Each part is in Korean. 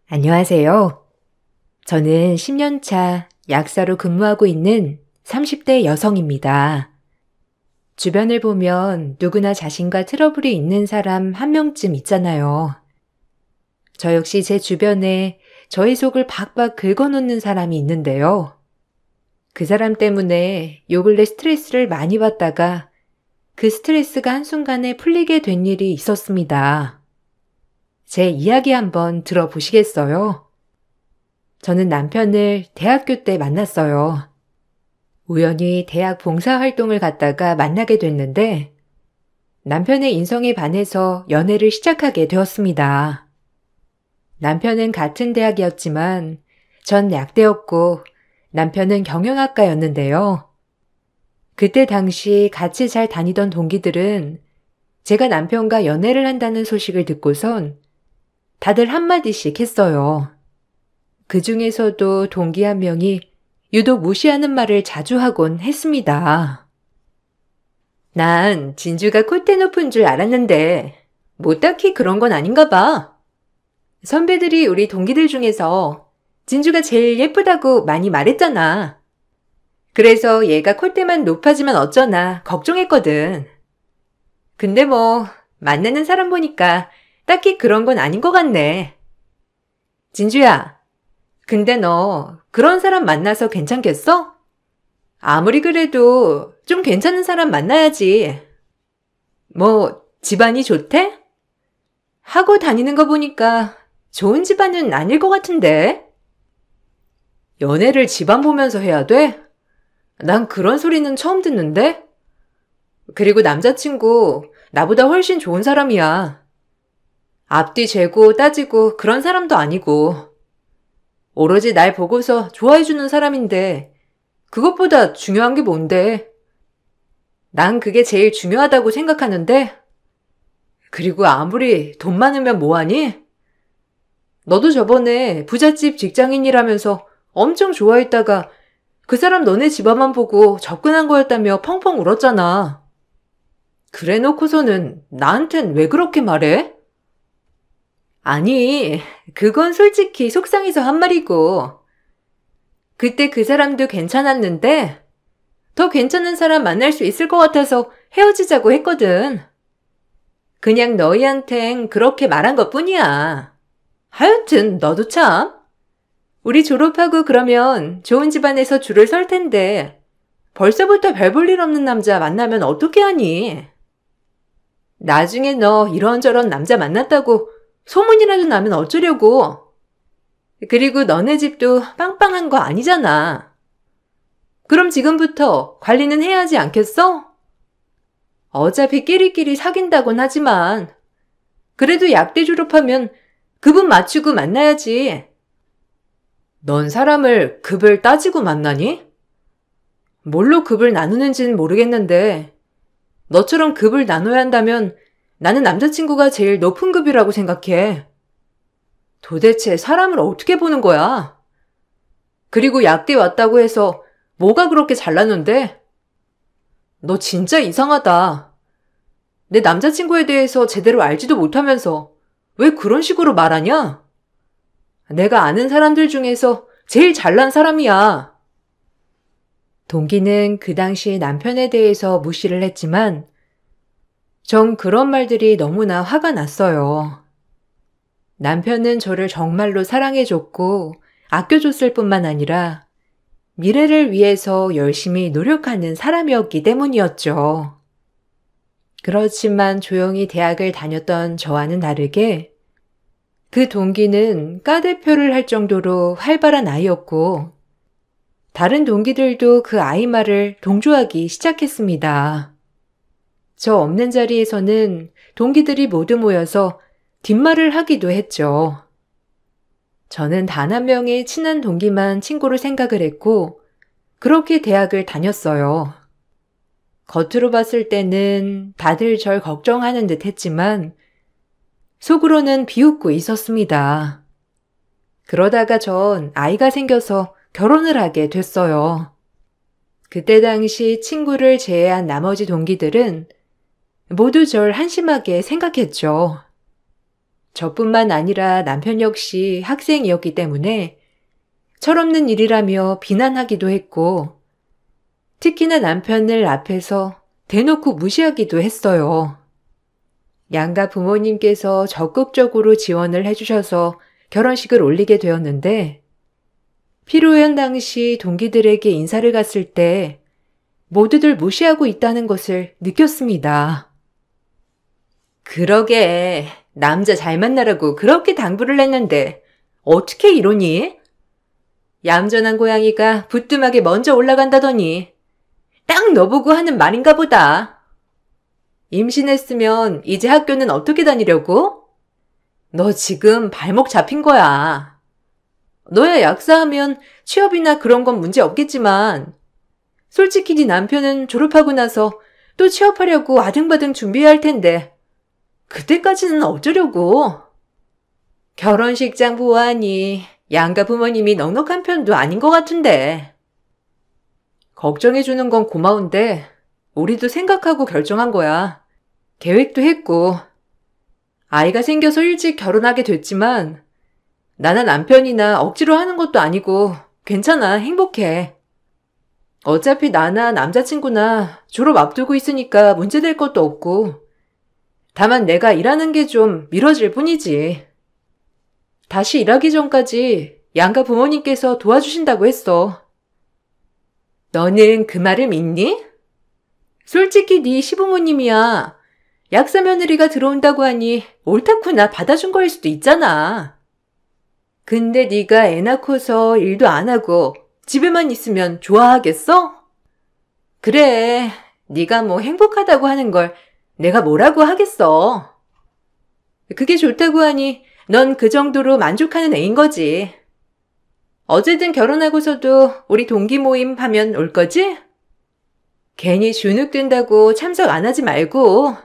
안녕하세요. 저는 10년차 약사로 근무하고 있는 30대 여성입니다. 주변을 보면 누구나 자신과 트러블이 있는 사람 한 명쯤 있잖아요. 저 역시 제 주변에 저의 속을 박박 긁어놓는 사람이 있는데요. 그 사람 때문에 요 근래 스트레스를 많이 받다가 그 스트레스가 한순간에 풀리게 된 일이 있었습니다. 제 이야기 한번 들어보시겠어요? 저는 남편을 대학교 때 만났어요. 우연히 대학 봉사활동을 갔다가 만나게 됐는데 남편의 인성에 반해서 연애를 시작하게 되었습니다. 남편은 같은 대학이었지만 전 약대였고 남편은 경영학과였는데요. 그때 당시 같이 잘 다니던 동기들은 제가 남편과 연애를 한다는 소식을 듣고선 다들 한마디씩 했어요. 그 중에서도 동기 한 명이 유독 무시하는 말을 자주 하곤 했습니다. 난 진주가 콧대 높은 줄 알았는데 뭐 딱히 그런 건 아닌가 봐. 선배들이 우리 동기들 중에서 진주가 제일 예쁘다고 많이 말했잖아. 그래서 얘가 콧대만 높아지면 어쩌나 걱정했거든. 근데 뭐 만나는 사람 보니까 딱히 그런 건 아닌 것 같네. 진주야, 근데 너 그런 사람 만나서 괜찮겠어? 아무리 그래도 좀 괜찮은 사람 만나야지. 뭐 집안이 좋대? 하고 다니는 거 보니까 좋은 집안은 아닐 것 같은데. 연애를 집안 보면서 해야 돼? 난 그런 소리는 처음 듣는데? 그리고 남자친구 나보다 훨씬 좋은 사람이야. 앞뒤 재고 따지고 그런 사람도 아니고. 오로지 날 보고서 좋아해주는 사람인데 그것보다 중요한 게 뭔데? 난 그게 제일 중요하다고 생각하는데? 그리고 아무리 돈 많으면 뭐하니? 너도 저번에 부잣집 직장인이라면서 엄청 좋아했다가 그 사람 너네 집안만 보고 접근한 거였다며 펑펑 울었잖아. 그래 놓고서는 나한텐 왜 그렇게 말해? 아니, 그건 솔직히 속상해서 한 말이고. 그때 그 사람도 괜찮았는데 더 괜찮은 사람 만날 수 있을 것 같아서 헤어지자고 했거든. 그냥 너희한텐 그렇게 말한 것뿐이야. 하여튼 너도 참. 우리 졸업하고 그러면 좋은 집안에서 줄을 설 텐데 벌써부터 별 볼 일 없는 남자 만나면 어떻게 하니? 나중에 너 이런저런 남자 만났다고 소문이라도 나면 어쩌려고. 그리고 너네 집도 빵빵한 거 아니잖아. 그럼 지금부터 관리는 해야 하지 않겠어? 어차피 끼리끼리 사귄다곤 하지만 그래도 약대 졸업하면 급은 맞추고 만나야지. 넌 사람을 급을 따지고 만나니? 뭘로 급을 나누는지는 모르겠는데 너처럼 급을 나눠야 한다면 나는 남자친구가 제일 높은 급이라고 생각해. 도대체 사람을 어떻게 보는 거야? 그리고 약대 왔다고 해서 뭐가 그렇게 잘났는데? 너 진짜 이상하다. 내 남자친구에 대해서 제대로 알지도 못하면서 왜 그런 식으로 말하냐? 내가 아는 사람들 중에서 제일 잘난 사람이야. 동기는 그 당시 남편에 대해서 무시를 했지만 전 그런 말들이 너무나 화가 났어요. 남편은 저를 정말로 사랑해줬고 아껴줬을 뿐만 아니라 미래를 위해서 열심히 노력하는 사람이었기 때문이었죠. 그렇지만 조용히 대학을 다녔던 저와는 다르게 그 동기는 과대표를 할 정도로 활발한 아이였고 다른 동기들도 그 아이 말을 동조하기 시작했습니다. 저 없는 자리에서는 동기들이 모두 모여서 뒷말을 하기도 했죠. 저는 단 한 명의 친한 동기만 친구로 생각을 했고 그렇게 대학을 다녔어요. 겉으로 봤을 때는 다들 절 걱정하는 듯 했지만 속으로는 비웃고 있었습니다. 그러다가 전 아이가 생겨서 결혼을 하게 됐어요. 그때 당시 친구를 제외한 나머지 동기들은 모두 절 한심하게 생각했죠. 저뿐만 아니라 남편 역시 학생이었기 때문에 철없는 일이라며 비난하기도 했고, 특히나 남편을 앞에서 대놓고 무시하기도 했어요. 양가 부모님께서 적극적으로 지원을 해주셔서 결혼식을 올리게 되었는데, 피로연 당시 동기들에게 인사를 갔을 때 모두들 무시하고 있다는 것을 느꼈습니다. 그러게, 남자 잘 만나라고 그렇게 당부를 했는데 어떻게 이러니? 얌전한 고양이가 부뚜막에 먼저 올라간다더니 딱 너보고 하는 말인가 보다. 임신했으면 이제 학교는 어떻게 다니려고? 너 지금 발목 잡힌 거야. 너야 약사하면 취업이나 그런 건 문제 없겠지만 솔직히 네 남편은 졸업하고 나서 또 취업하려고 아등바등 준비해야 할 텐데 그때까지는 어쩌려고? 결혼식장 보아하니 양가 부모님이 넉넉한 편도 아닌 것 같은데. 걱정해주는 건 고마운데 우리도 생각하고 결정한 거야. 계획도 했고. 아이가 생겨서 일찍 결혼하게 됐지만 나나 남편이나 억지로 하는 것도 아니고 괜찮아, 행복해. 어차피 나나 남자친구나 졸업 앞두고 있으니까 문제될 것도 없고 다만 내가 일하는 게 좀 미뤄질 뿐이지. 다시 일하기 전까지 양가 부모님께서 도와주신다고 했어. 너는 그 말을 믿니? 솔직히 네 시부모님이야. 약사 며느리가 들어온다고 하니 옳다구나 받아준 거일 수도 있잖아. 근데 네가 애 낳고서 일도 안 하고 집에만 있으면 좋아하겠어? 그래, 네가 뭐 행복하다고 하는 걸 내가 뭐라고 하겠어. 그게 좋다고 하니 넌 그 정도로 만족하는 애인 거지. 어쨌든 결혼하고서도 우리 동기 모임 하면 올 거지? 괜히 주눅든다고 참석 안 하지 말고.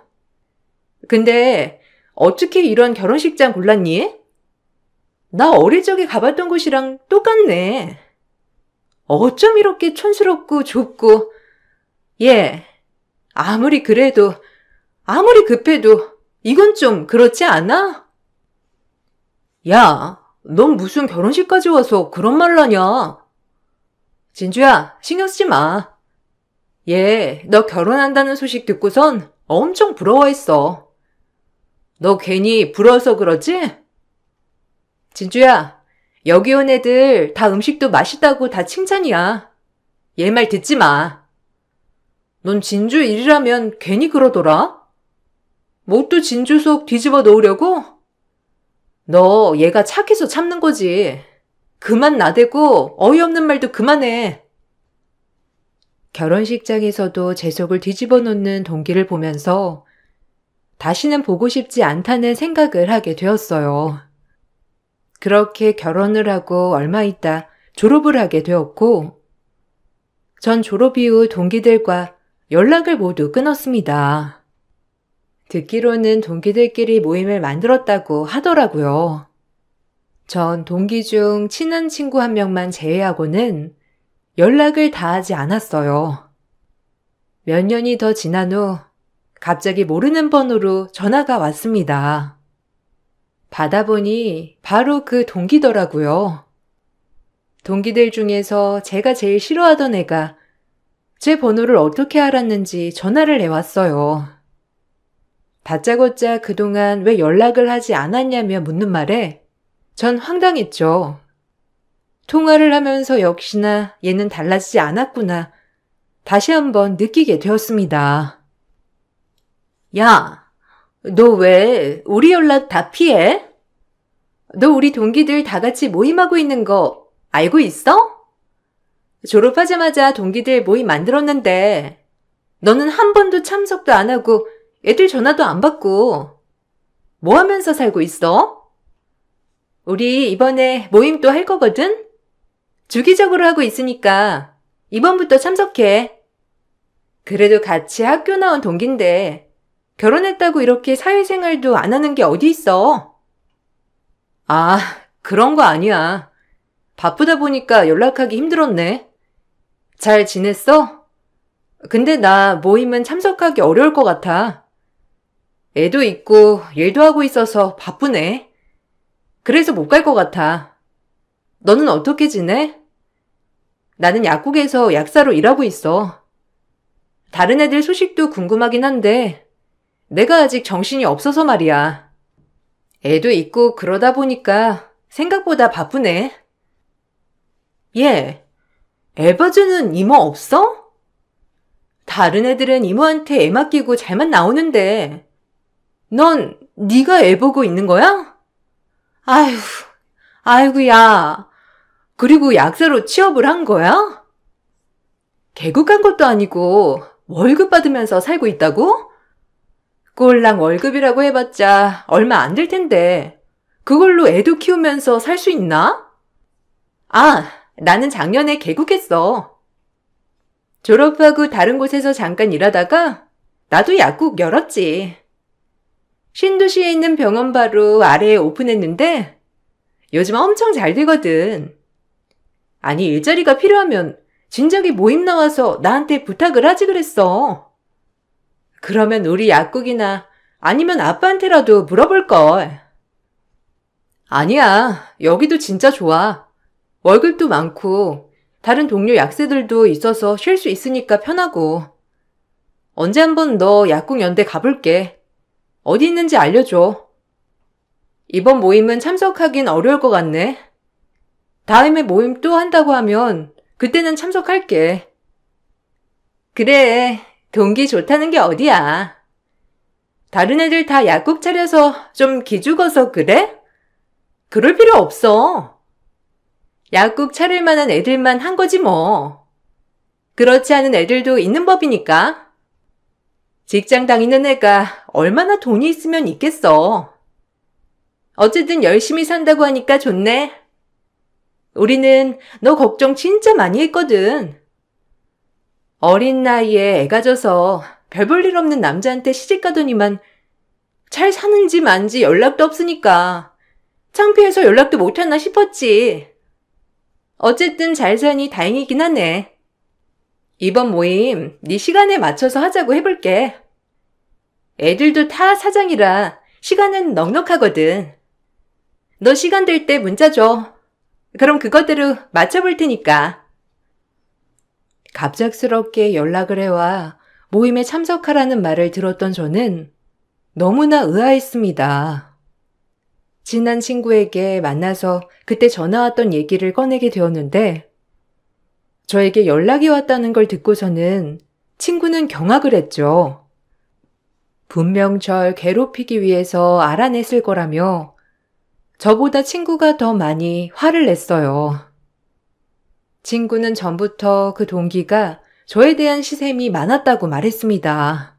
근데 어떻게 이런 결혼식장 골랐니? 나 어릴 적에 가봤던 곳이랑 똑같네. 어쩜 이렇게 촌스럽고 좁고. 얘, 아무리 그래도 아무리 급해도 이건 좀 그렇지 않아? 야, 넌 무슨 결혼식까지 와서 그런 말을 하냐? 진주야, 신경 쓰지 마. 얘, 너 결혼한다는 소식 듣고선 엄청 부러워했어. 너 괜히 부러워서 그러지? 진주야, 여기 온 애들 다 음식도 맛있다고 다 칭찬이야. 얘 말 듣지 마. 넌 진주 일이라면 괜히 그러더라? 뭐 또 진주 속 뒤집어 놓으려고? 너 얘가 착해서 참는 거지. 그만 나대고 어이없는 말도 그만해. 결혼식장에서도 제 속을 뒤집어 놓는 동기를 보면서 다시는 보고 싶지 않다는 생각을 하게 되었어요. 그렇게 결혼을 하고 얼마 있다 졸업을 하게 되었고, 전 졸업 이후 동기들과 연락을 모두 끊었습니다. 듣기로는 동기들끼리 모임을 만들었다고 하더라고요. 전 동기 중 친한 친구 한 명만 제외하고는 연락을 다 하지 않았어요. 몇 년이 더 지난 후 갑자기 모르는 번호로 전화가 왔습니다. 받아보니 바로 그 동기더라고요. 동기들 중에서 제가 제일 싫어하던 애가 제 번호를 어떻게 알았는지 전화를 해왔어요. 다짜고짜 그동안 왜 연락을 하지 않았냐며 묻는 말에 전 황당했죠. 통화를 하면서 역시나 얘는 달라지지 않았구나 다시 한번 느끼게 되었습니다. 야, 너 왜 우리 연락 다 피해? 너 우리 동기들 다 같이 모임하고 있는 거 알고 있어? 졸업하자마자 동기들 모임 만들었는데 너는 한 번도 참석도 안 하고 애들 전화도 안 받고 뭐 하면서 살고 있어? 우리 이번에 모임 또 할 거거든? 주기적으로 하고 있으니까 이번부터 참석해. 그래도 같이 학교 나온 동기인데 결혼했다고 이렇게 사회생활도 안 하는 게 어디 있어? 아, 그런 거 아니야. 바쁘다 보니까 연락하기 힘들었네. 잘 지냈어? 근데 나 모임은 참석하기 어려울 것 같아. 애도 있고 일도 하고 있어서 바쁘네. 그래서 못 갈 것 같아. 너는 어떻게 지내? 나는 약국에서 약사로 일하고 있어. 다른 애들 소식도 궁금하긴 한데 내가 아직 정신이 없어서 말이야. 애도 있고 그러다 보니까 생각보다 바쁘네. 얘, 에버즈는 이모 없어? 다른 애들은 이모한테 애 맡기고 잘만 나오는데 넌 네가 애 보고 있는 거야? 아휴, 아이고야. 그리고 약사로 취업을 한 거야? 개국한 것도 아니고 월급 받으면서 살고 있다고? 꼴랑 월급이라고 해봤자 얼마 안 될 텐데 그걸로 애도 키우면서 살 수 있나? 아, 나는 작년에 개국했어. 졸업하고 다른 곳에서 잠깐 일하다가 나도 약국 열었지. 신도시에 있는 병원 바로 아래에 오픈했는데 요즘 엄청 잘 되거든. 아니, 일자리가 필요하면 진작에 모임 나와서 나한테 부탁을 하지 그랬어. 그러면 우리 약국이나 아니면 아빠한테라도 물어볼걸. 아니야, 여기도 진짜 좋아. 월급도 많고 다른 동료 약사들도 있어서 쉴 수 있으니까 편하고. 언제 한번 너 약국 연대 가볼게. 어디 있는지 알려줘. 이번 모임은 참석하긴 어려울 것 같네. 다음에 모임 또 한다고 하면 그때는 참석할게. 그래, 동기 좋다는 게 어디야. 다른 애들 다 약국 차려서 좀 기죽어서 그래? 그럴 필요 없어. 약국 차릴 만한 애들만 한 거지 뭐. 그렇지 않은 애들도 있는 법이니까. 직장 다니는 애가 얼마나 돈이 있으면 있겠어. 어쨌든 열심히 산다고 하니까 좋네. 우리는 너 걱정 진짜 많이 했거든. 어린 나이에 애가 져서 별 볼 일 없는 남자한테 시집 가더니만 잘 사는지 만지 연락도 없으니까 창피해서 연락도 못하나 싶었지. 어쨌든 잘 사니 다행이긴 하네. 이번 모임 네 시간에 맞춰서 하자고 해볼게. 애들도 다 사장이라 시간은 넉넉하거든. 너 시간 될 때 문자 줘. 그럼 그거대로 맞춰볼 테니까. 갑작스럽게 연락을 해와 모임에 참석하라는 말을 들었던 저는 너무나 의아했습니다. 친한 친구에게 만나서 그때 전화 왔던 얘기를 꺼내게 되었는데 저에게 연락이 왔다는 걸 듣고서는 친구는 경악을 했죠. 분명 절 괴롭히기 위해서 알아냈을 거라며 저보다 친구가 더 많이 화를 냈어요. 친구는 전부터 그 동기가 저에 대한 시샘이 많았다고 말했습니다.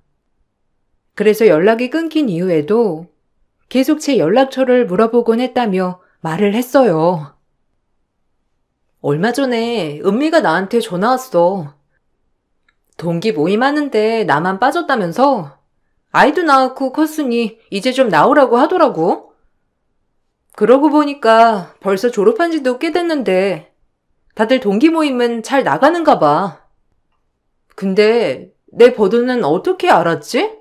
그래서 연락이 끊긴 이후에도 계속 제 연락처를 물어보곤 했다며 말을 했어요. 얼마 전에 은미가 나한테 전화 왔어. 동기 모임하는데 나만 빠졌다면서 아이도 낳고 컸으니 이제 좀 나오라고 하더라고. 그러고 보니까 벌써 졸업한 지도 꽤 됐는데 다들 동기 모임은 잘 나가는가 봐. 근데 내 번호는 어떻게 알았지?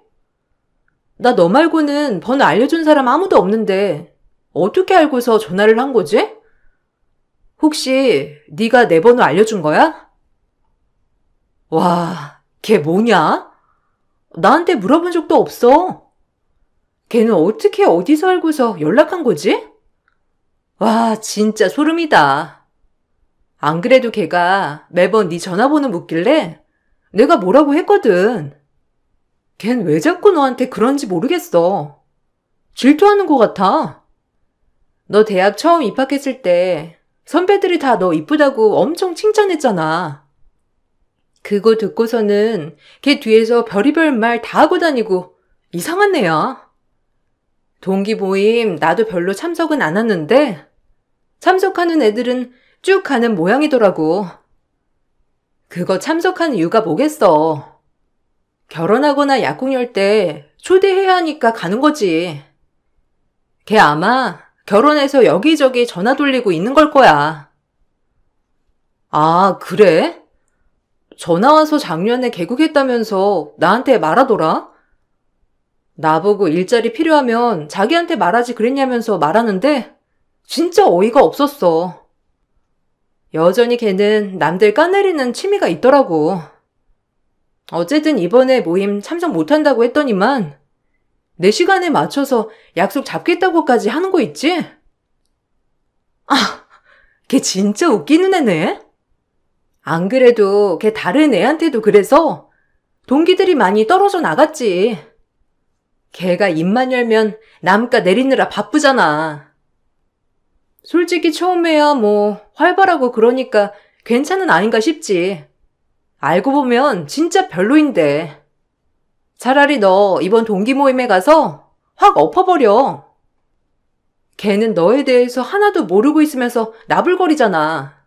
나 너 말고는 번호 알려준 사람 아무도 없는데 어떻게 알고서 전화를 한 거지? 혹시 네가 내 번호 알려준 거야? 와, 걔 뭐냐? 나한테 물어본 적도 없어. 걔는 어떻게 어디서 알고서 연락한 거지? 와, 진짜 소름이다. 안 그래도 걔가 매번 네 전화번호 묻길래 내가 뭐라고 했거든. 걘 왜 자꾸 너한테 그런지 모르겠어. 질투하는 것 같아. 너 대학 처음 입학했을 때 선배들이 다 너 이쁘다고 엄청 칭찬했잖아. 그거 듣고서는 걔 뒤에서 별의별 말 다 하고 다니고 이상한 애야. 동기 모임 나도 별로 참석은 안 했는데 참석하는 애들은 쭉 가는 모양이더라고. 그거 참석한 이유가 뭐겠어. 결혼하거나 약국 열 때 초대해야 하니까 가는 거지. 걔 아마 결혼해서 여기저기 전화 돌리고 있는 걸 거야. 아, 그래? 전화 와서 작년에 개국했다면서 나한테 말하더라? 나보고 일자리 필요하면 자기한테 말하지 그랬냐면서 말하는데 진짜 어이가 없었어. 여전히 걔는 남들 까내리는 취미가 있더라고. 어쨌든 이번에 모임 참석 못한다고 했더니만 내 시간에 맞춰서 약속 잡겠다고까지 하는 거 있지? 아, 걔 진짜 웃기는 애네. 안 그래도 걔 다른 애한테도 그래서 동기들이 많이 떨어져 나갔지. 걔가 입만 열면 남가 내리느라 바쁘잖아. 솔직히 처음에야 뭐 활발하고 그러니까 괜찮은 아인가 싶지. 알고 보면 진짜 별로인데. 차라리 너 이번 동기 모임에 가서 확 엎어버려. 걔는 너에 대해서 하나도 모르고 있으면서 나불거리잖아.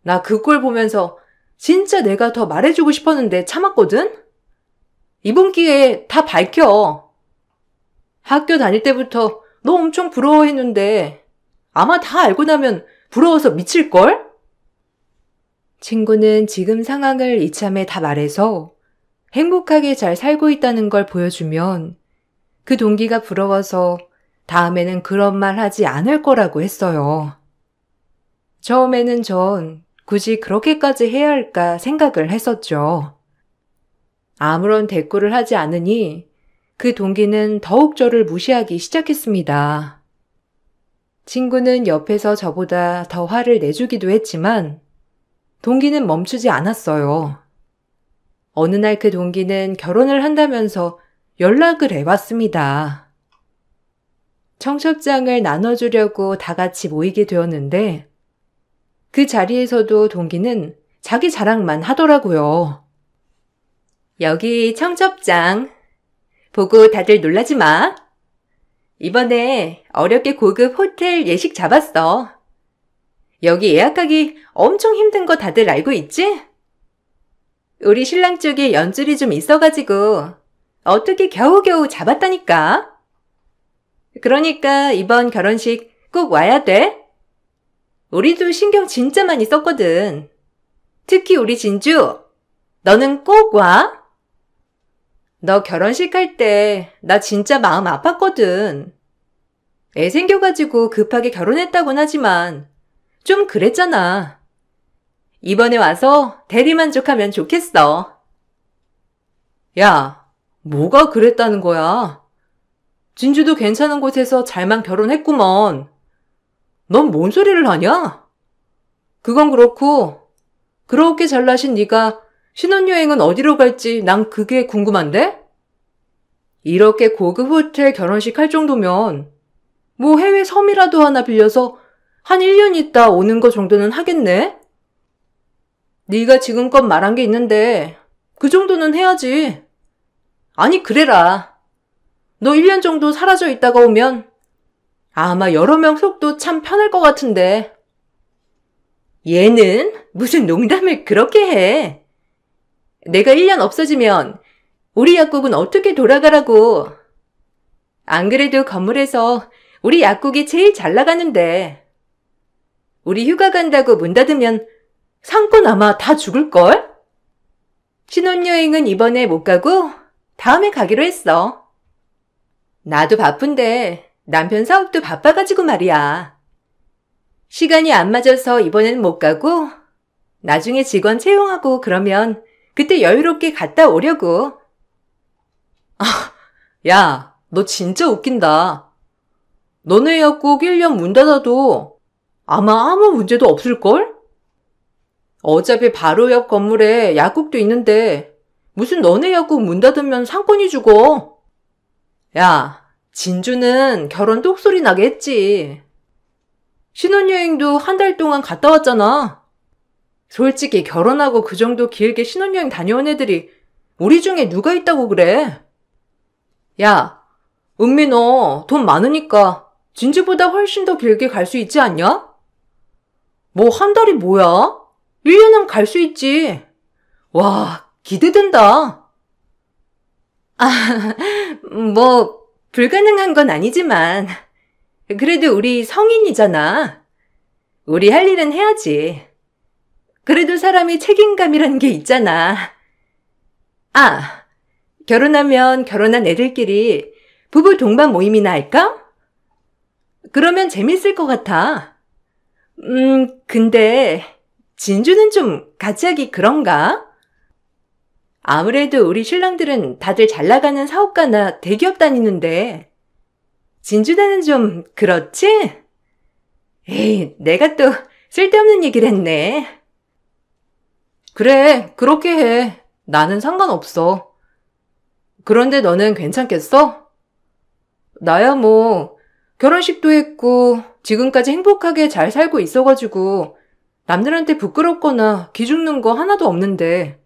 나 그 꼴 보면서 진짜 내가 더 말해주고 싶었는데 참았거든? 이번 기회에 다 밝혀. 학교 다닐 때부터 너 엄청 부러워했는데 아마 다 알고 나면 부러워서 미칠걸? 친구는 지금 상황을 이참에 다 말해서 행복하게 잘 살고 있다는 걸 보여주면 그 동기가 부러워서 다음에는 그런 말 하지 않을 거라고 했어요. 처음에는 전 굳이 그렇게까지 해야 할까 생각을 했었죠. 아무런 대꾸를 하지 않으니 그 동기는 더욱 저를 무시하기 시작했습니다. 친구는 옆에서 저보다 더 화를 내주기도 했지만 동기는 멈추지 않았어요. 어느 날 그 동기는 결혼을 한다면서 연락을 해왔습니다. 청첩장을 나눠주려고 다 같이 모이게 되었는데 그 자리에서도 동기는 자기 자랑만 하더라고요. 여기 청첩장. 보고 다들 놀라지 마. 이번에 어렵게 고급 호텔 예식 잡았어. 여기 예약하기 엄청 힘든 거 다들 알고 있지? 우리 신랑 쪽에 연줄이 좀 있어가지고 어떻게 겨우겨우 잡았다니까. 그러니까 이번 결혼식 꼭 와야 돼. 우리도 신경 진짜 많이 썼거든. 특히 우리 진주, 너는 꼭 와. 너 결혼식 할 때 나 진짜 마음 아팠거든. 애 생겨가지고 급하게 결혼했다곤 하지만 좀 그랬잖아. 이번에 와서 대리만족하면 좋겠어. 야, 뭐가 그랬다는 거야? 진주도 괜찮은 곳에서 잘만 결혼했구먼. 넌 뭔 소리를 하냐? 그건 그렇고 그렇게 잘나신 네가 신혼여행은 어디로 갈지 난 그게 궁금한데? 이렇게 고급 호텔 결혼식 할 정도면 뭐 해외 섬이라도 하나 빌려서 한 1년 있다 오는 거 정도는 하겠네? 네가 지금껏 말한 게 있는데 그 정도는 해야지. 아니 그래라. 너 1년 정도 사라져 있다가 오면 아마 여러 명 속도 참 편할 것 같은데. 얘는 무슨 농담을 그렇게 해. 내가 1년 없어지면 우리 약국은 어떻게 돌아가라고. 안 그래도 건물에서 우리 약국이 제일 잘 나가는데. 우리 휴가 간다고 문 닫으면 상권 아마 다 죽을걸? 신혼여행은 이번에 못 가고 다음에 가기로 했어. 나도 바쁜데 남편 사업도 바빠가지고 말이야. 시간이 안 맞아서 이번에는 못 가고 나중에 직원 채용하고 그러면 그때 여유롭게 갔다 오려고. 아, 야, 너 진짜 웃긴다. 너네 약국 1년 문 닫아도 아마 아무 문제도 없을걸? 어차피 바로 옆 건물에 약국도 있는데 무슨 너네 약국 문 닫으면 상권이 죽어. 야, 진주는 결혼 똑소리 나게 했지. 신혼여행도 한 달 동안 갔다 왔잖아. 솔직히 결혼하고 그 정도 길게 신혼여행 다녀온 애들이 우리 중에 누가 있다고 그래? 야, 은미 너 돈 많으니까 진주보다 훨씬 더 길게 갈 수 있지 않냐? 뭐 한 달이 뭐야? 1년은 갈 수 있지. 와, 기대된다. 아, 뭐 불가능한 건 아니지만 그래도 우리 성인이잖아. 우리 할 일은 해야지. 그래도 사람이 책임감이라는 게 있잖아. 아, 결혼하면 결혼한 애들끼리 부부 동반 모임이나 할까? 그러면 재밌을 것 같아. 근데 진주는 좀 같이 하기 그런가? 아무래도 우리 신랑들은 다들 잘 나가는 사업가나 대기업 다니는데 진주는 좀 그렇지? 에이, 내가 또 쓸데없는 얘기를 했네. 그래, 그렇게 해. 나는 상관없어. 그런데 너는 괜찮겠어? 나야 뭐 결혼식도 했고 지금까지 행복하게 잘 살고 있어가지고 남들한테 부끄럽거나 기죽는 거 하나도 없는데.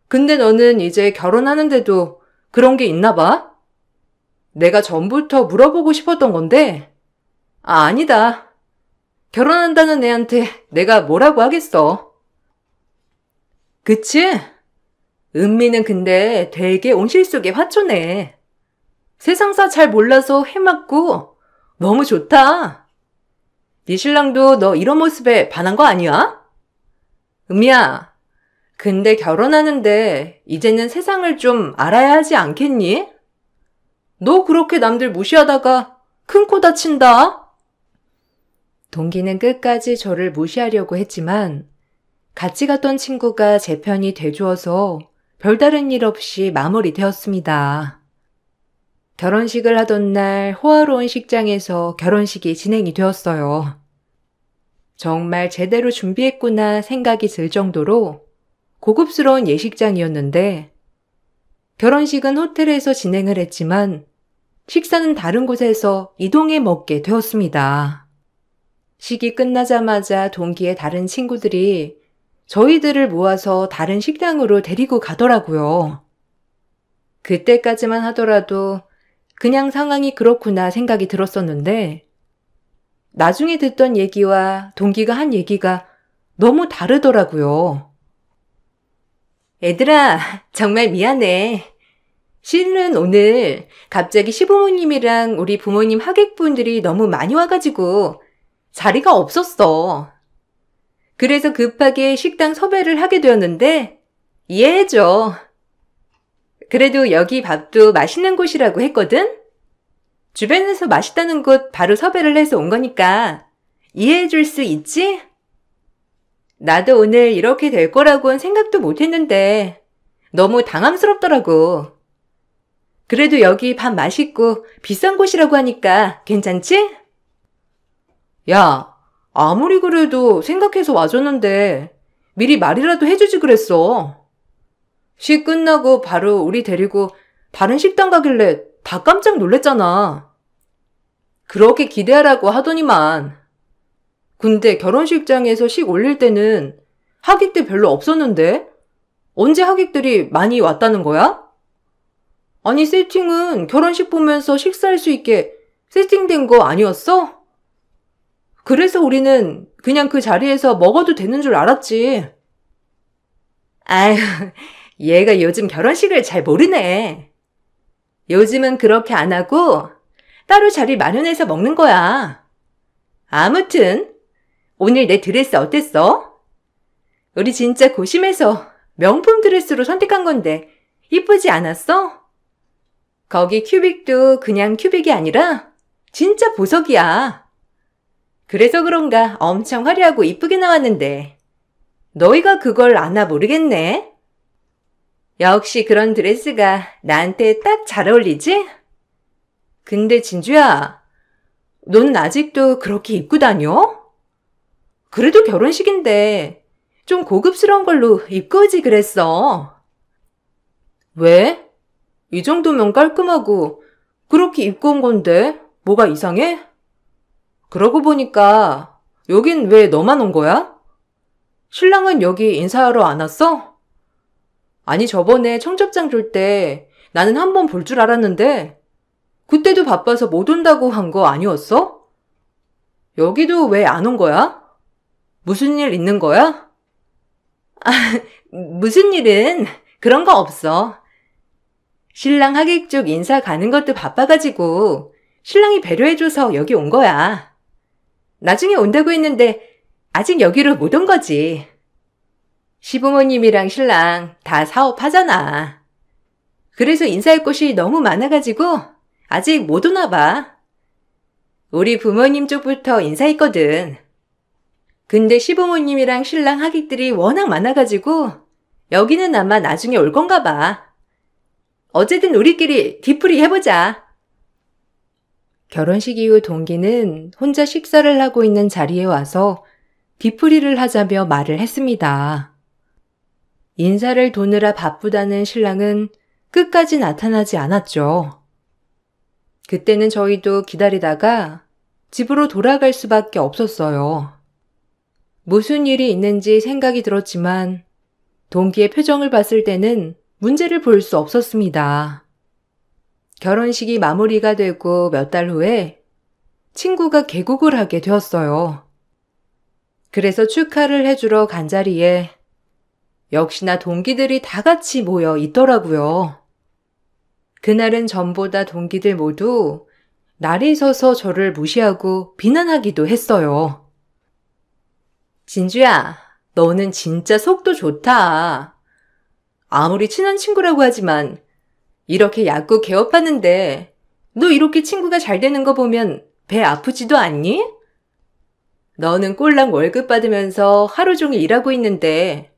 근데 너는 이제 결혼하는데도 그런 게 있나 봐? 내가 전부터 물어보고 싶었던 건데. 아니다. 결혼한다는 애한테 내가 뭐라고 하겠어. 그치? 은미는 근데 되게 온실 속의 화초네. 세상사 잘 몰라서 해맞고 너무 좋다. 네 신랑도 너 이런 모습에 반한 거 아니야? 은미야, 근데 결혼하는데 이제는 세상을 좀 알아야 하지 않겠니? 너 그렇게 남들 무시하다가 큰 코 다친다. 동기는 끝까지 저를 무시하려고 했지만 같이 갔던 친구가 제 편이 돼주어서 별다른 일 없이 마무리되었습니다. 결혼식을 하던 날 호화로운 식장에서 결혼식이 진행이 되었어요. 정말 제대로 준비했구나 생각이 들 정도로 고급스러운 예식장이었는데 결혼식은 호텔에서 진행을 했지만 식사는 다른 곳에서 이동해 먹게 되었습니다. 식이 끝나자마자 동기의 다른 친구들이 저희들을 모아서 다른 식당으로 데리고 가더라고요. 그때까지만 하더라도 그냥 상황이 그렇구나 생각이 들었었는데 나중에 듣던 얘기와 동기가 한 얘기가 너무 다르더라고요. 애들아, 정말 미안해. 실은 오늘 갑자기 시부모님이랑 우리 부모님 하객분들이 너무 많이 와가지고 자리가 없었어. 그래서 급하게 식당 섭외를 하게 되었는데 이해해줘. 그래도 여기 밥도 맛있는 곳이라고 했거든? 주변에서 맛있다는 곳 바로 섭외를 해서 온 거니까 이해해줄 수 있지? 나도 오늘 이렇게 될 거라고는 생각도 못 했는데 너무 당황스럽더라고. 그래도 여기 밥 맛있고 비싼 곳이라고 하니까 괜찮지? 야, 아무리 그래도 생각해서 와줬는데 미리 말이라도 해주지 그랬어. 식 끝나고 바로 우리 데리고 다른 식당 가길래 다 깜짝 놀랬잖아. 그렇게 기대하라고 하더니만. 근데 결혼식장에서 식 올릴 때는 하객들 별로 없었는데 언제 하객들이 많이 왔다는 거야? 아니 세팅은 결혼식 보면서 식사할 수 있게 세팅된 거 아니었어? 그래서 우리는 그냥 그 자리에서 먹어도 되는 줄 알았지. 아휴, 얘가 요즘 결혼식을 잘 모르네. 요즘은 그렇게 안 하고 따로 자리 마련해서 먹는 거야. 아무튼 오늘 내 드레스 어땠어? 우리 진짜 고심해서 명품 드레스로 선택한 건데 이쁘지 않았어? 거기 큐빅도 그냥 큐빅이 아니라 진짜 보석이야. 그래서 그런가 엄청 화려하고 이쁘게 나왔는데 너희가 그걸 아나 모르겠네. 역시 그런 드레스가 나한테 딱 잘 어울리지? 근데 진주야, 너는 아직도 그렇게 입고 다녀? 그래도 결혼식인데 좀 고급스러운 걸로 입고 오지 그랬어. 왜? 이 정도면 깔끔하고 그렇게 입고 온 건데 뭐가 이상해? 그러고 보니까 여긴 왜 너만 온 거야? 신랑은 여기 인사하러 안 왔어? 아니 저번에 청첩장 줄 때 나는 한 번 볼 줄 알았는데 그때도 바빠서 못 온다고 한 거 아니었어? 여기도 왜 안 온 거야? 무슨 일 있는 거야? 아, 무슨 일은 그런 거 없어. 신랑 하객 쪽 인사 가는 것도 바빠가지고 신랑이 배려해줘서 여기 온 거야. 나중에 온다고 했는데 아직 여기로 못 온 거지. 시부모님이랑 신랑 다 사업하잖아. 그래서 인사할 곳이 너무 많아가지고 아직 못 오나 봐. 우리 부모님 쪽부터 인사했거든. 근데 시부모님이랑 신랑 하객들이 워낙 많아가지고 여기는 아마 나중에 올 건가 봐. 어쨌든 우리끼리 뒤풀이 해보자. 결혼식 이후 동기는 혼자 식사를 하고 있는 자리에 와서 뒤풀이를 하자며 말을 했습니다. 인사를 도느라 바쁘다는 신랑은 끝까지 나타나지 않았죠. 그때는 저희도 기다리다가 집으로 돌아갈 수밖에 없었어요. 무슨 일이 있는지 생각이 들었지만 동기의 표정을 봤을 때는 문제를 볼 수 없었습니다. 결혼식이 마무리가 되고 몇 달 후에 친구가 개국을 하게 되었어요. 그래서 축하를 해주러 간 자리에 역시나 동기들이 다 같이 모여 있더라고요. 그날은 전보다 동기들 모두 날이 서서 저를 무시하고 비난하기도 했어요. 진주야, 너는 진짜 속도 좋다. 아무리 친한 친구라고 하지만 이렇게 약국 개업하는데 너 이렇게 친구가 잘 되는 거 보면 배 아프지도 않니? 너는 꼴랑 월급 받으면서 하루 종일 일하고 있는데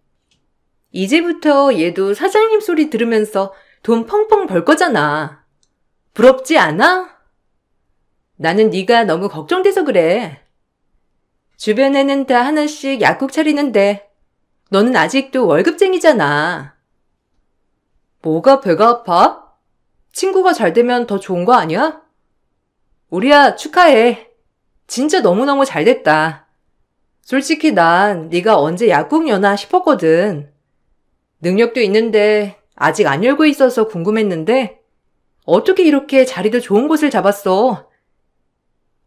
이제부터 얘도 사장님 소리 들으면서 돈 펑펑 벌 거잖아. 부럽지 않아? 나는 네가 너무 걱정돼서 그래. 주변에는 다 하나씩 약국 차리는데 너는 아직도 월급쟁이잖아. 뭐가 배가 아파? 친구가 잘 되면 더 좋은 거 아니야? 우리야, 축하해. 진짜 너무너무 잘 됐다. 솔직히 난 네가 언제 약국 여나 싶었거든. 능력도 있는데 아직 안 열고 있어서 궁금했는데 어떻게 이렇게 자리도 좋은 곳을 잡았어?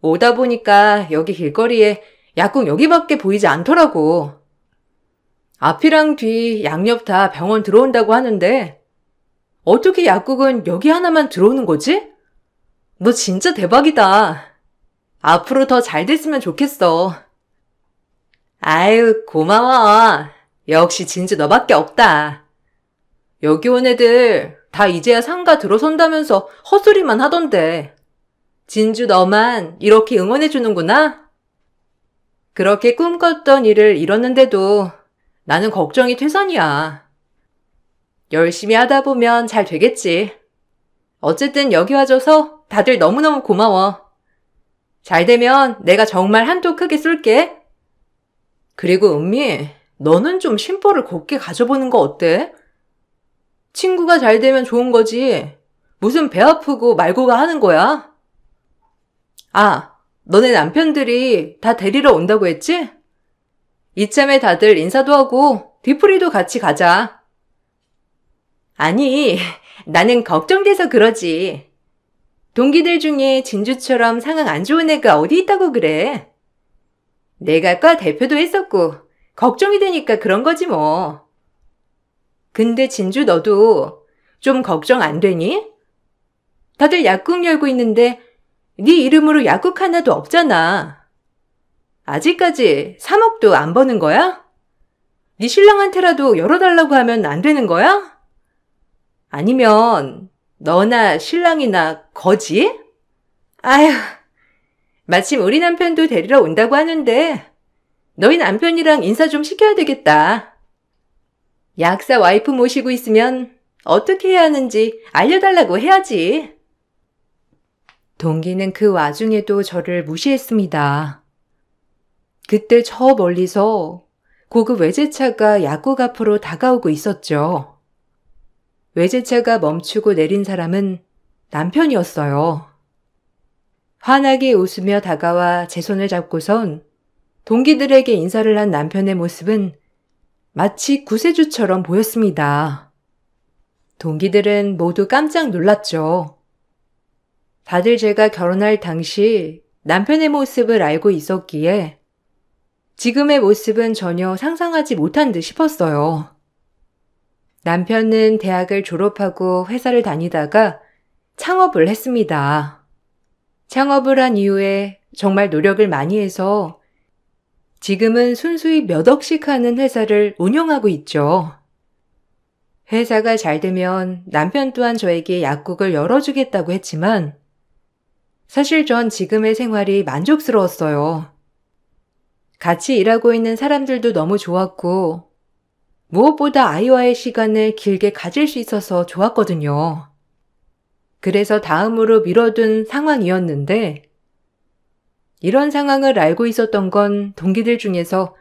오다 보니까 여기 길거리에 약국 여기밖에 보이지 않더라고. 앞이랑 뒤, 양옆 다 병원 들어온다고 하는데 어떻게 약국은 여기 하나만 들어오는 거지? 너 진짜 대박이다. 앞으로 더 잘 됐으면 좋겠어. 아유, 고마워. 역시 진주 너밖에 없다. 여기 온 애들 다 이제야 상가 들어선다면서 헛소리만 하던데. 진주 너만 이렇게 응원해주는구나? 그렇게 꿈꿨던 일을 이뤘는데도 나는 걱정이 퇴선이야. 열심히 하다 보면 잘 되겠지. 어쨌든 여기 와줘서 다들 너무너무 고마워. 잘 되면 내가 정말 한턱 크게 쏠게. 그리고 은미, 너는 좀 심보를 곱게 가져보는 거 어때? 친구가 잘 되면 좋은 거지. 무슨 배 아프고 말고가 하는 거야? 아, 너네 남편들이 다 데리러 온다고 했지? 이참에 다들 인사도 하고 뒤풀이도 같이 가자. 아니, 나는 걱정돼서 그러지. 동기들 중에 진주처럼 상황 안 좋은 애가 어디 있다고 그래. 내가 과 대표도 했었고 걱정이 되니까 그런 거지 뭐. 근데 진주 너도 좀 걱정 안 되니? 다들 약국 열고 있는데 네 이름으로 약국 하나도 없잖아. 아직까지 3억도 안 버는 거야? 네 신랑한테라도 열어달라고 하면 안 되는 거야? 아니면 너나 신랑이나 거지? 아휴, 마침 우리 남편도 데리러 온다고 하는데 너희 남편이랑 인사 좀 시켜야 되겠다. 약사 와이프 모시고 있으면 어떻게 해야 하는지 알려달라고 해야지. 동기는 그 와중에도 저를 무시했습니다. 그때 저 멀리서 고급 외제차가 약국 앞으로 다가오고 있었죠. 외제차가 멈추고 내린 사람은 남편이었어요. 환하게 웃으며 다가와 제 손을 잡고선 동기들에게 인사를 한 남편의 모습은 마치 구세주처럼 보였습니다. 동기들은 모두 깜짝 놀랐죠. 다들 제가 결혼할 당시 남편의 모습을 알고 있었기에 지금의 모습은 전혀 상상하지 못한 듯 싶었어요. 남편은 대학을 졸업하고 회사를 다니다가 창업을 했습니다. 창업을 한 이후에 정말 노력을 많이 해서 지금은 순수익 몇 억씩 하는 회사를 운영하고 있죠. 회사가 잘 되면 남편 또한 저에게 약국을 열어주겠다고 했지만 사실 전 지금의 생활이 만족스러웠어요. 같이 일하고 있는 사람들도 너무 좋았고, 무엇보다 아이와의 시간을 길게 가질 수 있어서 좋았거든요. 그래서 다음으로 미뤄둔 상황이었는데, 이런 상황을 알고 있었던 건 동기들 중에서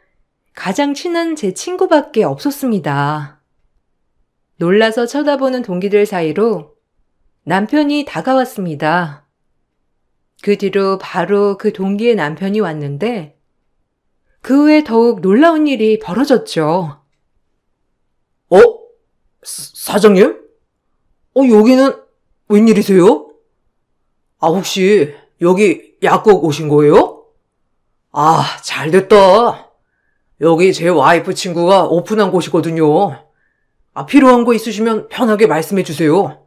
가장 친한 제 친구밖에 없었습니다. 놀라서 쳐다보는 동기들 사이로 남편이 다가왔습니다. 그 뒤로 바로 그 동기의 남편이 왔는데 그 후에 더욱 놀라운 일이 벌어졌죠. 사장님? 여기는 웬일이세요? 혹시 여기 약국 오신 거예요? 잘됐다. 여기 제 와이프 친구가 오픈한 곳이거든요. 필요한 거 있으시면 편하게 말씀해 주세요.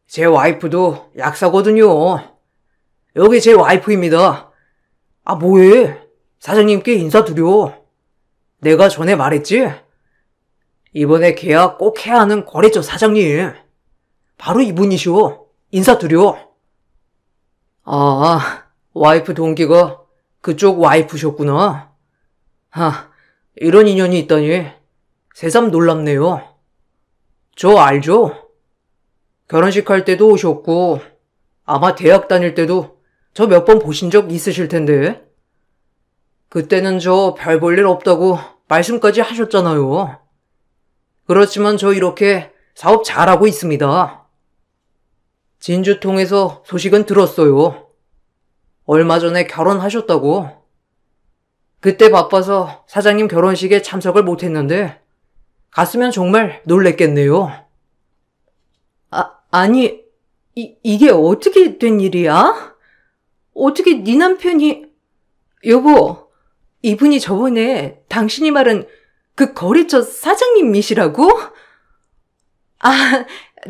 제 와이프도 약사거든요. 여기 제 와이프입니다. 뭐해? 사장님께 인사드려. 내가 전에 말했지? 이번에 계약 꼭 해야 하는 거래처 사장님. 바로 이분이시오. 인사드려. 와이프 동기가 그쪽 와이프셨구나. 이런 인연이 있다니 새삼 놀랍네요. 저 알죠? 결혼식 할 때도 오셨고 아마 대학 다닐 때도 저 몇 번 보신 적 있으실 텐데 그때는 저 별 볼 일 없다고 말씀까지 하셨잖아요. 그렇지만 저 이렇게 사업 잘하고 있습니다. 진주 통해서 소식은 들었어요. 얼마 전에 결혼하셨다고. 그때 바빠서 사장님 결혼식에 참석을 못했는데 갔으면 정말 놀랬겠네요. 아니, 이게 어떻게 된 일이야? 어떻게 네 남편이... 여보, 이분이 저번에 당신이 말한 그 거래처 사장님이시라고?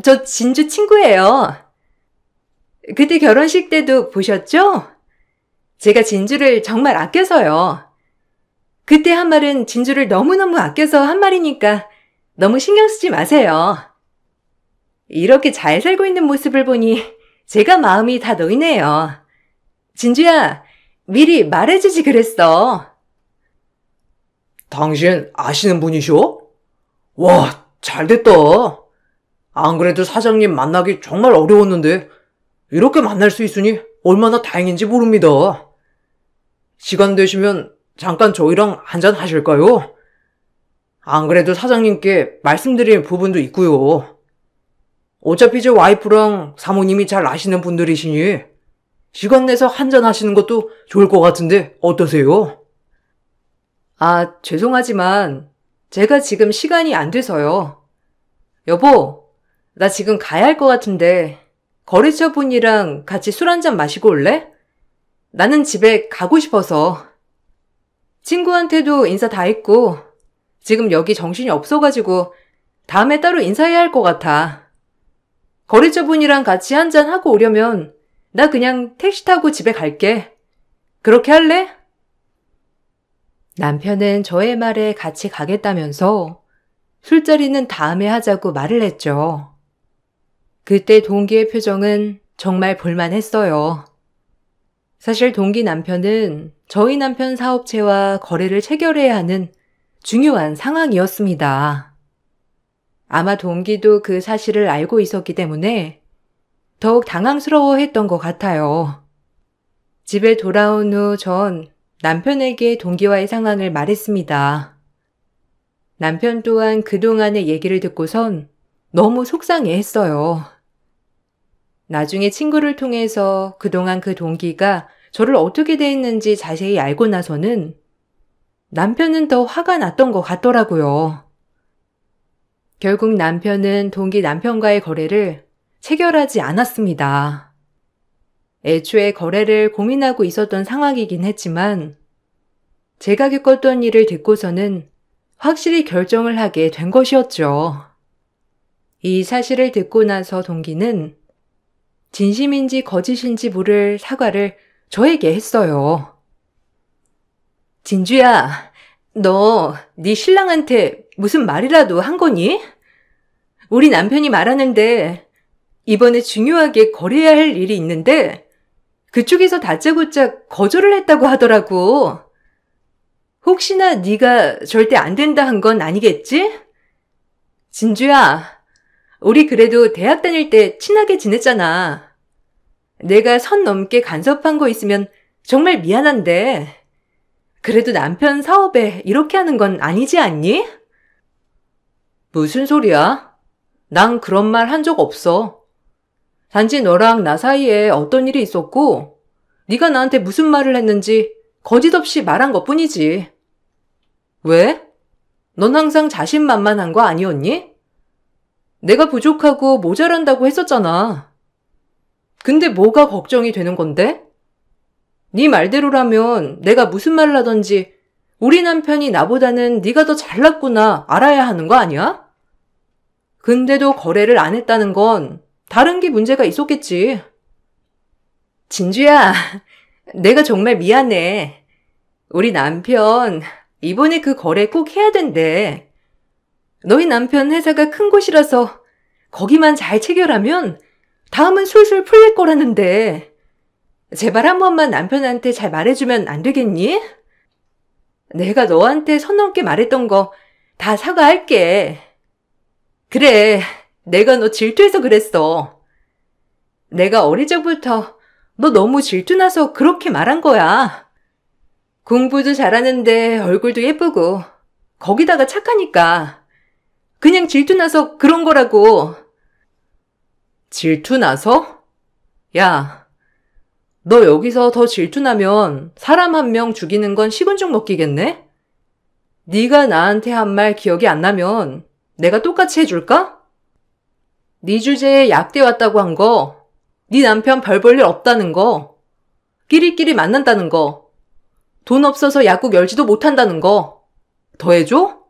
저 진주 친구예요. 그때 결혼식 때도 보셨죠? 제가 진주를 정말 아껴서요. 그때 한 말은 진주를 너무너무 아껴서 한 말이니까 너무 신경 쓰지 마세요. 이렇게 잘 살고 있는 모습을 보니 제가 마음이 다 놓이네요. 진주야, 미리 말해주지 그랬어. 당신 아시는 분이셔? 와, 잘됐다. 안 그래도 사장님 만나기 정말 어려웠는데 이렇게 만날 수 있으니 얼마나 다행인지 모릅니다. 시간 되시면 잠깐 저희랑 한잔 하실까요? 안 그래도 사장님께 말씀드릴 부분도 있고요. 어차피 제 와이프랑 사모님이 잘 아시는 분들이시니 시간 내서 한잔 하시는 것도 좋을 것 같은데 어떠세요? 죄송하지만 제가 지금 시간이 안 돼서요. 여보, 나 지금 가야 할 것 같은데 거래처 분이랑 같이 술 한잔 마시고 올래? 나는 집에 가고 싶어서. 친구한테도 인사 다 했고 지금 여기 정신이 없어가지고 다음에 따로 인사해야 할 것 같아. 거래처 분이랑 같이 한잔 하고 오려면 나 그냥 택시 타고 집에 갈게. 그렇게 할래? 남편은 저의 말에 같이 가겠다면서 술자리는 다음에 하자고 말을 했죠. 그때 동기의 표정은 정말 볼만했어요. 사실 동기 남편은 저희 남편 사업체와 거래를 체결해야 하는 중요한 상황이었습니다. 아마 동기도 그 사실을 알고 있었기 때문에 더욱 당황스러워했던 것 같아요. 집에 돌아온 후 전 남편에게 동기와의 상황을 말했습니다. 남편 또한 그동안의 얘기를 듣고선 너무 속상해했어요. 나중에 친구를 통해서 그동안 그 동기가 저를 어떻게 대했는지 자세히 알고 나서는 남편은 더 화가 났던 것 같더라고요. 결국 남편은 동기 남편과의 거래를 체결하지 않았습니다. 애초에 거래를 고민하고 있었던 상황이긴 했지만 제가 겪었던 일을 듣고서는 확실히 결정을 하게 된 것이었죠. 이 사실을 듣고 나서 동기는 진심인지 거짓인지 모를 사과를 저에게 했어요. 진주야, 너 네 신랑한테 무슨 말이라도 한 거니? 우리 남편이 말하는데 이번에 중요하게 거래해야 할 일이 있는데 그쪽에서 다짜고짜 거절을 했다고 하더라고. 혹시나 네가 절대 안 된다 한 건 아니겠지? 진주야, 우리 그래도 대학 다닐 때 친하게 지냈잖아. 내가 선 넘게 간섭한 거 있으면 정말 미안한데 그래도 남편 사업에 이렇게 하는 건 아니지 않니? 무슨 소리야? 난 그런 말 한 적 없어. 단지 너랑 나 사이에 어떤 일이 있었고 네가 나한테 무슨 말을 했는지 거짓 없이 말한 것뿐이지. 왜? 넌 항상 자신만만한 거 아니었니? 내가 부족하고 모자란다고 했었잖아. 근데 뭐가 걱정이 되는 건데? 네 말대로라면 내가 무슨 말을 하던지 우리 남편이 나보다는 네가 더 잘났구나 알아야 하는 거 아니야? 근데도 거래를 안 했다는 건 다른 게 문제가 있었겠지. 진주야, 내가 정말 미안해. 우리 남편 이번에 그 거래 꼭 해야 된대. 너희 남편 회사가 큰 곳이라서 거기만 잘 체결하면 다음은 술술 풀릴 거라는데 제발 한 번만 남편한테 잘 말해주면 안 되겠니? 내가 너한테 선 넘게 말했던 거 다 사과할게. 그래, 내가 너 질투해서 그랬어. 내가 어릴 적부터 너 너무 질투나서 그렇게 말한 거야. 공부도 잘하는데 얼굴도 예쁘고 거기다가 착하니까 그냥 질투나서 그런 거라고. 질투나서? 야, 너 여기서 더 질투나면 사람 한 명 죽이는 건 식은죽 먹기겠네? 네가 나한테 한 말 기억이 안 나면 내가 똑같이 해줄까? 네 주제에 약대 왔다고 한 거, 네 남편 별 볼 일 없다는 거, 끼리끼리 만난다는 거, 돈 없어서 약국 열지도 못한다는 거 더 해줘?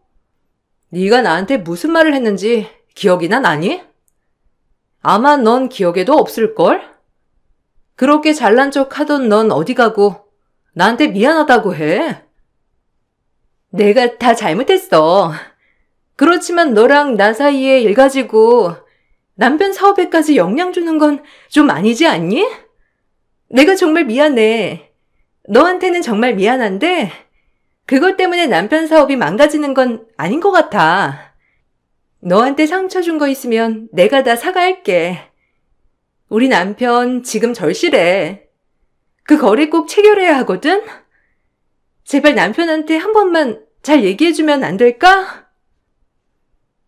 네가 나한테 무슨 말을 했는지 기억이나 나니? 아마 넌 기억에도 없을걸? 그렇게 잘난 척 하던 넌 어디 가고 나한테 미안하다고 해. 내가 다 잘못했어. 그렇지만 너랑 나 사이에 일 가지고 남편 사업에까지 영향 주는 건 좀 아니지 않니? 내가 정말 미안해. 너한테는 정말 미안한데 그것 때문에 남편 사업이 망가지는 건 아닌 것 같아. 너한테 상처 준 거 있으면 내가 다 사과할게. 우리 남편 지금 절실해. 그 거래 꼭 체결해야 하거든? 제발 남편한테 한 번만 잘 얘기해주면 안 될까?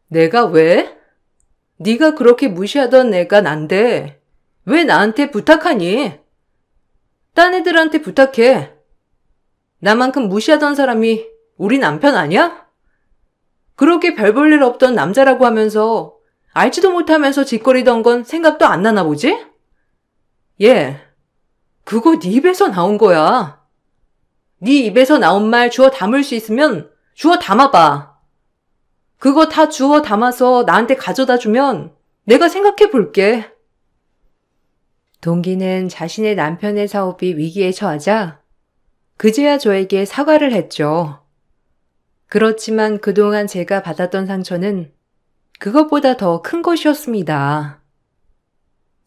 내가 왜? 네가 그렇게 무시하던 애가 난데 왜 나한테 부탁하니? 딴 애들한테 부탁해. 나만큼 무시하던 사람이 우리 남편 아니야? 그렇게 별 볼 일 없던 남자라고 하면서 알지도 못하면서 짓거리던 건 생각도 안 나나 보지? 얘, 그거 네 입에서 나온 거야. 네 입에서 나온 말 주워 담을 수 있으면 주워 담아봐. 그거 다 주워 담아서 나한테 가져다 주면 내가 생각해 볼게. 동기는 자신의 남편의 사업이 위기에 처하자 그제야 저에게 사과를 했죠. 그렇지만 그동안 제가 받았던 상처는 그것보다 더 큰 것이었습니다.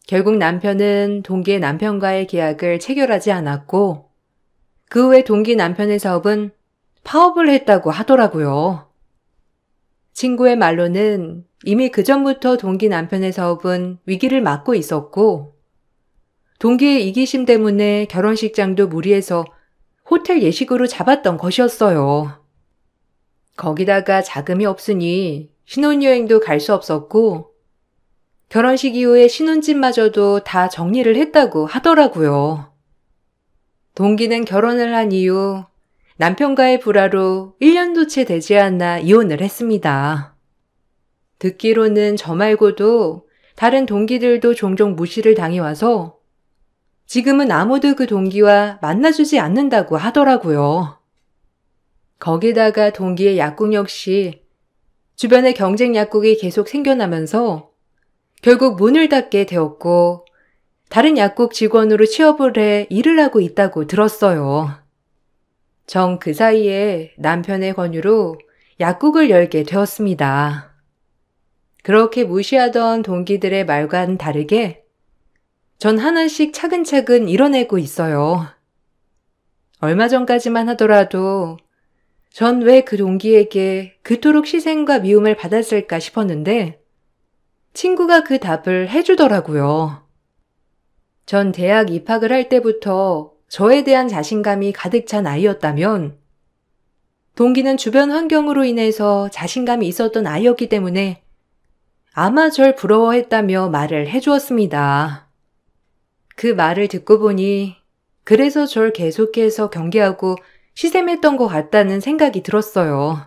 결국 남편은 동기의 남편과의 계약을 체결하지 않았고 그 후에 동기 남편의 사업은 파업을 했다고 하더라고요. 친구의 말로는 이미 그전부터 동기 남편의 사업은 위기를 맞고 있었고 동기의 이기심 때문에 결혼식장도 무리해서 호텔 예식으로 잡았던 것이었어요. 거기다가 자금이 없으니 신혼여행도 갈 수 없었고 결혼식 이후에 신혼집마저도 다 정리를 했다고 하더라고요. 동기는 결혼을 한 이후 남편과의 불화로 1년도 채 되지 않아 이혼을 했습니다. 듣기로는 저 말고도 다른 동기들도 종종 무시를 당해와서 지금은 아무도 그 동기와 만나주지 않는다고 하더라고요. 거기다가 동기의 약국 역시 주변에 경쟁 약국이 계속 생겨나면서 결국 문을 닫게 되었고 다른 약국 직원으로 취업을 해 일을 하고 있다고 들었어요. 정 그 사이에 남편의 권유로 약국을 열게 되었습니다. 그렇게 무시하던 동기들의 말과는 다르게 전 하나씩 차근차근 이뤄내고 있어요. 얼마 전까지만 하더라도 전 왜 그 동기에게 그토록 희생과 미움을 받았을까 싶었는데 친구가 그 답을 해주더라고요. 전 대학 입학을 할 때부터 저에 대한 자신감이 가득 찬 아이였다면 동기는 주변 환경으로 인해서 자신감이 있었던 아이였기 때문에 아마 절 부러워했다며 말을 해주었습니다. 그 말을 듣고 보니 그래서 절 계속해서 경계하고 시샘했던 것 같다는 생각이 들었어요.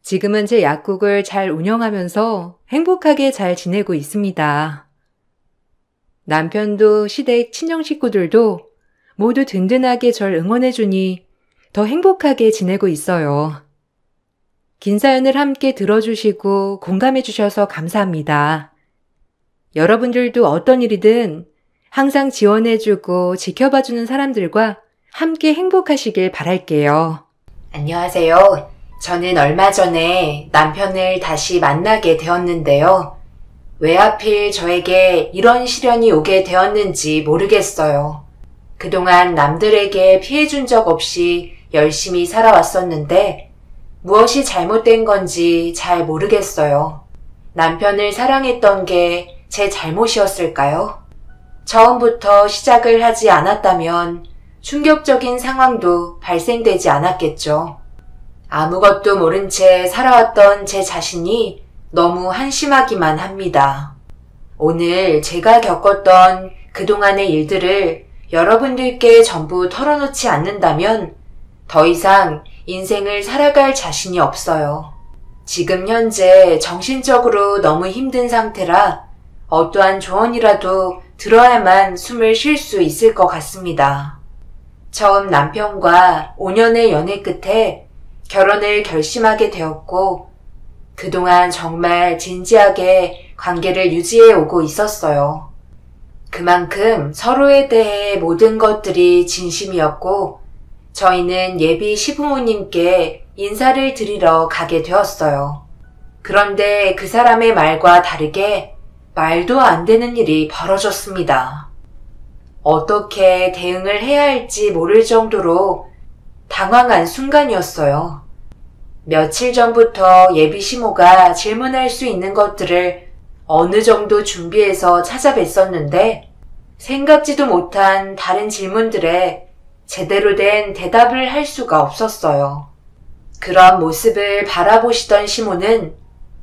지금은 제 약국을 잘 운영하면서 행복하게 잘 지내고 있습니다. 남편도 시댁 친정 식구들도 모두 든든하게 절 응원해주니 더 행복하게 지내고 있어요. 긴 사연을 함께 들어주시고 공감해주셔서 감사합니다. 여러분들도 어떤 일이든 항상 지원해주고 지켜봐주는 사람들과 함께 행복하시길 바랄게요. 안녕하세요. 저는 얼마 전에 남편을 다시 만나게 되었는데요. 왜 하필 저에게 이런 시련이 오게 되었는지 모르겠어요. 그동안 남들에게 피해준 적 없이 열심히 살아왔었는데 무엇이 잘못된 건지 잘 모르겠어요. 남편을 사랑했던 게 제 잘못이었을까요? 처음부터 시작을 하지 않았다면 충격적인 상황도 발생되지 않았겠죠. 아무것도 모른 채 살아왔던 제 자신이 너무 한심하기만 합니다. 오늘 제가 겪었던 그동안의 일들을 여러분들께 전부 털어놓지 않는다면 더 이상 인생을 살아갈 자신이 없어요. 지금 현재 정신적으로 너무 힘든 상태라 어떠한 조언이라도 들어야만 숨을 쉴 수 있을 것 같습니다. 처음 남편과 5년의 연애 끝에 결혼을 결심하게 되었고 그동안 정말 진지하게 관계를 유지해 오고 있었어요. 그만큼 서로에 대해 모든 것들이 진심이었고 저희는 예비 시부모님께 인사를 드리러 가게 되었어요. 그런데 그 사람의 말과 다르게 말도 안 되는 일이 벌어졌습니다. 어떻게 대응을 해야 할지 모를 정도로 당황한 순간이었어요. 며칠 전부터 예비 시모가 질문할 수 있는 것들을 어느 정도 준비해서 찾아뵀었는데 생각지도 못한 다른 질문들에 제대로 된 대답을 할 수가 없었어요. 그런 모습을 바라보시던 시모는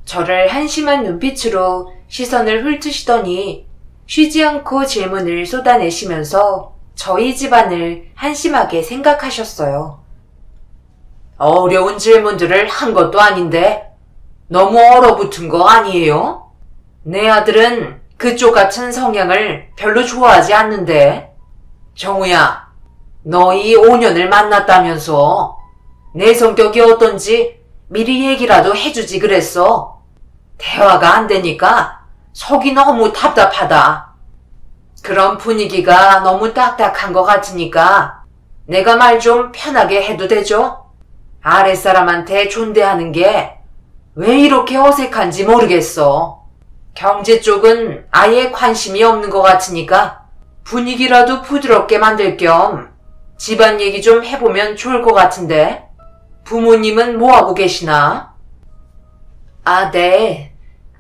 저를 한심한 눈빛으로 시선을 훑으시더니 쉬지 않고 질문을 쏟아내시면서 저희 집안을 한심하게 생각하셨어요. 어려운 질문들을 한 것도 아닌데 너무 얼어붙은 거 아니에요? 내 아들은 그쪽 같은 성향을 별로 좋아하지 않는데. 정우야, 너 이 5년을 만났다면서 내 성격이 어떤지 미리 얘기라도 해주지 그랬어. 대화가 안 되니까 속이 너무 답답하다. 그런 분위기가 너무 딱딱한 것 같으니까 내가 말 좀 편하게 해도 되죠? 아랫사람한테 존대하는 게 왜 이렇게 어색한지 모르겠어. 경제 쪽은 아예 관심이 없는 것 같으니까 분위기라도 부드럽게 만들 겸 집안 얘기 좀 해보면 좋을 것 같은데. 부모님은 뭐하고 계시나? 아, 네.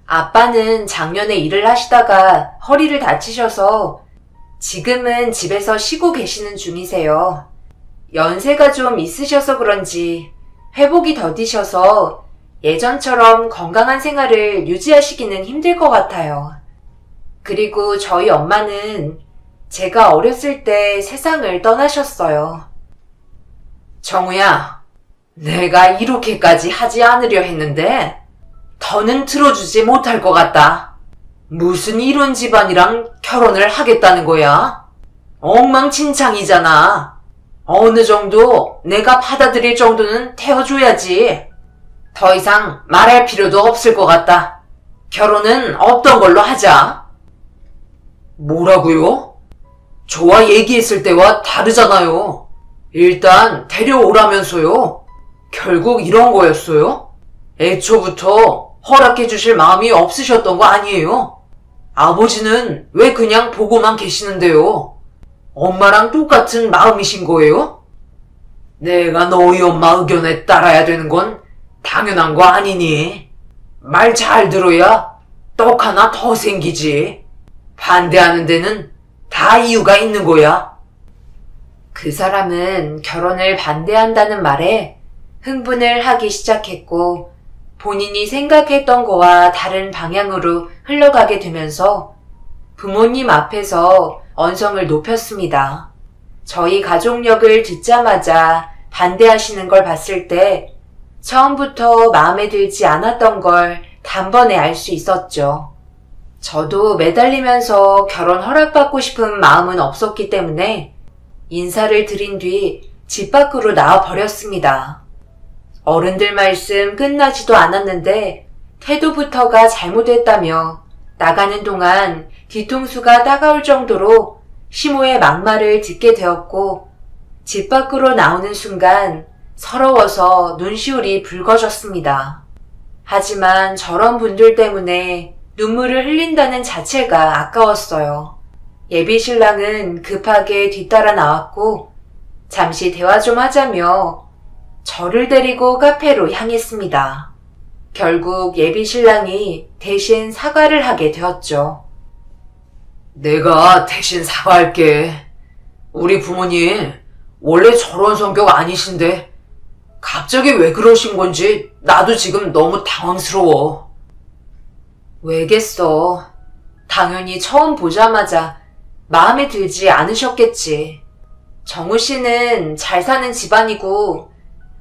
아빠는 작년에 일을 하시다가 허리를 다치셔서 지금은 집에서 쉬고 계시는 중이세요. 연세가 좀 있으셔서 그런지 회복이 더디셔서 예전처럼 건강한 생활을 유지하시기는 힘들 것 같아요. 그리고 저희 엄마는 제가 어렸을 때 세상을 떠나셨어요. 정우야, 내가 이렇게까지 하지 않으려 했는데 더는 들어주지 못할 것 같다. 무슨 이런 집안이랑 결혼을 하겠다는 거야? 엉망진창이잖아. 어느 정도 내가 받아들일 정도는 태워줘야지. 더 이상 말할 필요도 없을 것 같다. 결혼은 없던 걸로 하자. 뭐라고요? 저와 얘기했을 때와 다르잖아요. 일단 데려오라면서요. 결국 이런 거였어요? 애초부터 허락해 주실 마음이 없으셨던 거 아니에요? 아버지는 왜 그냥 보고만 계시는데요? 엄마랑 똑같은 마음이신 거예요? 내가 너희 엄마 의견에 따라야 되는 건 당연한 거 아니니? 말 잘 들어야 떡 하나 더 생기지. 반대하는 데는 다 이유가 있는 거야. 그 사람은 결혼을 반대한다는 말에 흥분을 하기 시작했고 본인이 생각했던 거와 다른 방향으로 흘러가게 되면서 부모님 앞에서 언성을 높였습니다. 저희 가족력을 듣자마자 반대하시는 걸 봤을 때 처음부터 마음에 들지 않았던 걸 단번에 알 수 있었죠. 저도 매달리면서 결혼 허락받고 싶은 마음은 없었기 때문에 인사를 드린 뒤 집 밖으로 나와 버렸습니다. 어른들 말씀 끝나지도 않았는데 태도부터가 잘못했다며 나가는 동안 뒤통수가 따가울 정도로 시모의 막말을 듣게 되었고 집 밖으로 나오는 순간 서러워서 눈시울이 붉어졌습니다. 하지만 저런 분들 때문에 눈물을 흘린다는 자체가 아까웠어요. 예비 신랑은 급하게 뒤따라 나왔고 잠시 대화 좀 하자며 저를 데리고 카페로 향했습니다. 결국 예비 신랑이 대신 사과를 하게 되었죠. 내가 대신 사과할게. 우리 부모님 원래 저런 성격 아니신데 갑자기 왜 그러신 건지 나도 지금 너무 당황스러워. 왜겠어. 당연히 처음 보자마자 마음에 들지 않으셨겠지. 정우 씨는 잘 사는 집안이고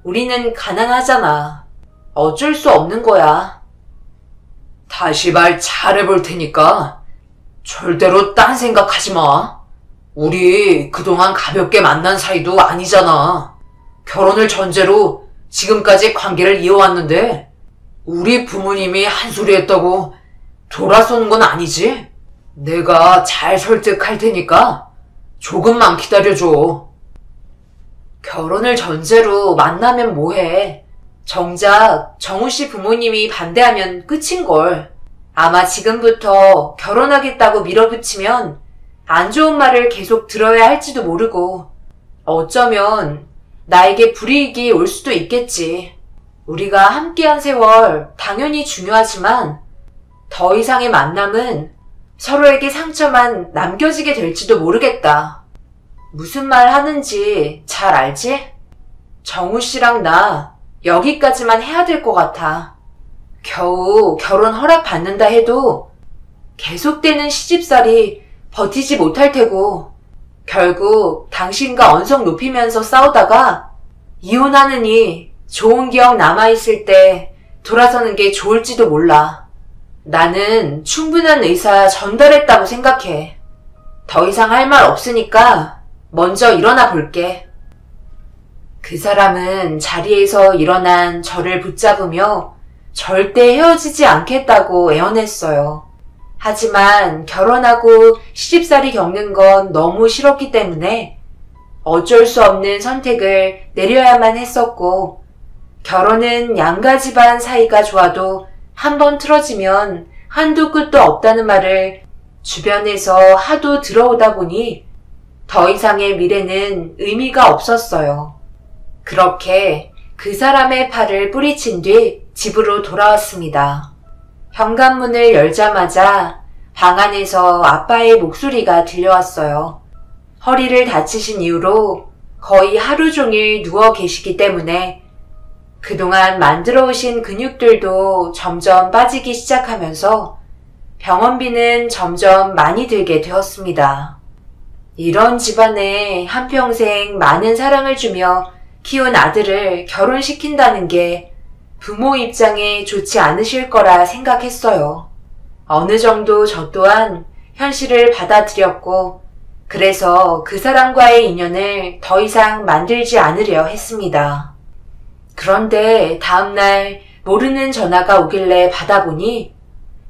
우리는 가난하잖아. 어쩔 수 없는 거야. 다시 말 잘해볼 테니까 절대로 딴 생각하지 마. 우리 그동안 가볍게 만난 사이도 아니잖아. 결혼을 전제로 지금까지 관계를 이어왔는데 우리 부모님이 한 소리 했다고 돌아서는 건 아니지? 내가 잘 설득할 테니까 조금만 기다려줘. 결혼을 전제로 만나면 뭐해. 정작 정우 씨 부모님이 반대하면 끝인걸. 아마 지금부터 결혼하겠다고 밀어붙이면 안 좋은 말을 계속 들어야 할지도 모르고 어쩌면 나에게 불이익이 올 수도 있겠지. 우리가 함께한 세월 당연히 중요하지만 더 이상의 만남은 서로에게 상처만 남겨지게 될지도 모르겠다. 무슨 말 하는지 잘 알지? 정우 씨랑 나 여기까지만 해야 될 것 같아. 겨우 결혼 허락 받는다 해도 계속되는 시집살이 버티지 못할 테고 결국 당신과 언성 높이면서 싸우다가 이혼하느니 좋은 기억 남아있을 때 돌아서는 게 좋을지도 몰라. 나는 충분한 의사 전달했다고 생각해. 더 이상 할 말 없으니까 먼저 일어나 볼게. 그 사람은 자리에서 일어난 저를 붙잡으며 절대 헤어지지 않겠다고 애원했어요. 하지만 결혼하고 시집살이 겪는 건 너무 싫었기 때문에 어쩔 수 없는 선택을 내려야만 했었고 결혼은 양가 집안 사이가 좋아도 한번 틀어지면 한도 끝도 없다는 말을 주변에서 하도 들어오다 보니 더 이상의 미래는 의미가 없었어요. 그렇게 그 사람의 팔을 뿌리친 뒤 집으로 돌아왔습니다. 현관문을 열자마자 방 안에서 아빠의 목소리가 들려왔어요. 허리를 다치신 이후로 거의 하루 종일 누워 계시기 때문에 그동안 만들어 오신 근육들도 점점 빠지기 시작하면서 병원비는 점점 많이 들게 되었습니다. 이런 집안에 한평생 많은 사랑을 주며 키운 아들을 결혼시킨다는 게 부모 입장에 좋지 않으실 거라 생각했어요. 어느 정도 저 또한 현실을 받아들였고 그래서 그 사람과의 인연을 더 이상 만들지 않으려 했습니다. 그런데 다음날 모르는 전화가 오길래 받아보니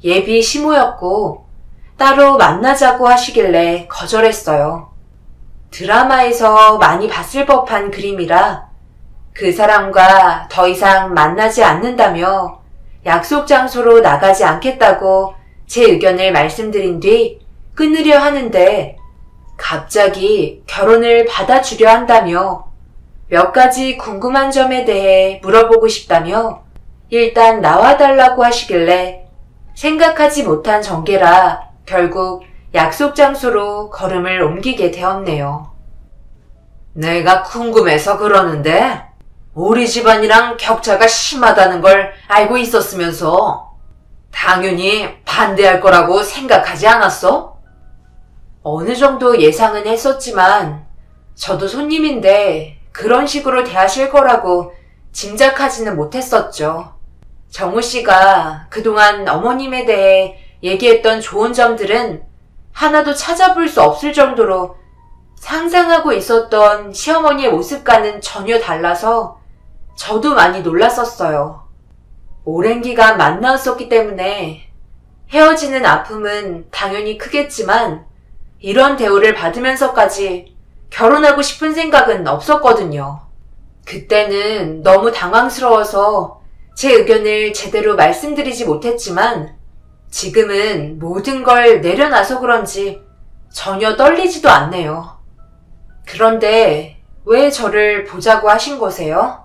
예비 시모였고 따로 만나자고 하시길래 거절했어요. 드라마에서 많이 봤을 법한 그림이라 그 사람과 더 이상 만나지 않는다며 약속 장소로 나가지 않겠다고 제 의견을 말씀드린 뒤 끊으려 하는데 갑자기 결혼을 받아주려 한다며 몇 가지 궁금한 점에 대해 물어보고 싶다며 일단 나와달라고 하시길래 생각하지 못한 전개라 결국 약속 장소로 걸음을 옮기게 되었네요. 내가 궁금해서 그러는데 우리 집안이랑 격차가 심하다는 걸 알고 있었으면서 당연히 반대할 거라고 생각하지 않았어? 어느 정도 예상은 했었지만 저도 손님인데 그런 식으로 대하실 거라고 짐작하지는 못했었죠. 정우 씨가 그동안 어머님에 대해 얘기했던 좋은 점들은 하나도 찾아볼 수 없을 정도로 상상하고 있었던 시어머니의 모습과는 전혀 달라서 저도 많이 놀랐었어요. 오랜 기간 만나왔었기 때문에 헤어지는 아픔은 당연히 크겠지만 이런 대우를 받으면서까지 결혼하고 싶은 생각은 없었거든요. 그때는 너무 당황스러워서 제 의견을 제대로 말씀드리지 못했지만 지금은 모든 걸 내려놔서 그런지 전혀 떨리지도 않네요. 그런데 왜 저를 보자고 하신 거세요?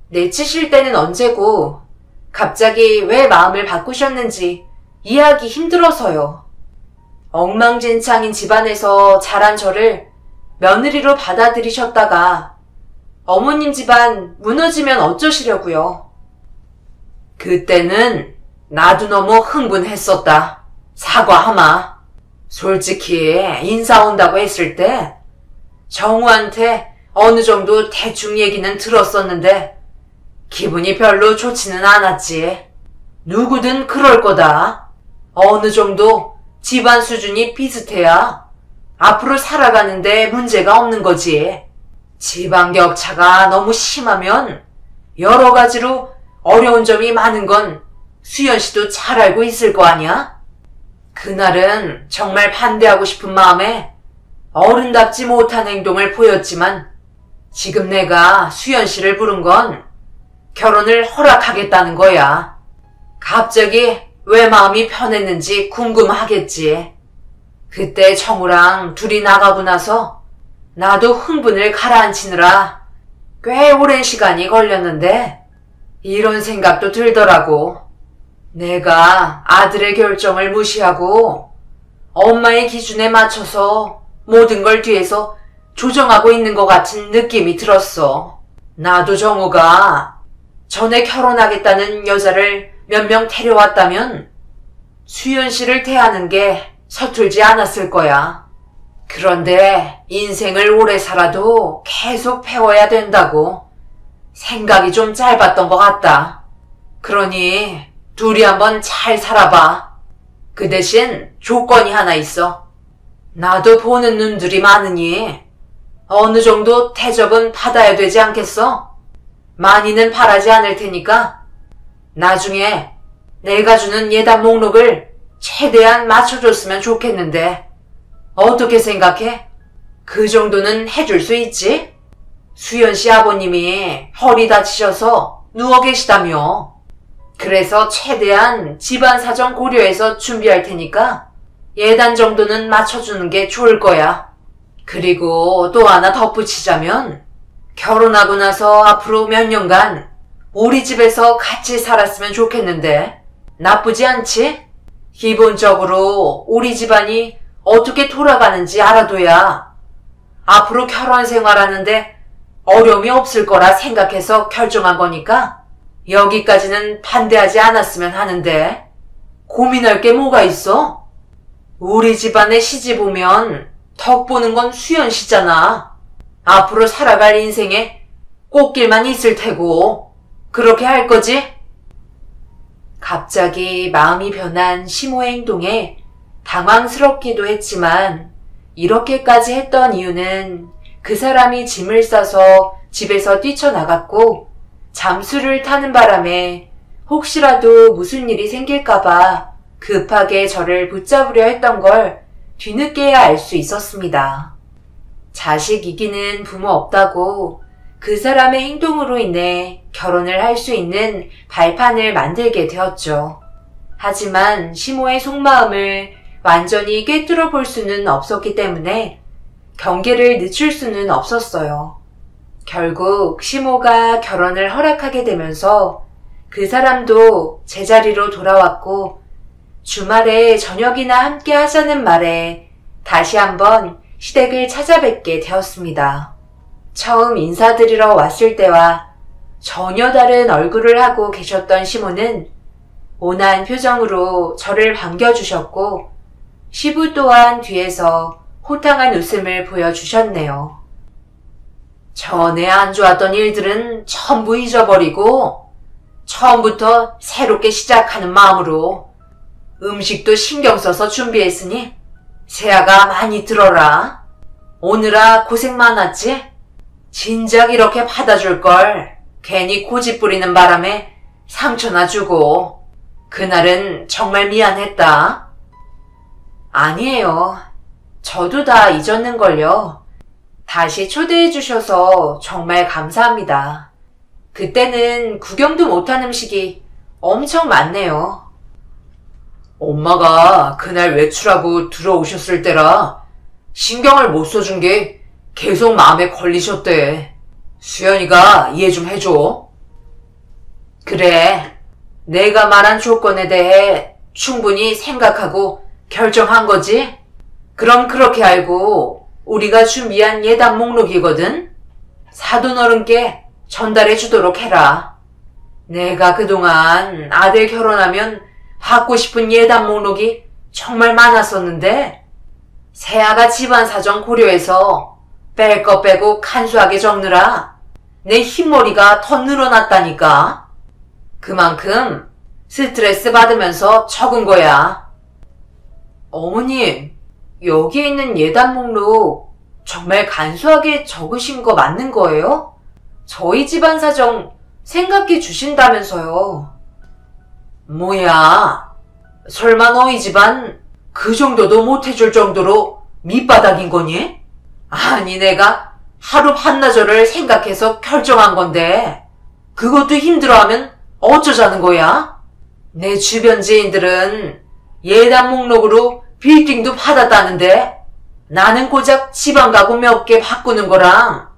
내치실 때는 언제고 갑자기 왜 마음을 바꾸셨는지 이해하기 힘들어서요. 엉망진창인 집안에서 자란 저를 며느리로 받아들이셨다가 어머님 집안 무너지면 어쩌시려고요. 그때는 나도 너무 흥분했었다. 사과하마. 솔직히 인사 온다고 했을 때 정우한테 어느 정도 대충 얘기는 들었었는데 기분이 별로 좋지는 않았지. 누구든 그럴 거다. 어느 정도 집안 수준이 비슷해야 앞으로 살아가는데 문제가 없는 거지. 집안 격차가 너무 심하면 여러 가지로 어려운 점이 많은 건 수연 씨도 잘 알고 있을 거 아니야? 그날은 정말 반대하고 싶은 마음에 어른답지 못한 행동을 보였지만 지금 내가 수연 씨를 부른 건 결혼을 허락하겠다는 거야. 갑자기 왜 마음이 편했는지 궁금하겠지. 그때 정우랑 둘이 나가고 나서 나도 흥분을 가라앉히느라 꽤 오랜 시간이 걸렸는데 이런 생각도 들더라고. 내가 아들의 결정을 무시하고 엄마의 기준에 맞춰서 모든 걸 뒤에서 조정하고 있는 것 같은 느낌이 들었어. 나도 정우가 전에 결혼하겠다는 여자를 몇 명 데려왔다면 수연 씨를 대하는 게 서툴지 않았을 거야. 그런데 인생을 오래 살아도 계속 배워야 된다고 생각이 좀 짧았던 것 같다. 그러니 둘이 한번 잘 살아봐. 그 대신 조건이 하나 있어. 나도 보는 눈들이 많으니 어느 정도 대접은 받아야 되지 않겠어? 많이는 바라지 않을 테니까 나중에 내가 주는 예단 목록을 최대한 맞춰줬으면 좋겠는데 어떻게 생각해? 그 정도는 해줄 수 있지? 수연 씨 아버님이 허리 다치셔서 누워 계시다며. 그래서 최대한 집안 사정 고려해서 준비할 테니까 예단 정도는 맞춰주는 게 좋을 거야. 그리고 또 하나 덧붙이자면 결혼하고 나서 앞으로 몇 년간 우리 집에서 같이 살았으면 좋겠는데 나쁘지 않지? 기본적으로 우리 집안이 어떻게 돌아가는지 알아둬야 앞으로 결혼 생활하는데 어려움이 없을 거라 생각해서 결정한 거니까 여기까지는 반대하지 않았으면 하는데 고민할 게 뭐가 있어? 우리 집안에 시집 오면 덕 보는 건 수연 씨잖아. 앞으로 살아갈 인생에 꽃길만 있을 테고 그렇게 할 거지? 갑자기 마음이 변한 시모의 행동에 당황스럽기도 했지만 이렇게까지 했던 이유는 그 사람이 짐을 싸서 집에서 뛰쳐나갔고 잠수를 타는 바람에 혹시라도 무슨 일이 생길까봐 급하게 저를 붙잡으려 했던 걸 뒤늦게야 알 수 있었습니다. 자식 이기는 부모 없다고 그 사람의 행동으로 인해 결혼을 할 수 있는 발판을 만들게 되었죠. 하지만 시모의 속마음을 완전히 꿰뚫어 볼 수는 없었기 때문에 경계를 늦출 수는 없었어요. 결국 시모가 결혼을 허락하게 되면서 그 사람도 제자리로 돌아왔고 주말에 저녁이나 함께 하자는 말에 다시 한번 시댁을 찾아뵙게 되었습니다. 처음 인사드리러 왔을 때와 전혀 다른 얼굴을 하고 계셨던 시모는 온화한 표정으로 저를 반겨주셨고 시부 또한 뒤에서 호탕한 웃음을 보여주셨네요. 전에 안 좋았던 일들은 전부 잊어버리고 처음부터 새롭게 시작하는 마음으로 음식도 신경 써서 준비했으니 새아가 많이 들어라. 오느라 고생 많았지? 진작 이렇게 받아줄 걸 괜히 고집 부리는 바람에 상처나 주고 그날은 정말 미안했다. 아니에요. 저도 다 잊었는걸요. 다시 초대해 주셔서 정말 감사합니다. 그때는 구경도 못한 음식이 엄청 많네요. 엄마가 그날 외출하고 들어오셨을 때라 신경을 못 써준 게 계속 마음에 걸리셨대. 수연이가 이해 좀 해줘. 그래, 내가 말한 조건에 대해 충분히 생각하고 결정한 거지? 그럼 그렇게 알고 우리가 준비한 예단 목록이거든? 사돈 어른께 전달해 주도록 해라. 내가 그동안 아들 결혼하면 받고 싶은 예단 목록이 정말 많았었는데 새아가 집안 사정 고려해서 뺄 거 빼고 간소하게 적느라 내 흰머리가 더 늘어났다니까. 그만큼 스트레스 받으면서 적은 거야. 어머님, 여기에 있는 예단 목록 정말 간소하게 적으신 거 맞는 거예요? 저희 집안 사정 생각해 주신다면서요. 뭐야, 설마 너희 집안 그 정도도 못해줄 정도로 밑바닥인 거니? 아니, 내가 하루 반나절을 생각해서 결정한 건데 그것도 힘들어하면 어쩌자는 거야? 내 주변 지인들은 예단 목록으로 빌딩도 받았다는데 나는 고작 지방 가구 몇 개 바꾸는 거랑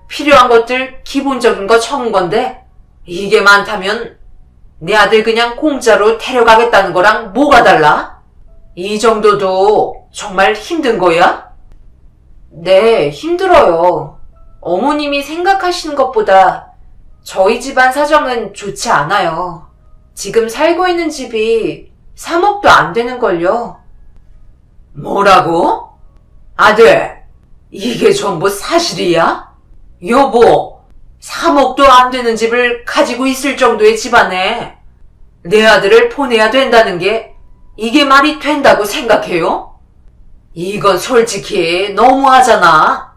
필요한 것들 기본적인 거 적은 건데 이게 많다면 내 아들 그냥 공짜로 데려가겠다는 거랑 뭐가 달라? 이 정도도 정말 힘든 거야? 네, 힘들어요. 어머님이 생각하시는 것보다 저희 집안 사정은 좋지 않아요. 지금 살고 있는 집이 3억도 안 되는걸요. 뭐라고? 아들, 이게 전부 사실이야? 여보, 3억도 안 되는 집을 가지고 있을 정도의 집안에 내 아들을 보내야 된다는 게 이게 말이 된다고 생각해요? 이건 솔직히 너무하잖아.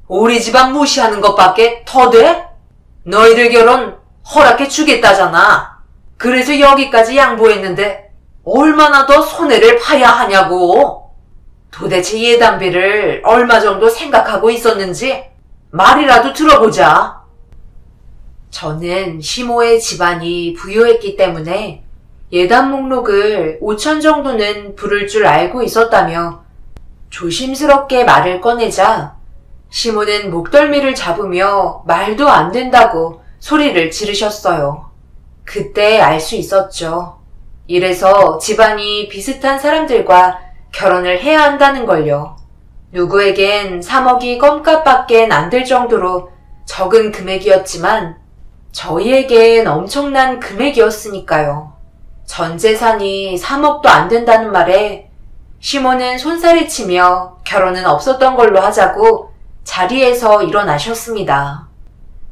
우리 집안 무시하는 것밖에 더 돼? 너희들 결혼 허락해 주겠다잖아. 그래서 여기까지 양보했는데 얼마나 더 손해를 봐야 하냐고. 도대체 예단비를 얼마 정도 생각하고 있었는지 말이라도 들어보자. 저는 시모의 집안이 부유했기 때문에 예단 목록을 5천 정도는 부를 줄 알고 있었다며 조심스럽게 말을 꺼내자 시모는 목덜미를 잡으며 말도 안 된다고 소리를 지르셨어요. 그때 알 수 있었죠. 이래서 집안이 비슷한 사람들과 결혼을 해야 한다는 걸요. 누구에겐 3억이 껌값밖엔 안 될 정도로 적은 금액이었지만 저희에겐 엄청난 금액이었으니까요. 전 재산이 3억도 안 된다는 말에 시모는 손살을 치며 결혼은 없었던 걸로 하자고 자리에서 일어나셨습니다.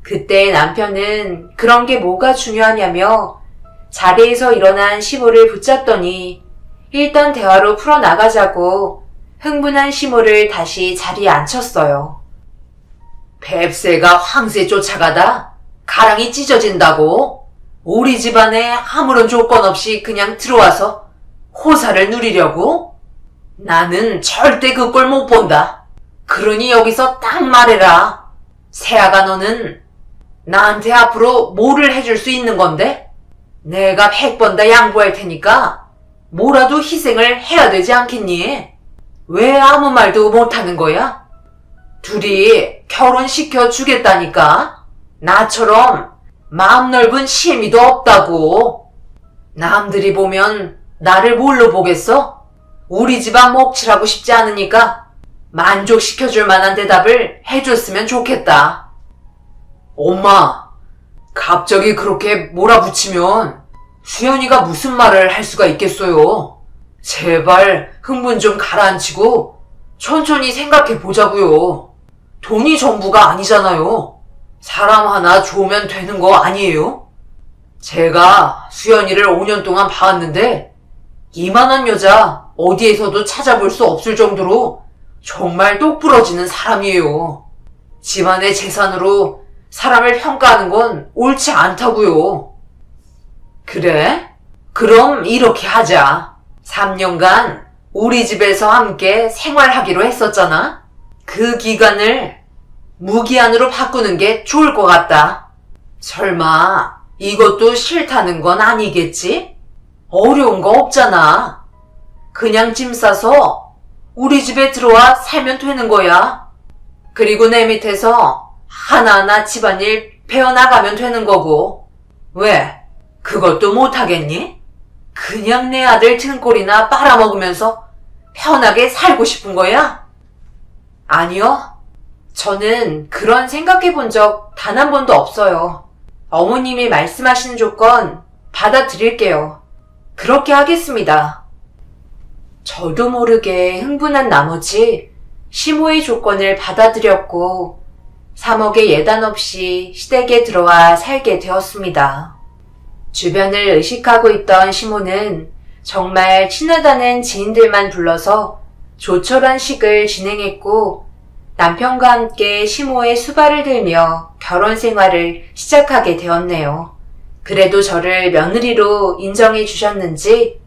그때 남편은 그런 게 뭐가 중요하냐며 자리에서 일어난 시모를 붙잡더니 일단 대화로 풀어나가자고 흥분한 시모를 다시 자리에 앉혔어요. 뱁새가 황새 쫓아가다 가랑이 찢어진다고? 우리 집안에 아무런 조건 없이 그냥 들어와서 호사를 누리려고? 나는 절대 그 꼴 못 본다. 그러니 여기서 딱 말해라. 새아가 너는 나한테 앞으로 뭐를 해줄 수 있는 건데? 내가 100번 다 양보할 테니까 뭐라도 희생을 해야 되지 않겠니? 왜 아무 말도 못하는 거야? 둘이 결혼시켜 주겠다니까? 나처럼 마음 넓은 시애미도 없다고. 남들이 보면 나를 뭘로 보겠어? 우리 집안 몫이라고 싶지 않으니까 만족시켜줄 만한 대답을 해줬으면 좋겠다. 엄마, 갑자기 그렇게 몰아붙이면 수연이가 무슨 말을 할 수가 있겠어요. 제발 흥분 좀 가라앉히고 천천히 생각해 보자고요. 돈이 전부가 아니잖아요. 사람 하나 좋으면 되는 거 아니에요? 제가 수연이를 5년 동안 봐왔는데 이만한 여자 어디에서도 찾아볼 수 없을 정도로 정말 똑부러지는 사람이에요. 집안의 재산으로 사람을 평가하는 건 옳지 않다고요. 그래? 그럼 이렇게 하자. 3년간 우리 집에서 함께 생활하기로 했었잖아. 그 기간을 무기한으로 바꾸는 게 좋을 것 같다. 설마 이것도 싫다는 건 아니겠지? 어려운 거 없잖아. 그냥 짐 싸서 우리 집에 들어와 살면 되는 거야. 그리고 내 밑에서 하나하나 집안일 배워나가면 되는 거고. 왜? 그것도 못하겠니? 그냥 내 아들 등골이나 빨아먹으면서 편하게 살고 싶은 거야? 아니요. 저는 그런 생각해 본 적 단 한 번도 없어요. 어머님이 말씀하시는 조건 받아들일게요. 그렇게 하겠습니다. 저도 모르게 흥분한 나머지 시모의 조건을 받아들였고 3억의 예단 없이 시댁에 들어와 살게 되었습니다. 주변을 의식하고 있던 시모는 정말 친하다는 지인들만 불러서 조촐한 식을 진행했고 남편과 함께 시모의 수발을 들며 결혼 생활을 시작하게 되었네요. 그래도 저를 며느리로 인정해 주셨는지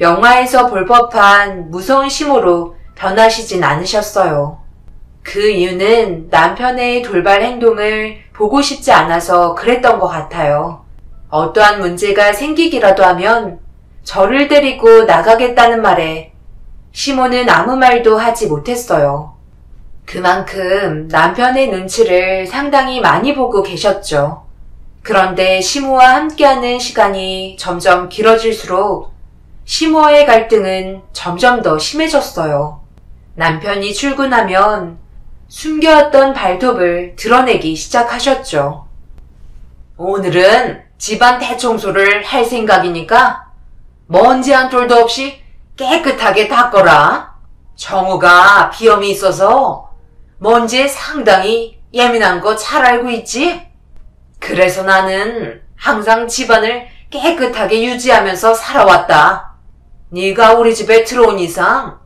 영화에서 볼 법한 무서운 시모로 변하시진 않으셨어요. 그 이유는 남편의 돌발 행동을 보고 싶지 않아서 그랬던 것 같아요. 어떠한 문제가 생기기라도 하면 저를 데리고 나가겠다는 말에 시모는 아무 말도 하지 못했어요. 그만큼 남편의 눈치를 상당히 많이 보고 계셨죠. 그런데 시모와 함께하는 시간이 점점 길어질수록 시모와의 갈등은 점점 더 심해졌어요. 남편이 출근하면 숨겨왔던 발톱을 드러내기 시작하셨죠. 오늘은 집안 대청소를 할 생각이니까 먼지 한 톨도 없이 깨끗하게 닦거라. 정우가 비염이 있어서 먼지에 상당히 예민한 거 잘 알고 있지? 그래서 나는 항상 집안을 깨끗하게 유지하면서 살아왔다. 네가 우리 집에 들어온 이상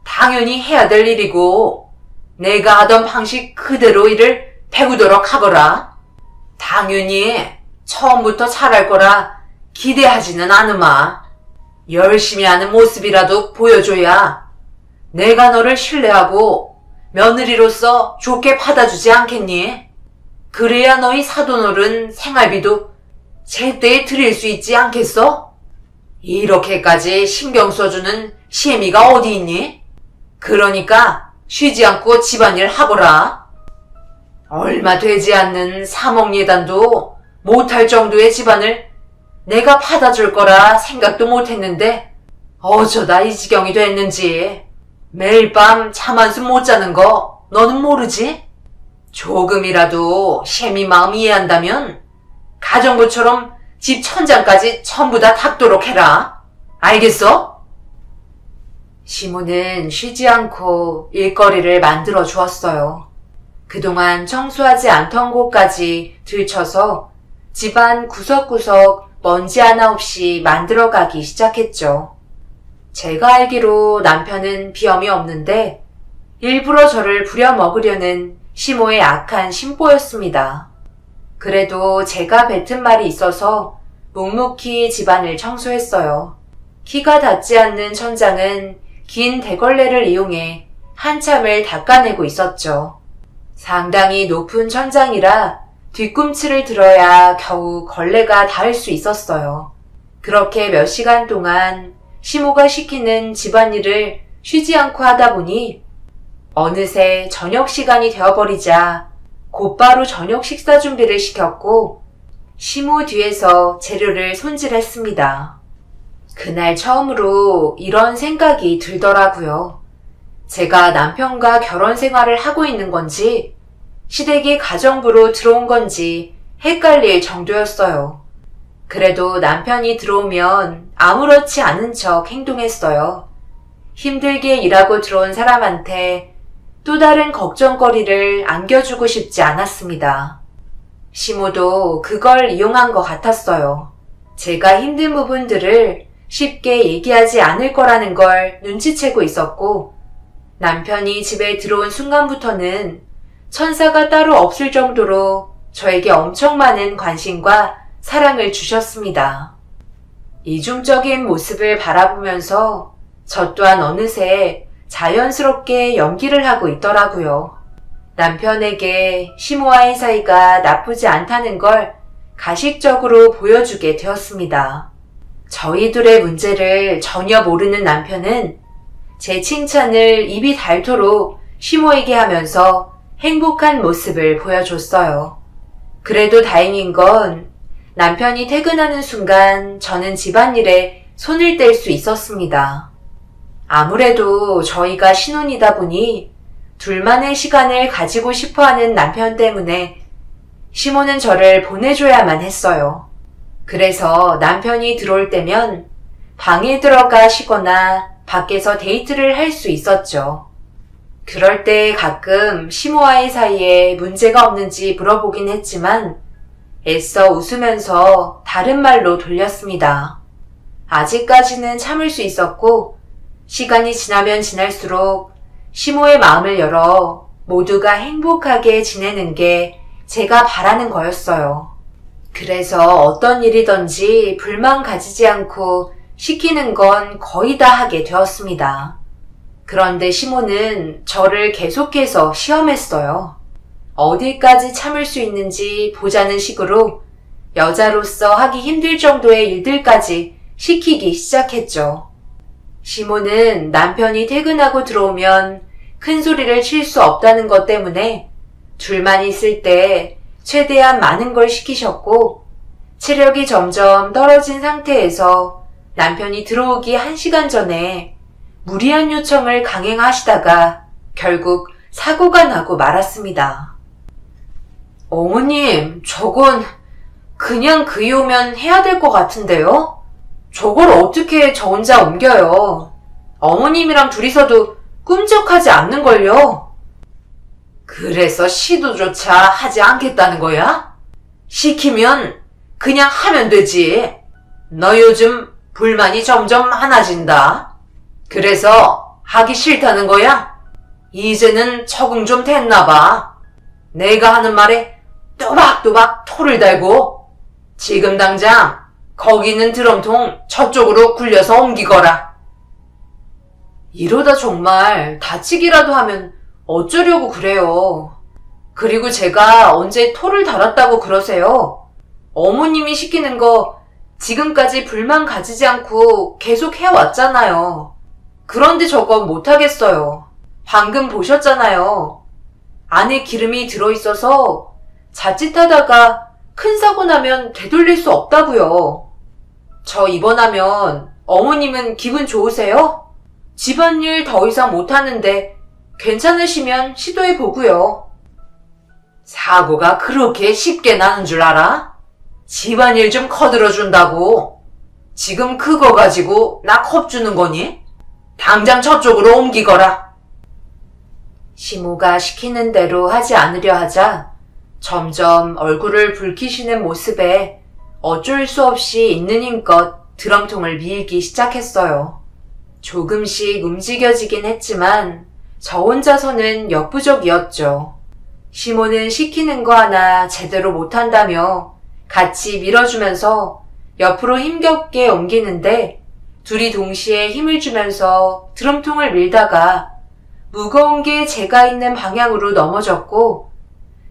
당연히 해야 될 일이고 내가 하던 방식 그대로 일을 배우도록 하거라. 당연히 처음부터 잘할 거라 기대하지는 않으마. 열심히 하는 모습이라도 보여줘야 내가 너를 신뢰하고 며느리로서 좋게 받아주지 않겠니? 그래야 너희 사돈어른 생활비도 제때에 드릴 수 있지 않겠어? 이렇게까지 신경 써주는 시애미가 어디 있니? 그러니까 쉬지 않고 집안일 하거라. 얼마 되지 않는 3억 예단도 못할 정도의 집안을 내가 받아줄 거라 생각도 못했는데 어쩌다 이 지경이 됐는지. 매일 밤 잠 한숨 못 자는 거 너는 모르지? 조금이라도 시애미 마음 이해한다면 가정부처럼 집 천장까지 전부 다 닦도록 해라. 알겠어? 시모는 쉬지 않고 일거리를 만들어 주었어요. 그동안 청소하지 않던 곳까지 들춰서 집안 구석구석 먼지 하나 없이 만들어가기 시작했죠. 제가 알기로 남편은 비염이 없는데 일부러 저를 부려먹으려는 시모의 악한 심보였습니다. 그래도 제가 뱉은 말이 있어서 묵묵히 집안을 청소했어요. 키가 닿지 않는 천장은 긴 대걸레를 이용해 한참을 닦아내고 있었죠. 상당히 높은 천장이라 뒤꿈치를 들어야 겨우 걸레가 닿을 수 있었어요. 그렇게 몇 시간 동안 시모가 시키는 집안일을 쉬지 않고 하다 보니 어느새 저녁 시간이 되어버리자 곧바로 저녁 식사 준비를 시켰고 시모 뒤에서 재료를 손질했습니다. 그날 처음으로 이런 생각이 들더라고요. 제가 남편과 결혼 생활을 하고 있는 건지 시댁이 가정부로 들어온 건지 헷갈릴 정도였어요. 그래도 남편이 들어오면 아무렇지 않은 척 행동했어요. 힘들게 일하고 들어온 사람한테 또 다른 걱정거리를 안겨주고 싶지 않았습니다. 시모도 그걸 이용한 것 같았어요. 제가 힘든 부분들을 쉽게 얘기하지 않을 거라는 걸 눈치채고 있었고 남편이 집에 들어온 순간부터는 천사가 따로 없을 정도로 저에게 엄청 많은 관심과 사랑을 주셨습니다. 이중적인 모습을 바라보면서 저 또한 어느새 자연스럽게 연기를 하고 있더라고요. 남편에게 시모와의 사이가 나쁘지 않다는 걸 가식적으로 보여주게 되었습니다. 저희 둘의 문제를 전혀 모르는 남편은 제 칭찬을 입이 닳도록 시모에게 하면서 행복한 모습을 보여줬어요. 그래도 다행인 건 남편이 퇴근하는 순간 저는 집안일에 손을 뗄 수 있었습니다. 아무래도 저희가 신혼이다 보니 둘만의 시간을 가지고 싶어하는 남편 때문에 시모는 저를 보내줘야만 했어요. 그래서 남편이 들어올 때면 방에 들어가 쉬거나 밖에서 데이트를 할 수 있었죠. 그럴 때 가끔 시모와의 사이에 문제가 없는지 물어보긴 했지만 애써 웃으면서 다른 말로 돌렸습니다. 아직까지는 참을 수 있었고 시간이 지나면 지날수록 시모의 마음을 열어 모두가 행복하게 지내는 게 제가 바라는 거였어요. 그래서 어떤 일이든지 불만 가지지 않고 시키는 건 거의 다 하게 되었습니다. 그런데 시모는 저를 계속해서 시험했어요. 어디까지 참을 수 있는지 보자는 식으로 여자로서 하기 힘들 정도의 일들까지 시키기 시작했죠. 시모는 남편이 퇴근하고 들어오면 큰 소리를 칠 수 없다는 것 때문에 둘만 있을 때 최대한 많은 걸 시키셨고 체력이 점점 떨어진 상태에서 남편이 들어오기 1시간 전에 무리한 요청을 강행하시다가 결국 사고가 나고 말았습니다. 어머님, 저건 그냥 그이 오면 해야 될 것 같은데요? 저걸 어떻게 저 혼자 옮겨요? 어머님이랑 둘이서도 꿈쩍하지 않는걸요? 그래서 시도조차 하지 않겠다는 거야? 시키면 그냥 하면 되지. 너 요즘 불만이 점점 많아진다. 그래서 하기 싫다는 거야? 이제는 적응 좀 됐나 봐. 내가 하는 말에 또박또박 토를 달고 지금 당장 거기 있는 드럼통 저쪽으로 굴려서 옮기거라. 이러다 정말 다치기라도 하면 어쩌려고 그래요. 그리고 제가 언제 토를 달았다고 그러세요? 어머님이 시키는 거 지금까지 불만 가지지 않고 계속 해왔잖아요. 그런데 저건 못하겠어요. 방금 보셨잖아요. 안에 기름이 들어있어서 자칫하다가 큰 사고 나면 되돌릴 수 없다고요. 저 입원하면 어머님은 기분 좋으세요? 집안일 더 이상 못하는데 괜찮으시면 시도해보고요. 사고가 그렇게 쉽게 나는 줄 알아? 집안일 좀 거들어준다고. 지금 그거 가지고 나 겁주는 거니? 당장 저쪽으로 옮기거라. 시모가 시키는 대로 하지 않으려 하자 점점 얼굴을 붉히시는 모습에 어쩔 수 없이 있는 힘껏 드럼통을 밀기 시작했어요. 조금씩 움직여지긴 했지만 저 혼자서는 역부족이었죠. 시모는 시키는 거 하나 제대로 못한다며 같이 밀어주면서 옆으로 힘겹게 옮기는데 둘이 동시에 힘을 주면서 드럼통을 밀다가 무거운 게 제가 있는 방향으로 넘어졌고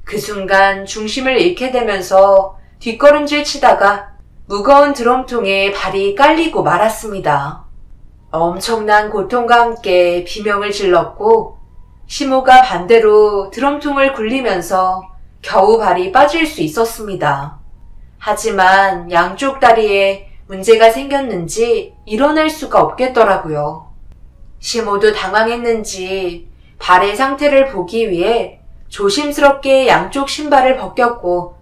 그 순간 중심을 잃게 되면서 뒷걸음질 치다가 무거운 드럼통에 발이 깔리고 말았습니다. 엄청난 고통과 함께 비명을 질렀고 시모가 반대로 드럼통을 굴리면서 겨우 발이 빠질 수 있었습니다. 하지만 양쪽 다리에 문제가 생겼는지 일어날 수가 없겠더라고요. 시모도 당황했는지 발의 상태를 보기 위해 조심스럽게 양쪽 신발을 벗겼고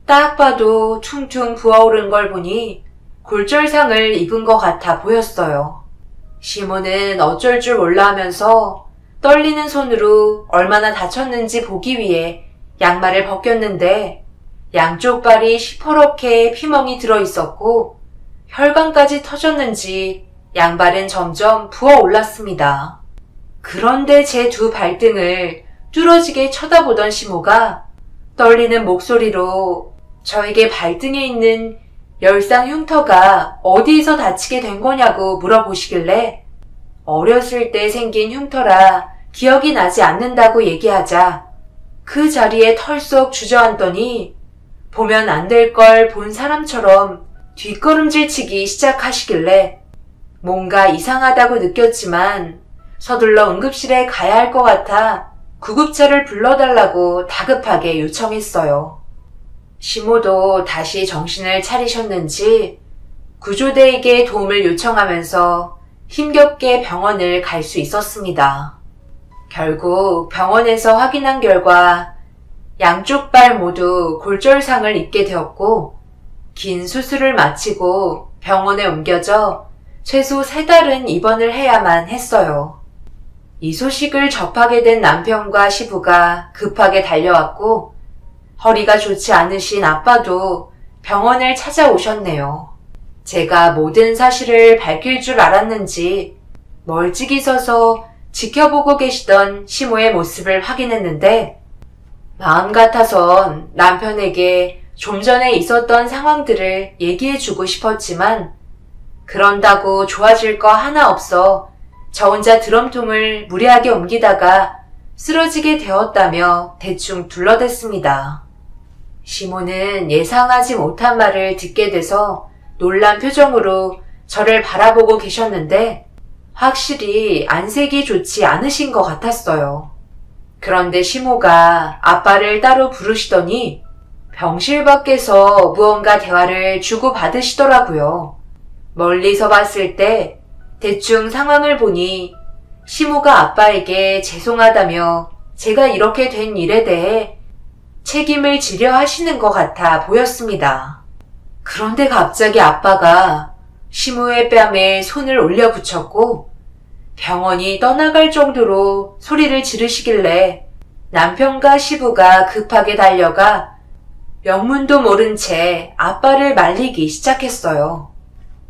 딱 봐도 퉁퉁 부어오른 걸 보니 골절상을 입은 것 같아 보였어요. 시모는 어쩔 줄 몰라 하면서 떨리는 손으로 얼마나 다쳤는지 보기 위해 양말을 벗겼는데 양쪽 발이 시퍼렇게 피멍이 들어있었고 혈관까지 터졌는지 양발은 점점 부어올랐습니다. 그런데 제 두 발등을 뚫어지게 쳐다보던 시모가 떨리는 목소리로 저에게 발등에 있는 열상 흉터가 어디에서 다치게 된 거냐고 물어보시길래 어렸을 때 생긴 흉터라 기억이 나지 않는다고 얘기하자 그 자리에 털썩 주저앉더니 보면 안 될 걸 본 사람처럼 뒷걸음질 치기 시작하시길래 뭔가 이상하다고 느꼈지만 서둘러 응급실에 가야 할 것 같아 구급차를 불러달라고 다급하게 요청했어요. 시모도 다시 정신을 차리셨는지 구조대에게 도움을 요청하면서 힘겹게 병원을 갈 수 있었습니다. 결국 병원에서 확인한 결과 양쪽 발 모두 골절상을 입게 되었고 긴 수술을 마치고 병원에 옮겨져 최소 3달은 입원을 해야만 했어요. 이 소식을 접하게 된 남편과 시부가 급하게 달려왔고 허리가 좋지 않으신 아빠도 병원을 찾아오셨네요. 제가 모든 사실을 밝힐 줄 알았는지 멀찍이 서서 지켜보고 계시던 시모의 모습을 확인했는데 마음 같아선 남편에게 좀 전에 있었던 상황들을 얘기해주고 싶었지만 그런다고 좋아질 거 하나 없어 저 혼자 드럼통을 무리하게 옮기다가 쓰러지게 되었다며 대충 둘러댔습니다. 시모는 예상하지 못한 말을 듣게 돼서 놀란 표정으로 저를 바라보고 계셨는데 확실히 안색이 좋지 않으신 것 같았어요. 그런데 시모가 아빠를 따로 부르시더니 병실 밖에서 무언가 대화를 주고받으시더라고요. 멀리서 봤을 때 대충 상황을 보니 시모가 아빠에게 죄송하다며 제가 이렇게 된 일에 대해 책임을 지려 하시는 것 같아 보였습니다. 그런데 갑자기 아빠가 시모의 뺨에 손을 올려 붙였고 병원이 떠나갈 정도로 소리를 지르시길래 남편과 시부가 급하게 달려가 영문도 모른 채 아빠를 말리기 시작했어요.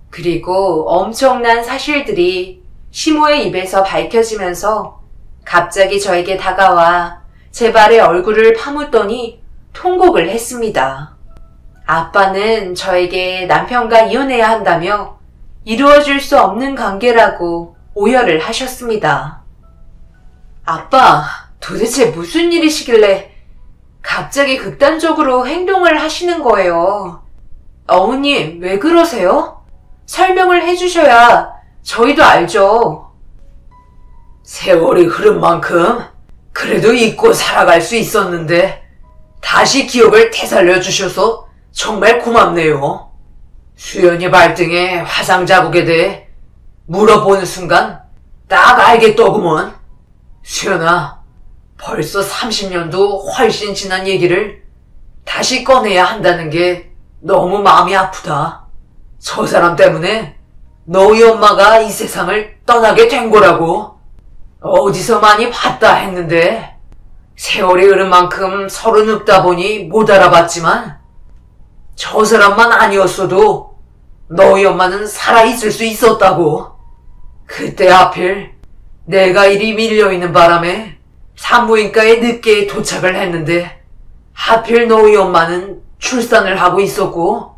그리고 엄청난 사실들이 시모의 입에서 밝혀지면서 갑자기 저에게 다가와 제 발에 얼굴을 파묻더니 통곡을 했습니다. 아빠는 저에게 남편과 이혼해야 한다며 이루어질 수 없는 관계라고 오열을 하셨습니다. 아빠, 도대체 무슨 일이시길래 갑자기 극단적으로 행동을 하시는 거예요? 어머님, 왜 그러세요? 설명을 해주셔야 저희도 알죠. 세월이 흐른 만큼 그래도 잊고 살아갈 수 있었는데 다시 기억을 되살려 주셔서 정말 고맙네요. 수연이 발등에 화상 자국에 대해 물어보는 순간 딱 알겠더구먼. 수연아, 벌써 30년도 훨씬 지난 얘기를 다시 꺼내야 한다는 게 너무 마음이 아프다. 저 사람 때문에 너희 엄마가 이 세상을 떠나게 된 거라고. 어디서 많이 봤다 했는데 세월이 흐른 만큼 서로 늙다 보니 못 알아봤지만 저 사람만 아니었어도 너희 엄마는 살아있을 수 있었다고. 그때 하필 내가 이리 밀려있는 바람에 산부인과에 늦게 도착을 했는데 하필 너희 엄마는 출산을 하고 있었고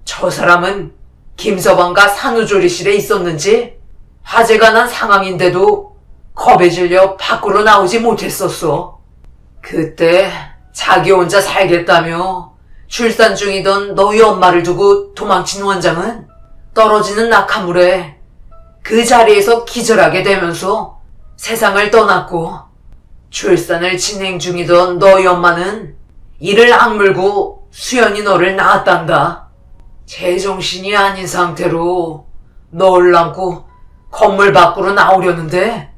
저 사람은 김서방과 산후조리실에 있었는지 화재가 난 상황인데도 겁에 질려 밖으로 나오지 못했었어. 그때 자기 혼자 살겠다며 출산 중이던 너희 엄마를 두고 도망친 원장은 떨어지는 낙하물에 그 자리에서 기절하게 되면서 세상을 떠났고, 출산을 진행 중이던 너희 엄마는 이를 악물고 수연이 너를 낳았단다. 제정신이 아닌 상태로 너를 안고 건물 밖으로 나오려는데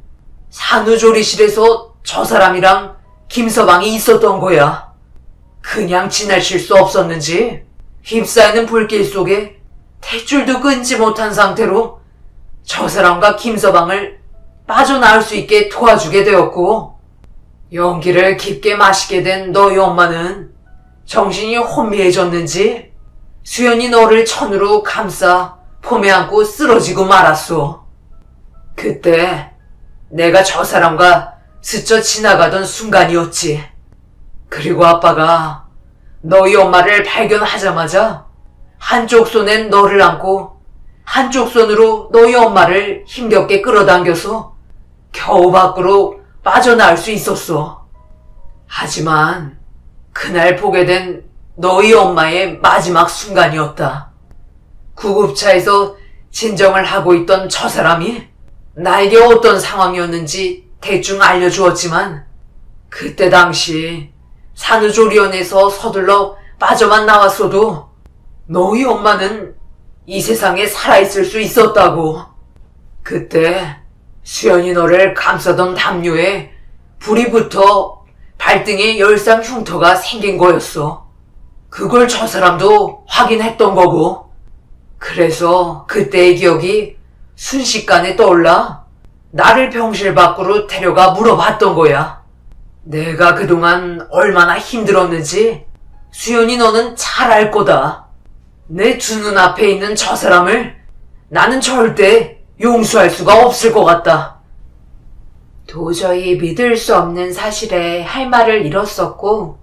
산후조리실에서 저 사람이랑 김서방이 있었던 거야. 그냥 지나칠 수 없었는지 휩싸이는 불길 속에 탯줄도 끊지 못한 상태로 저 사람과 김서방을 빠져나올 수 있게 도와주게 되었고, 연기를 깊게 마시게 된 너희 엄마는 정신이 혼미해졌는지 수연이 너를 천으로 감싸 품에 안고 쓰러지고 말았소. 그때 내가 저 사람과 스쳐 지나가던 순간이었지. 그리고 아빠가 너희 엄마를 발견하자마자 한쪽 손엔 너를 안고 한쪽 손으로 너희 엄마를 힘겹게 끌어당겨서 겨우 밖으로 빠져나올 수 있었어. 하지만 그날 보게 된 너희 엄마의 마지막 순간이었다. 구급차에서 진정을 하고 있던 저 사람이 나에게 어떤 상황이었는지 대충 알려주었지만, 그때 당시 산후조리원에서 서둘러 빠져만 나왔어도 너희 엄마는 이 세상에 살아있을 수 있었다고. 그때 수연이 너를 감싸던 담요에 불이 붙어 발등에 열상 흉터가 생긴 거였어. 그걸 저 사람도 확인했던 거고, 그래서 그때의 기억이 순식간에 떠올라 나를 병실 밖으로 데려가 물어봤던 거야. 내가 그동안 얼마나 힘들었는지 수연이 너는 잘 알 거다. 내 두 눈앞에 있는 저 사람을 나는 절대 용서할 수가 없을 것 같다. 도저히 믿을 수 없는 사실에 할 말을 잃었었고,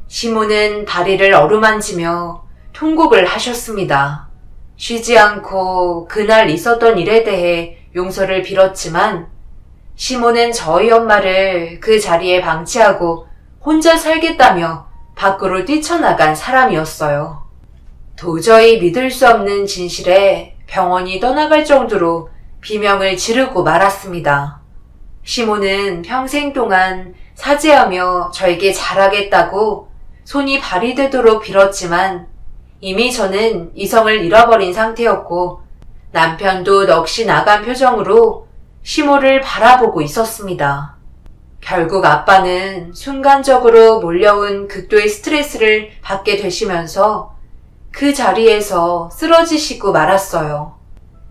시모는 다리를 어루만지며 통곡을 하셨습니다. 쉬지 않고 그날 있었던 일에 대해 용서를 빌었지만, 시모는 저희 엄마를 그 자리에 방치하고 혼자 살겠다며 밖으로 뛰쳐나간 사람이었어요. 도저히 믿을 수 없는 진실에 병원이 떠나갈 정도로 비명을 지르고 말았습니다. 시모는 평생 동안 사죄하며 저에게 잘하겠다고 손이 발이 되도록 빌었지만, 이미 저는 이성을 잃어버린 상태였고 남편도 넋이 나간 표정으로 시모를 바라보고 있었습니다. 결국 아빠는 순간적으로 몰려온 극도의 스트레스를 받게 되시면서 그 자리에서 쓰러지시고 말았어요.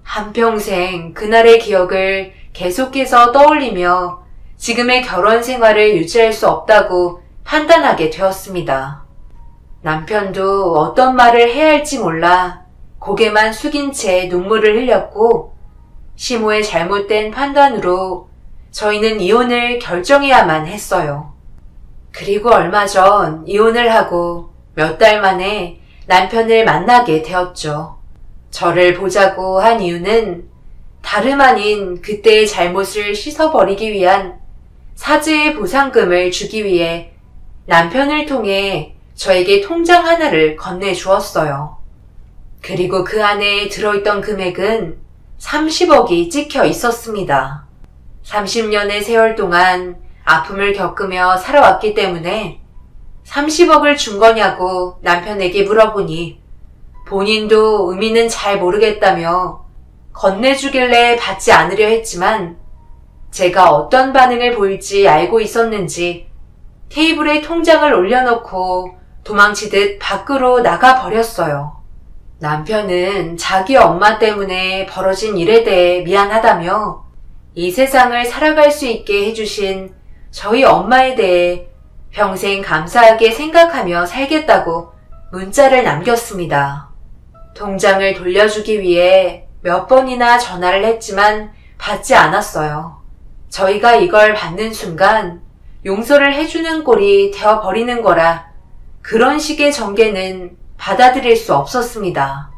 한평생 그날의 기억을 계속해서 떠올리며 지금의 결혼 생활을 유지할 수 없다고 판단하게 되었습니다. 남편도 어떤 말을 해야 할지 몰라 고개만 숙인 채 눈물을 흘렸고, 시모의 잘못된 판단으로 저희는 이혼을 결정해야만 했어요. 그리고 얼마 전 이혼을 하고 몇 달 만에 남편을 만나게 되었죠. 저를 보자고 한 이유는 다름 아닌 그때의 잘못을 씻어버리기 위한 사죄의 보상금을 주기 위해 남편을 통해 저에게 통장 하나를 건네주었어요. 그리고 그 안에 들어있던 금액은 30억이 찍혀 있었습니다. 30년의 세월 동안 아픔을 겪으며 살아왔기 때문에 30억을 준 거냐고 남편에게 물어보니 본인도 의미는 잘 모르겠다며 건네주길래 받지 않으려 했지만, 제가 어떤 반응을 보일지 알고 있었는지 테이블에 통장을 올려놓고 도망치듯 밖으로 나가버렸어요. 남편은 자기 엄마 때문에 벌어진 일에 대해 미안하다며 이 세상을 살아갈 수 있게 해주신 저희 엄마에 대해 평생 감사하게 생각하며 살겠다고 문자를 남겼습니다. 통장을 돌려주기 위해 몇 번이나 전화를 했지만 받지 않았어요. 저희가 이걸 받는 순간 용서를 해주는 꼴이 되어버리는 거라 그런 식의 전개는 받아들일 수 없었습니다.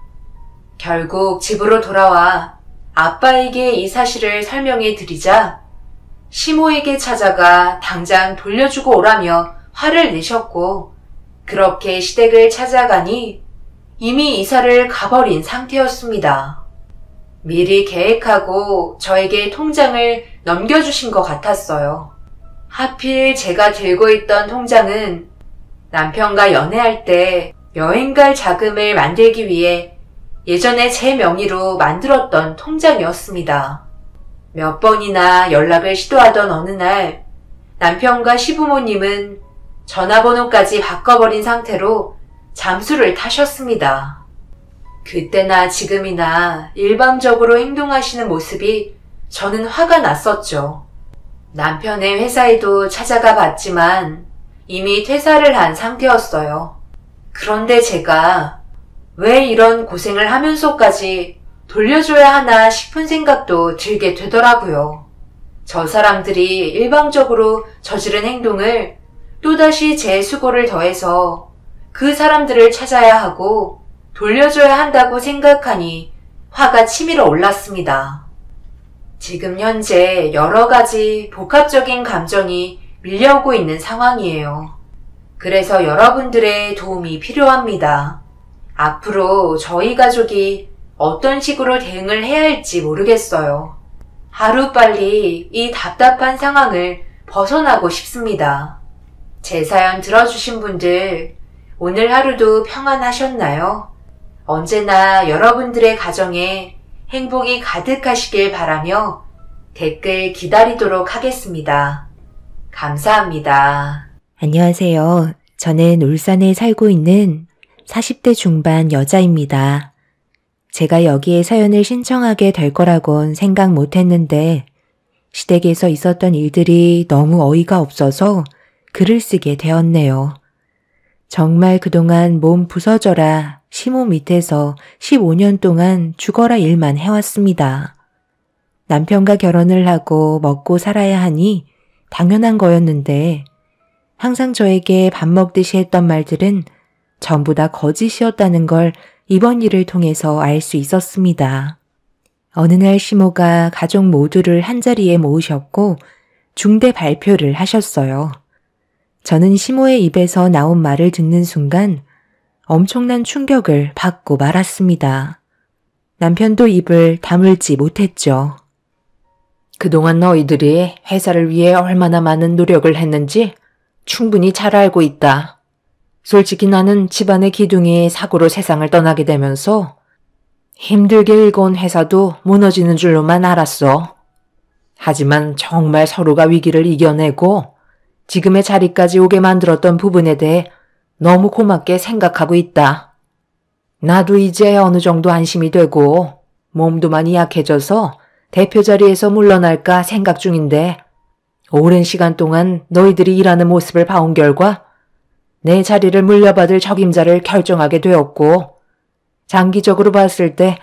결국 집으로 돌아와 아빠에게 이 사실을 설명해 드리자 시모에게 찾아가 당장 돌려주고 오라며 화를 내셨고, 그렇게 시댁을 찾아가니 이미 이사를 가버린 상태였습니다. 미리 계획하고 저에게 통장을 넘겨주신 것 같았어요. 하필 제가 들고 있던 통장은 남편과 연애할 때 여행 갈 자금을 만들기 위해 예전에 제 명의로 만들었던 통장이었습니다. 몇 번이나 연락을 시도하던 어느 날 남편과 시부모님은 전화번호까지 바꿔버린 상태로 잠수를 타셨습니다. 그때나 지금이나 일방적으로 행동하시는 모습이 저는 화가 났었죠. 남편의 회사에도 찾아가 봤지만 이미 퇴사를 한 상태였어요. 그런데 제가 왜 이런 고생을 하면서까지 돌려줘야 하나 싶은 생각도 들게 되더라고요. 저 사람들이 일방적으로 저지른 행동을 또다시 제 수고를 더해서 그 사람들을 찾아야 하고 돌려줘야 한다고 생각하니 화가 치밀어 올랐습니다. 지금 현재 여러 가지 복합적인 감정이 밀려오고 있는 상황이에요. 그래서 여러분들의 도움이 필요합니다. 앞으로 저희 가족이 어떤 식으로 대응을 해야 할지 모르겠어요. 하루빨리 이 답답한 상황을 벗어나고 싶습니다. 제 사연 들어주신 분들, 오늘 하루도 평안하셨나요? 언제나 여러분들의 가정에 행복이 가득하시길 바라며 댓글 기다리도록 하겠습니다. 감사합니다. 안녕하세요. 저는 울산에 살고 있는 40대 중반 여자입니다. 제가 여기에 사연을 신청하게 될 거라곤 생각 못 했는데 시댁에서 있었던 일들이 너무 어이가 없어서 글을 쓰게 되었네요. 정말 그동안 몸 부서져라 시모 밑에서 15년 동안 죽어라 일만 해왔습니다. 남편과 결혼을 하고 먹고 살아야 하니 당연한 거였는데 항상 저에게 밥 먹듯이 했던 말들은 전부 다 거짓이었다는 걸 이번 일을 통해서 알 수 있었습니다. 어느 날 시모가 가족 모두를 한자리에 모으셨고 중대 발표를 하셨어요. 저는 시모의 입에서 나온 말을 듣는 순간 엄청난 충격을 받고 말았습니다. 남편도 입을 다물지 못했죠. 그동안 너희들이 회사를 위해 얼마나 많은 노력을 했는지 충분히 잘 알고 있다. 솔직히 나는 집안의 기둥이 사고로 세상을 떠나게 되면서 힘들게 일궈온 회사도 무너지는 줄로만 알았어. 하지만 정말 서로가 위기를 이겨내고 지금의 자리까지 오게 만들었던 부분에 대해 너무 고맙게 생각하고 있다. 나도 이제 어느 정도 안심이 되고 몸도 많이 약해져서 대표 자리에서 물러날까 생각 중인데 오랜 시간 동안 너희들이 일하는 모습을 봐온 결과 내 자리를 물려받을 적임자를 결정하게 되었고 장기적으로 봤을 때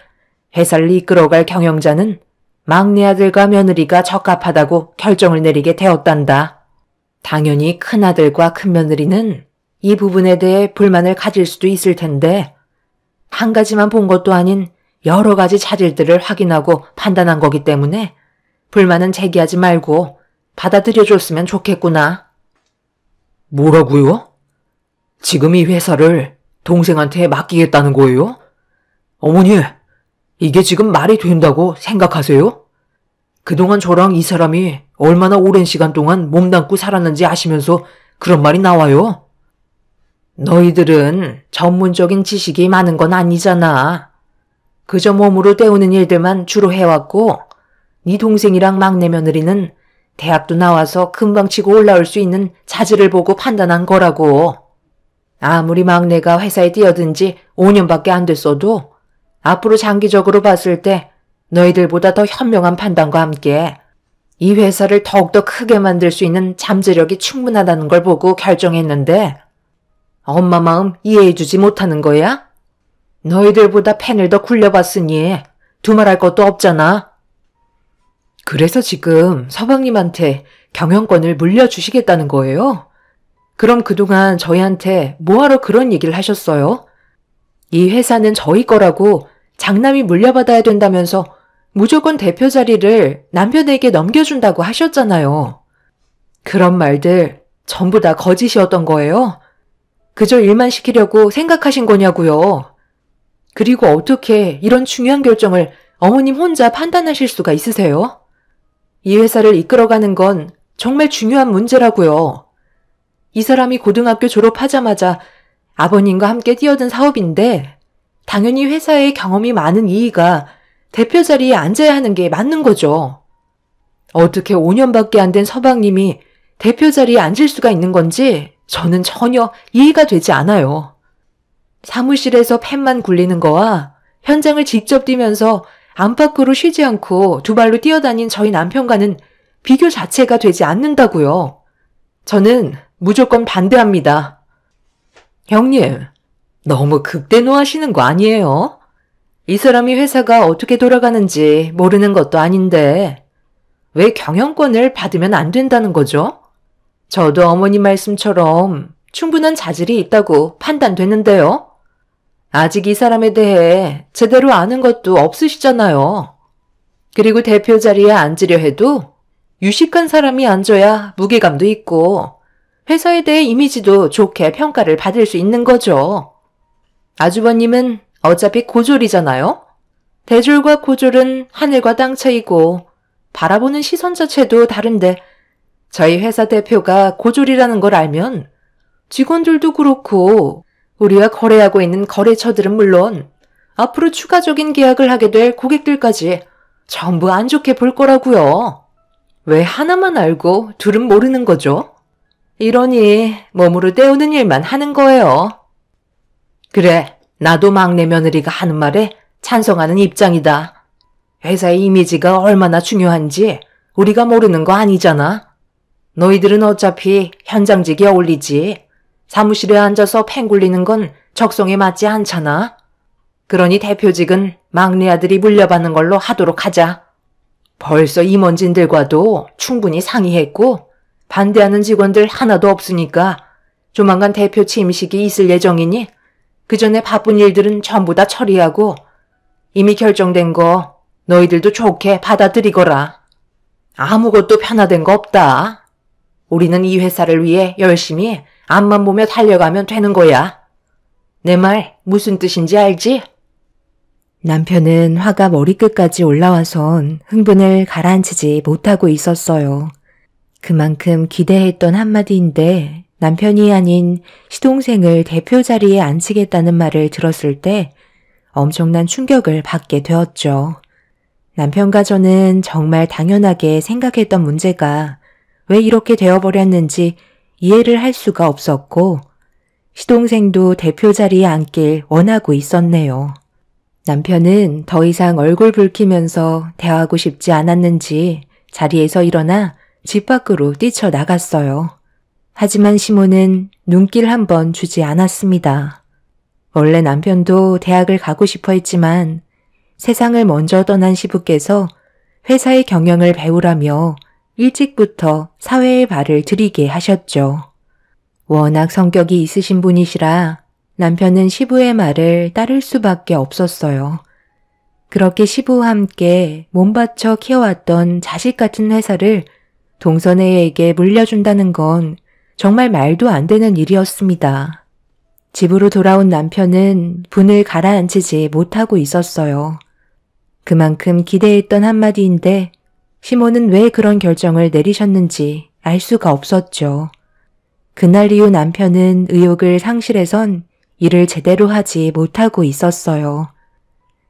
회사를 이끌어갈 경영자는 막내 아들과 며느리가 적합하다고 결정을 내리게 되었단다. 당연히 큰아들과 큰며느리는 이 부분에 대해 불만을 가질 수도 있을 텐데 한 가지만 본 것도 아닌 여러 가지 차질들을 확인하고 판단한 거기 때문에 불만은 제기하지 말고 받아들여줬으면 좋겠구나. 뭐라고요? 지금 이 회사를 동생한테 맡기겠다는 거예요? 어머니, 이게 지금 말이 된다고 생각하세요? 그동안 저랑 이 사람이 얼마나 오랜 시간 동안 몸담고 살았는지 아시면서 그런 말이 나와요? 너희들은 전문적인 지식이 많은 건 아니잖아. 그저 몸으로 때우는 일들만 주로 해왔고 네 동생이랑 막내 며느리는 대학도 나와서 금방 치고 올라올 수 있는 자질을 보고 판단한 거라고. 아무리 막내가 회사에 뛰어든 지 5년밖에 안 됐어도 앞으로 장기적으로 봤을 때 너희들보다 더 현명한 판단과 함께 이 회사를 더욱더 크게 만들 수 있는 잠재력이 충분하다는 걸 보고 결정했는데 엄마 마음 이해해주지 못하는 거야? 너희들보다 펜을 더 굴려봤으니 두말할 것도 없잖아. 그래서 지금 서방님한테 경영권을 물려주시겠다는 거예요? 그럼 그동안 저희한테 뭐하러 그런 얘기를 하셨어요? 이 회사는 저희 거라고 장남이 물려받아야 된다면서 무조건 대표 자리를 남편에게 넘겨준다고 하셨잖아요. 그런 말들 전부 다 거짓이었던 거예요? 그저 일만 시키려고 생각하신 거냐고요. 그리고 어떻게 이런 중요한 결정을 어머님 혼자 판단하실 수가 있으세요? 이 회사를 이끌어가는 건 정말 중요한 문제라고요. 이 사람이 고등학교 졸업하자마자 아버님과 함께 뛰어든 사업인데 당연히 회사에 경험이 많은 이이가 대표 자리에 앉아야 하는 게 맞는 거죠. 어떻게 5년밖에 안 된 서방님이 대표 자리에 앉을 수가 있는 건지 저는 전혀 이해가 되지 않아요. 사무실에서 펜만 굴리는 거와 현장을 직접 뛰면서 안팎으로 쉬지 않고 두 발로 뛰어다닌 저희 남편과는 비교 자체가 되지 않는다고요. 저는 무조건 반대합니다. 형님, 너무 극대노하시는 거 아니에요? 이 사람이 회사가 어떻게 돌아가는지 모르는 것도 아닌데 왜 경영권을 받으면 안 된다는 거죠? 저도 어머님 말씀처럼 충분한 자질이 있다고 판단되는데요. 아직 이 사람에 대해 제대로 아는 것도 없으시잖아요. 그리고 대표 자리에 앉으려 해도 유식한 사람이 앉아야 무게감도 있고 회사에 대해 이미지도 좋게 평가를 받을 수 있는 거죠. 아주버님은 어차피 고졸이잖아요. 대졸과 고졸은 하늘과 땅 차이고 바라보는 시선 자체도 다른데 저희 회사 대표가 고졸이라는 걸 알면 직원들도 그렇고 우리와 거래하고 있는 거래처들은 물론 앞으로 추가적인 계약을 하게 될 고객들까지 전부 안 좋게 볼 거라고요. 왜 하나만 알고 둘은 모르는 거죠? 이러니 몸으로 때우는 일만 하는 거예요. 그래, 나도 막내 며느리가 하는 말에 찬성하는 입장이다. 회사의 이미지가 얼마나 중요한지 우리가 모르는 거 아니잖아. 너희들은 어차피 현장직에 어울리지. 사무실에 앉아서 펜 굴리는 건 적성에 맞지 않잖아. 그러니 대표직은 막내 아들이 물려받는 걸로 하도록 하자. 벌써 임원진들과도 충분히 상의했고 반대하는 직원들 하나도 없으니까 조만간 대표 취임식이 있을 예정이니 그 전에 바쁜 일들은 전부 다 처리하고 이미 결정된 거 너희들도 좋게 받아들이거라. 아무것도 편하된 거 없다. 우리는 이 회사를 위해 열심히 앞만 보며 달려가면 되는 거야. 내 말 무슨 뜻인지 알지? 남편은 화가 머리끝까지 올라와선 흥분을 가라앉히지 못하고 있었어요. 그만큼 기대했던 한마디인데 남편이 아닌 시동생을 대표 자리에 앉히겠다는 말을 들었을 때 엄청난 충격을 받게 되었죠. 남편과 저는 정말 당연하게 생각했던 문제가 왜 이렇게 되어버렸는지 이해를 할 수가 없었고 시동생도 대표 자리에 앉길 원하고 있었네요. 남편은 더 이상 얼굴 붉히면서 대화하고 싶지 않았는지 자리에서 일어나 집 밖으로 뛰쳐나갔어요. 하지만 시모는 눈길 한 번 주지 않았습니다. 원래 남편도 대학을 가고 싶어 했지만 세상을 먼저 떠난 시부께서 회사의 경영을 배우라며 일찍부터 사회에 발을 들이게 하셨죠. 워낙 성격이 있으신 분이시라 남편은 시부의 말을 따를 수밖에 없었어요. 그렇게 시부와 함께 몸바쳐 키워왔던 자식 같은 회사를 동선애에게 물려준다는 건 정말 말도 안 되는 일이었습니다. 집으로 돌아온 남편은 분을 가라앉히지 못하고 있었어요. 그만큼 기대했던 한마디인데 시모는 왜 그런 결정을 내리셨는지 알 수가 없었죠. 그날 이후 남편은 의욕을 상실해선 일을 제대로 하지 못하고 있었어요.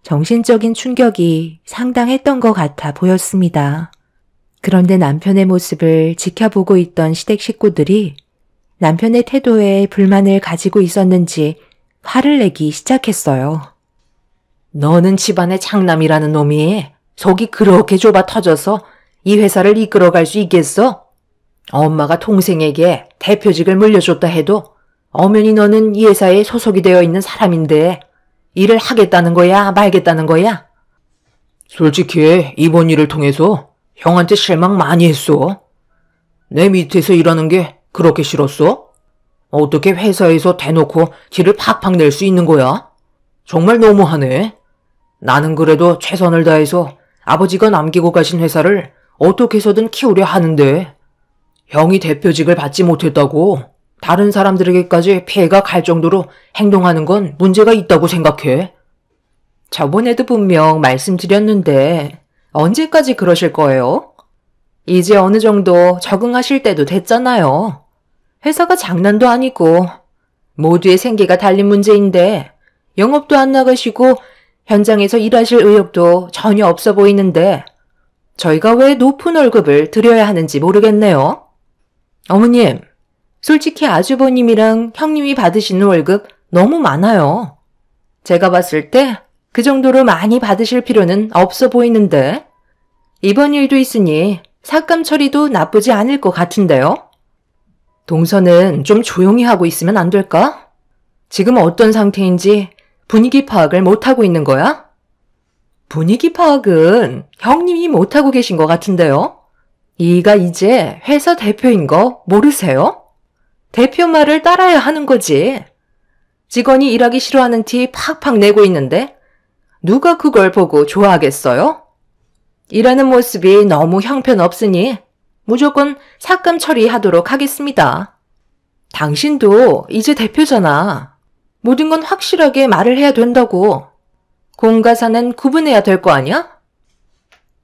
정신적인 충격이 상당했던 것 같아 보였습니다. 그런데 남편의 모습을 지켜보고 있던 시댁 식구들이 남편의 태도에 불만을 가지고 있었는지 화를 내기 시작했어요. 너는 집안의 장남이라는 놈이 속이 그렇게 좁아 터져서 이 회사를 이끌어갈 수 있겠어? 엄마가 동생에게 대표직을 물려줬다 해도 엄연히 너는 이 회사에 소속이 되어 있는 사람인데 일을 하겠다는 거야, 말겠다는 거야? 솔직히 이번 일을 통해서 형한테 실망 많이 했어. 내 밑에서 일하는 게 그렇게 싫었어? 어떻게 회사에서 대놓고 지를 팍팍 낼 수 있는 거야? 정말 너무하네. 나는 그래도 최선을 다해서 아버지가 남기고 가신 회사를 어떻게 해서든 키우려 하는데 형이 대표직을 받지 못했다고 다른 사람들에게까지 피해가 갈 정도로 행동하는 건 문제가 있다고 생각해. 저번에도 분명 말씀드렸는데 언제까지 그러실 거예요? 이제 어느 정도 적응하실 때도 됐잖아요. 회사가 장난도 아니고 모두의 생계가 달린 문제인데 영업도 안 나가시고 현장에서 일하실 의욕도 전혀 없어 보이는데 저희가 왜 높은 월급을 드려야 하는지 모르겠네요. 어머님, 솔직히 아주버님이랑 형님이 받으시는 월급 너무 많아요. 제가 봤을 때 그 정도로 많이 받으실 필요는 없어 보이는데 이번 일도 있으니 삭감 처리도 나쁘지 않을 것 같은데요. 동서는 좀 조용히 하고 있으면 안 될까? 지금 어떤 상태인지 분위기 파악을 못하고 있는 거야? 분위기 파악은 형님이 못하고 계신 것 같은데요. 이가 이제 회사 대표인 거 모르세요? 대표 말을 따라야 하는 거지. 직원이 일하기 싫어하는 티 팍팍 내고 있는데 누가 그걸 보고 좋아하겠어요? 일하는 모습이 너무 형편없으니 무조건 삭감 처리하도록 하겠습니다. 당신도 이제 대표잖아. 모든 건 확실하게 말을 해야 된다고. 공과 사는 구분해야 될 거 아니야?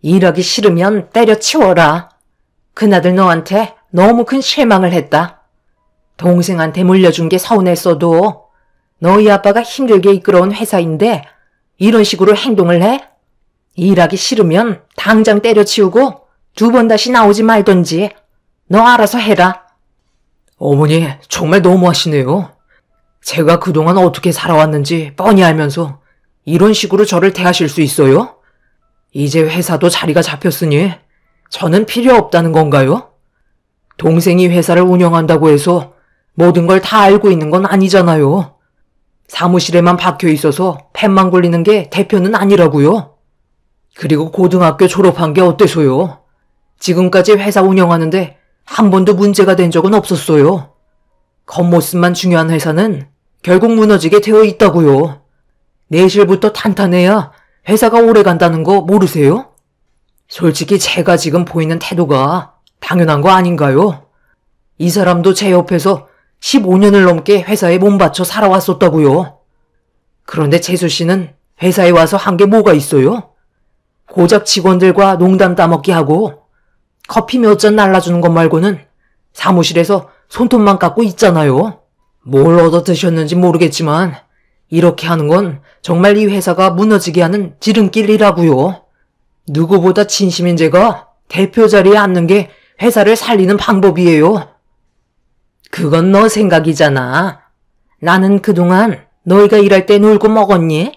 일하기 싫으면 때려치워라. 그나들 너한테 너무 큰 실망을 했다. 동생한테 물려준 게 서운했어도 너희 아빠가 힘들게 이끌어온 회사인데 이런 식으로 행동을 해? 일하기 싫으면 당장 때려치우고 2번 다시 나오지 말던지. 너 알아서 해라. 어머니, 정말 너무하시네요. 제가 그동안 어떻게 살아왔는지 뻔히 알면서 이런 식으로 저를 대하실 수 있어요? 이제 회사도 자리가 잡혔으니 저는 필요 없다는 건가요? 동생이 회사를 운영한다고 해서 모든 걸 다 알고 있는 건 아니잖아요. 사무실에만 박혀 있어서 펜만 굴리는 게 대표는 아니라고요. 그리고 고등학교 졸업한 게 어때서요? 지금까지 회사 운영하는데 한 번도 문제가 된 적은 없었어요. 겉모습만 중요한 회사는 결국 무너지게 되어 있다고요. 내실부터 탄탄해야 회사가 오래 간다는 거 모르세요? 솔직히 제가 지금 보이는 태도가 당연한 거 아닌가요? 이 사람도 제 옆에서 15년을 넘게 회사에 몸바쳐 살아왔었다고요. 그런데 재수 씨는 회사에 와서 한 게 뭐가 있어요? 고작 직원들과 농담 따먹기 하고 커피 몇 잔 날라주는 것 말고는 사무실에서 손톱만 깎고 있잖아요. 뭘 얻어 드셨는지 모르겠지만 이렇게 하는 건 정말 이 회사가 무너지게 하는 지름길이라고요. 누구보다 진심인 제가 대표 자리에 앉는 게 회사를 살리는 방법이에요. 그건 너 생각이잖아. 나는 그동안 너희가 일할 때 놀고 먹었니?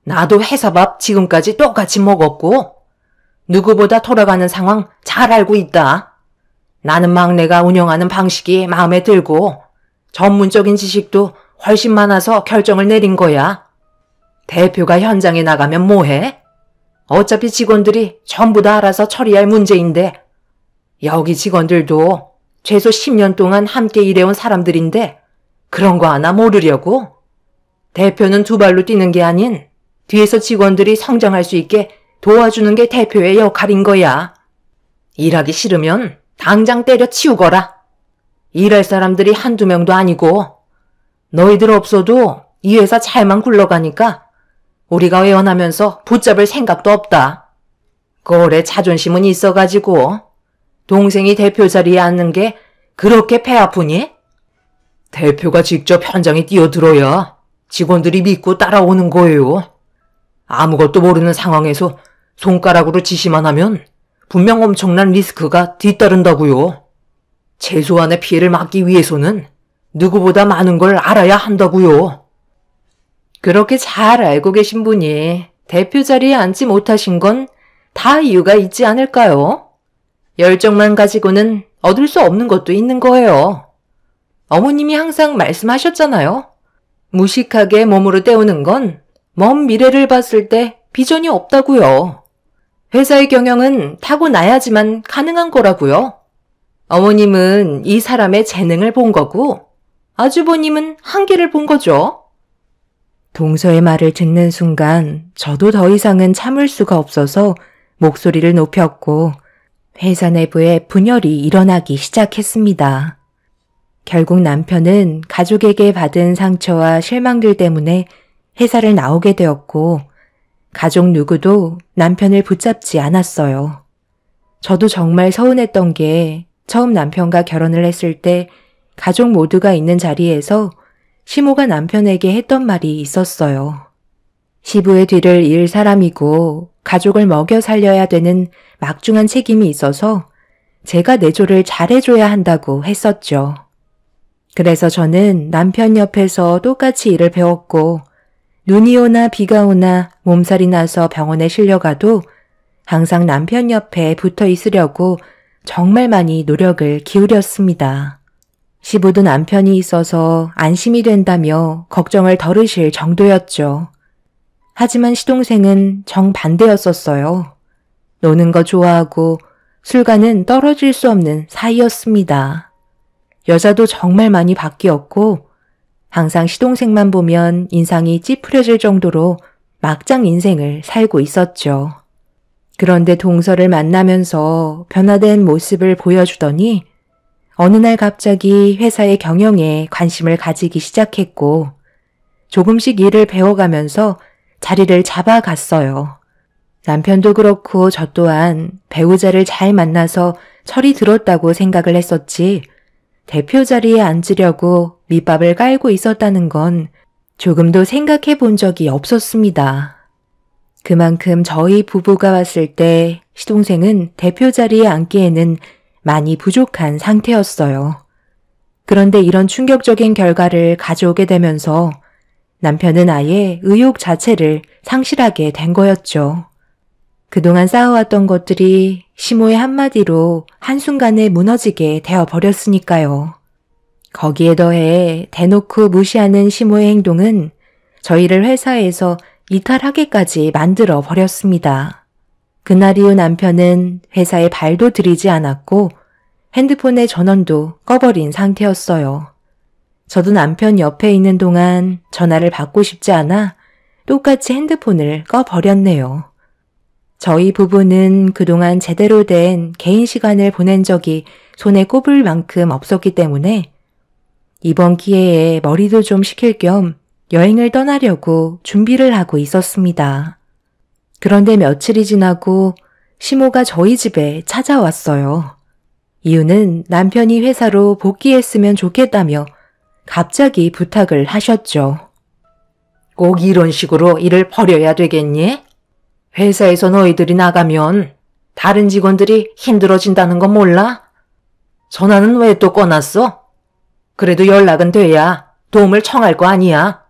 나도 회사 밥 지금까지 똑같이 먹었고 누구보다 돌아가는 상황 잘 알고 있다. 나는 막내가 운영하는 방식이 마음에 들고 전문적인 지식도 훨씬 많아서 결정을 내린 거야. 대표가 현장에 나가면 뭐해? 어차피 직원들이 전부 다 알아서 처리할 문제인데 여기 직원들도 최소 10년 동안 함께 일해온 사람들인데 그런 거 하나 모르려고? 대표는 2발로 뛰는 게 아닌 뒤에서 직원들이 성장할 수 있게 도와주는 게 대표의 역할인 거야. 일하기 싫으면 당장 때려치우거라. 일할 사람들이 한두 명도 아니고 너희들 없어도 이 회사 잘만 굴러가니까 우리가 외원하면서 붙잡을 생각도 없다. 꼴에 자존심은 있어가지고 동생이 대표 자리에 앉는 게 그렇게 배 아프니? 대표가 직접 현장에 뛰어들어야 직원들이 믿고 따라오는 거예요. 아무것도 모르는 상황에서 손가락으로 지시만 하면 분명 엄청난 리스크가 뒤따른다고요. 최소한의 피해를 막기 위해서는 누구보다 많은 걸 알아야 한다고요. 그렇게 잘 알고 계신 분이 대표 자리에 앉지 못하신 건 다 이유가 있지 않을까요? 열정만 가지고는 얻을 수 없는 것도 있는 거예요. 어머님이 항상 말씀하셨잖아요. 무식하게 몸으로 때우는 건 먼 미래를 봤을 때 비전이 없다고요. 회사의 경영은 타고나야지만 가능한 거라고요. 어머님은 이 사람의 재능을 본 거고 아주버님은 한계를 본 거죠. 동서의 말을 듣는 순간 저도 더 이상은 참을 수가 없어서 목소리를 높였고 회사 내부에 분열이 일어나기 시작했습니다. 결국 남편은 가족에게 받은 상처와 실망들 때문에 회사를 나오게 되었고 가족 누구도 남편을 붙잡지 않았어요. 저도 정말 서운했던 게 처음 남편과 결혼을 했을 때 가족 모두가 있는 자리에서 시모가 남편에게 했던 말이 있었어요. 시부의 뒤를 이을 사람이고 가족을 먹여 살려야 되는 막중한 책임이 있어서 제가 내조를 잘해줘야 한다고 했었죠. 그래서 저는 남편 옆에서 똑같이 일을 배웠고 눈이 오나 비가 오나 몸살이 나서 병원에 실려가도 항상 남편 옆에 붙어 있으려고 정말 많이 노력을 기울였습니다. 시부도 남편이 있어서 안심이 된다며 걱정을 덜으실 정도였죠. 하지만 시동생은 정반대였었어요. 노는 거 좋아하고 술과는 떨어질 수 없는 사이였습니다. 여자도 정말 많이 바뀌었고 항상 시동생만 보면 인상이 찌푸려질 정도로 막장 인생을 살고 있었죠. 그런데 동서를 만나면서 변화된 모습을 보여주더니 어느 날 갑자기 회사의 경영에 관심을 가지기 시작했고 조금씩 일을 배워가면서 자리를 잡아갔어요. 남편도 그렇고 저 또한 배우자를 잘 만나서 철이 들었다고 생각을 했었지 대표 자리에 앉으려고 밑밥을 깔고 있었다는 건 조금도 생각해 본 적이 없었습니다. 그만큼 저희 부부가 왔을 때 시동생은 대표 자리에 앉기에는 많이 부족한 상태였어요. 그런데 이런 충격적인 결과를 가져오게 되면서 남편은 아예 의욕 자체를 상실하게 된 거였죠. 그동안 쌓아왔던 것들이 시모의 한마디로 한순간에 무너지게 되어버렸으니까요. 거기에 더해 대놓고 무시하는 시모의 행동은 저희를 회사에서 이탈하게까지 만들어 버렸습니다. 그날 이후 남편은 회사에 발도 들이지 않았고 핸드폰의 전원도 꺼버린 상태였어요. 저도 남편 옆에 있는 동안 전화를 받고 싶지 않아 똑같이 핸드폰을 꺼버렸네요. 저희 부부는 그동안 제대로 된 개인 시간을 보낸 적이 손에 꼽을 만큼 없었기 때문에 이번 기회에 머리도 좀 식힐 겸 여행을 떠나려고 준비를 하고 있었습니다. 그런데 며칠이 지나고 시모가 저희 집에 찾아왔어요. 이유는 남편이 회사로 복귀했으면 좋겠다며 갑자기 부탁을 하셨죠. 꼭 이런 식으로 일을 벌여야 되겠니? 회사에서 너희들이 나가면 다른 직원들이 힘들어진다는 건 몰라? 전화는 왜 또 꺼놨어? 그래도 연락은 돼야 도움을 청할 거 아니야.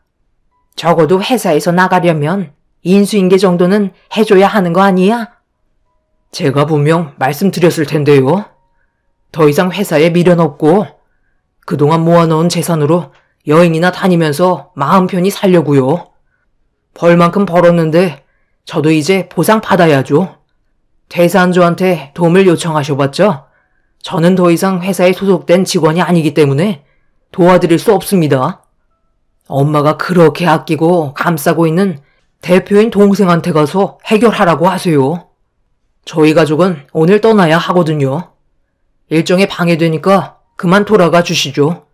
적어도 회사에서 나가려면 인수인계 정도는 해줘야 하는 거 아니야? 제가 분명 말씀드렸을 텐데요. 더 이상 회사에 미련 없고 그동안 모아놓은 재산으로 여행이나 다니면서 마음 편히 살려고요. 벌만큼 벌었는데 저도 이제 보상 받아야죠. 대사안조한테 도움을 요청하셔봤자 저는 더 이상 회사에 소속된 직원이 아니기 때문에 도와드릴 수 없습니다. 엄마가 그렇게 아끼고 감싸고 있는 대표인 동생한테 가서 해결하라고 하세요. 저희 가족은 오늘 떠나야 하거든요. 일정에 방해되니까 그만 돌아가 주시죠.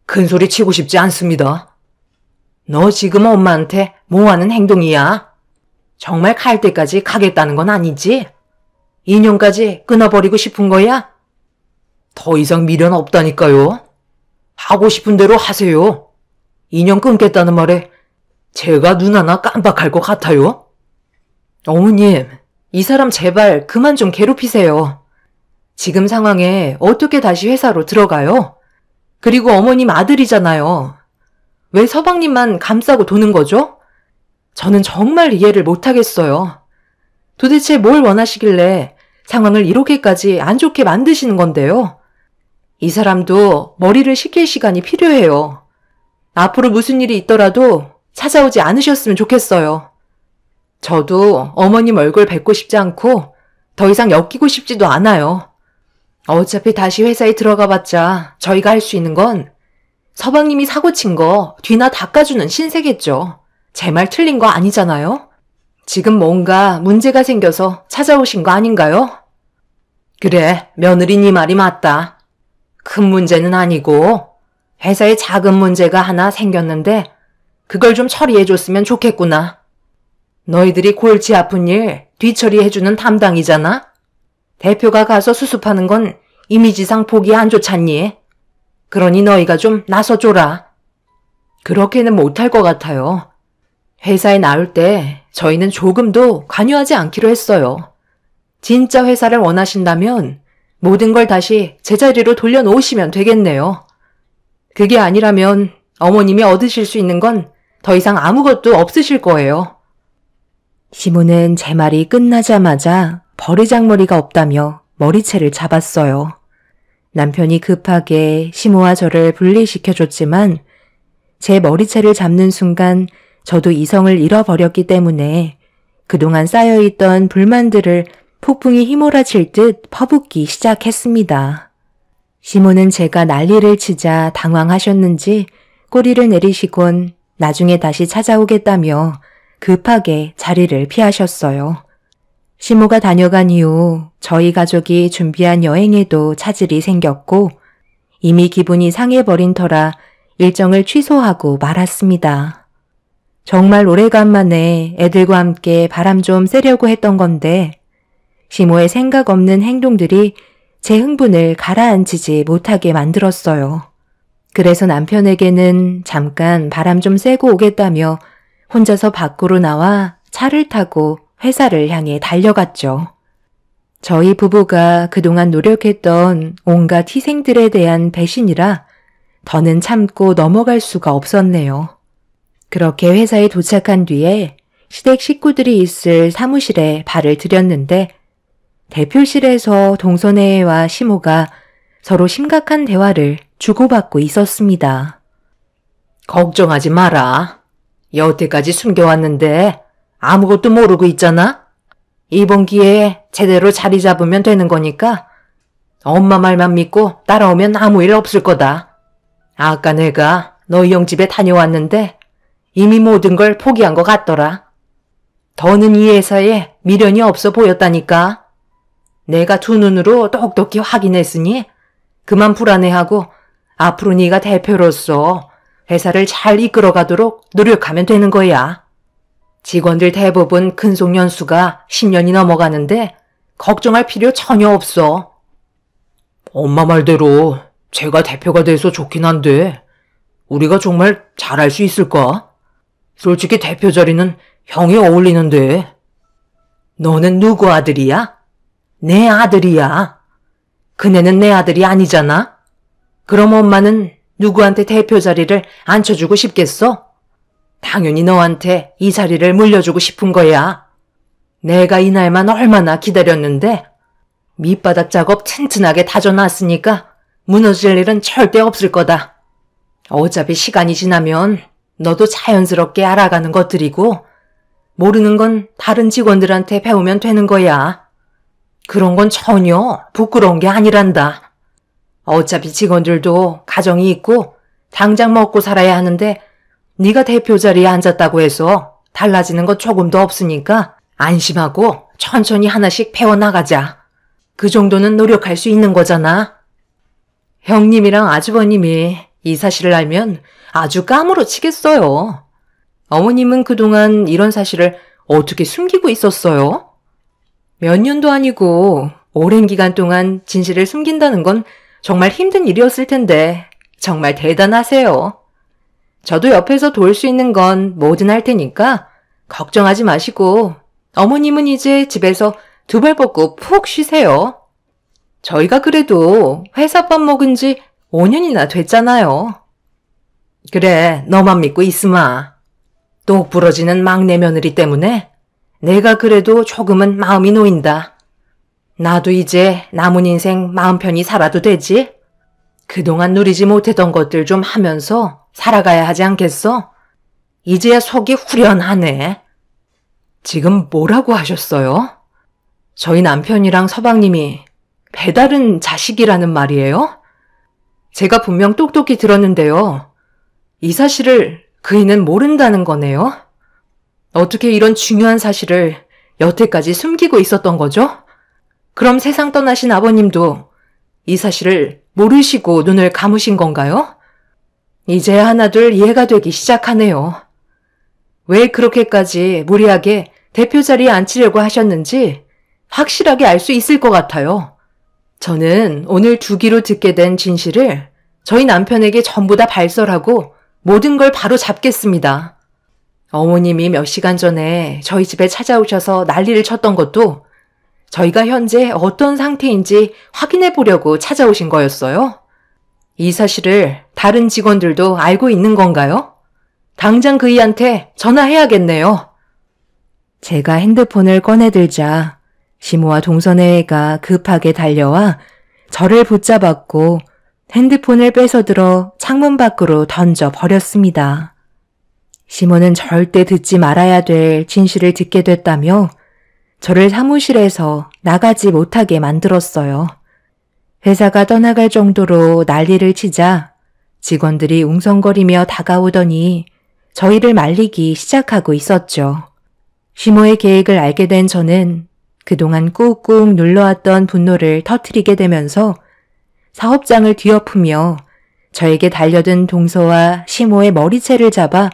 큰 소리 치고 싶지 않습니다. 너 지금 엄마한테 뭐하는 행동이야? 정말 갈 때까지 가겠다는 건 아니지? 인연까지 끊어버리고 싶은 거야? 더 이상 미련 없다니까요. 하고 싶은 대로 하세요. 인연 끊겠다는 말에 제가 눈 하나 깜빡할 것 같아요. 어머님, 이 사람 제발 그만 좀 괴롭히세요. 지금 상황에 어떻게 다시 회사로 들어가요? 그리고 어머님 아들이잖아요. 왜 서방님만 감싸고 도는 거죠? 저는 정말 이해를 못하겠어요. 도대체 뭘 원하시길래 상황을 이렇게까지 안 좋게 만드시는 건데요? 이 사람도 머리를 식힐 시간이 필요해요. 앞으로 무슨 일이 있더라도 찾아오지 않으셨으면 좋겠어요. 저도 어머님 얼굴 뵙고 싶지 않고 더 이상 엮이고 싶지도 않아요. 어차피 다시 회사에 들어가봤자 저희가 할 수 있는 건 서방님이 사고친 거 뒤나 닦아주는 신세겠죠. 제 말 틀린 거 아니잖아요? 지금 뭔가 문제가 생겨서 찾아오신 거 아닌가요? 그래, 며느리 네 말이 맞다. 큰 문제는 아니고 회사에 작은 문제가 하나 생겼는데 그걸 좀 처리해줬으면 좋겠구나. 너희들이 골치 아픈 일 뒤처리해주는 담당이잖아? 대표가 가서 수습하는 건 이미지상 보기 안 좋잖니? 그러니 너희가 좀 나서줘라. 그렇게는 못할 것 같아요. 회사에 나올 때 저희는 조금도 관여하지 않기로 했어요. 진짜 회사를 원하신다면 모든 걸 다시 제자리로 돌려놓으시면 되겠네요. 그게 아니라면 어머님이 얻으실 수 있는 건 더 이상 아무것도 없으실 거예요. 시모는 제 말이 끝나자마자 버르장머리가 없다며 머리채를 잡았어요. 남편이 급하게 시모와 저를 분리시켜줬지만 제 머리채를 잡는 순간 저도 이성을 잃어버렸기 때문에 그동안 쌓여있던 불만들을 폭풍이 휘몰아칠 듯 퍼붓기 시작했습니다. 시모는 제가 난리를 치자 당황하셨는지 꼬리를 내리시곤 나중에 다시 찾아오겠다며 급하게 자리를 피하셨어요. 시모가 다녀간 이후 저희 가족이 준비한 여행에도 차질이 생겼고 이미 기분이 상해버린 터라 일정을 취소하고 말았습니다. 정말 오래간만에 애들과 함께 바람 좀 쐬려고 했던 건데 시모의 생각 없는 행동들이 제 흥분을 가라앉히지 못하게 만들었어요. 그래서 남편에게는 잠깐 바람 좀 쐬고 오겠다며 혼자서 밖으로 나와 차를 타고 회사를 향해 달려갔죠. 저희 부부가 그동안 노력했던 온갖 희생들에 대한 배신이라 더는 참고 넘어갈 수가 없었네요. 그렇게 회사에 도착한 뒤에 시댁 식구들이 있을 사무실에 발을 들였는데 대표실에서 동선혜와 시모가 서로 심각한 대화를 주고받고 있었습니다. 걱정하지 마라. 여태까지 숨겨왔는데 아무것도 모르고 있잖아? 이번 기회에 제대로 자리 잡으면 되는 거니까 엄마 말만 믿고 따라오면 아무 일 없을 거다. 아까 내가 너희 형 집에 다녀왔는데 이미 모든 걸 포기한 것 같더라. 더는 이 회사에 미련이 없어 보였다니까. 내가 두 눈으로 똑똑히 확인했으니 그만 불안해하고 앞으로 네가 대표로서 회사를 잘 이끌어가도록 노력하면 되는 거야. 직원들 대부분 근속 연수가 10년이 넘어가는데 걱정할 필요 전혀 없어. 엄마 말대로 제가 대표가 돼서 좋긴 한데 우리가 정말 잘할 수 있을까? 솔직히 대표 자리는 형이 어울리는데. 너는 누구 아들이야? 내 아들이야. 그네는 내 아들이 아니잖아? 그럼 엄마는 누구한테 대표 자리를 앉혀주고 싶겠어? 당연히 너한테 이 자리를 물려주고 싶은 거야. 내가 이날만 얼마나 기다렸는데 밑바닥 작업 튼튼하게 다져놨으니까 무너질 일은 절대 없을 거다. 어차피 시간이 지나면 너도 자연스럽게 알아가는 것들이고 모르는 건 다른 직원들한테 배우면 되는 거야. 그런 건 전혀 부끄러운 게 아니란다. 어차피 직원들도 가정이 있고 당장 먹고 살아야 하는데 네가 대표 자리에 앉았다고 해서 달라지는 것 조금도 없으니까 안심하고 천천히 하나씩 배워나가자. 그 정도는 노력할 수 있는 거잖아. 형님이랑 아주버님이 이 사실을 알면 아주 까무러치겠어요. 어머님은 그동안 이런 사실을 어떻게 숨기고 있었어요? 몇 년도 아니고 오랜 기간 동안 진실을 숨긴다는 건 정말 힘든 일이었을 텐데 정말 대단하세요. 저도 옆에서 도울 수 있는 건 뭐든 할 테니까 걱정하지 마시고 어머님은 이제 집에서 두 발 뻗고 푹 쉬세요. 저희가 그래도 회사 밥 먹은 지 5년이나 됐잖아요. 그래, 너만 믿고 있으마. 똑 부러지는 막내 며느리 때문에 내가 그래도 조금은 마음이 놓인다. 나도 이제 남은 인생 마음 편히 살아도 되지? 그동안 누리지 못했던 것들 좀 하면서 살아가야 하지 않겠어? 이제야 속이 후련하네. 지금 뭐라고 하셨어요? 저희 남편이랑 서방님이 배다른 자식이라는 말이에요? 제가 분명 똑똑히 들었는데요. 이 사실을 그이는 모른다는 거네요? 어떻게 이런 중요한 사실을 여태까지 숨기고 있었던 거죠? 그럼 세상 떠나신 아버님도 이 사실을 모르시고 눈을 감으신 건가요? 이제 하나둘 이해가 되기 시작하네요. 왜 그렇게까지 무리하게 대표 자리에 앉히려고 하셨는지 확실하게 알 수 있을 것 같아요. 저는 오늘 두기로 듣게 된 진실을 저희 남편에게 전부 다 발설하고 모든 걸 바로 잡겠습니다. 어머님이 몇 시간 전에 저희 집에 찾아오셔서 난리를 쳤던 것도 저희가 현재 어떤 상태인지 확인해 보려고 찾아오신 거였어요. 이 사실을 다른 직원들도 알고 있는 건가요? 당장 그이한테 전화해야겠네요. 제가 핸드폰을 꺼내들자 시모와 동선애가 급하게 달려와 저를 붙잡았고 핸드폰을 뺏어들어 창문 밖으로 던져 버렸습니다. 시모는 절대 듣지 말아야 될 진실을 듣게 됐다며 저를 사무실에서 나가지 못하게 만들었어요. 회사가 떠나갈 정도로 난리를 치자 직원들이 웅성거리며 다가오더니 저희를 말리기 시작하고 있었죠. 시모의 계획을 알게 된 저는 그동안 꾹꾹 눌러왔던 분노를 터뜨리게 되면서 사업장을 뒤엎으며 저에게 달려든 동서와 시모의 머리채를 잡아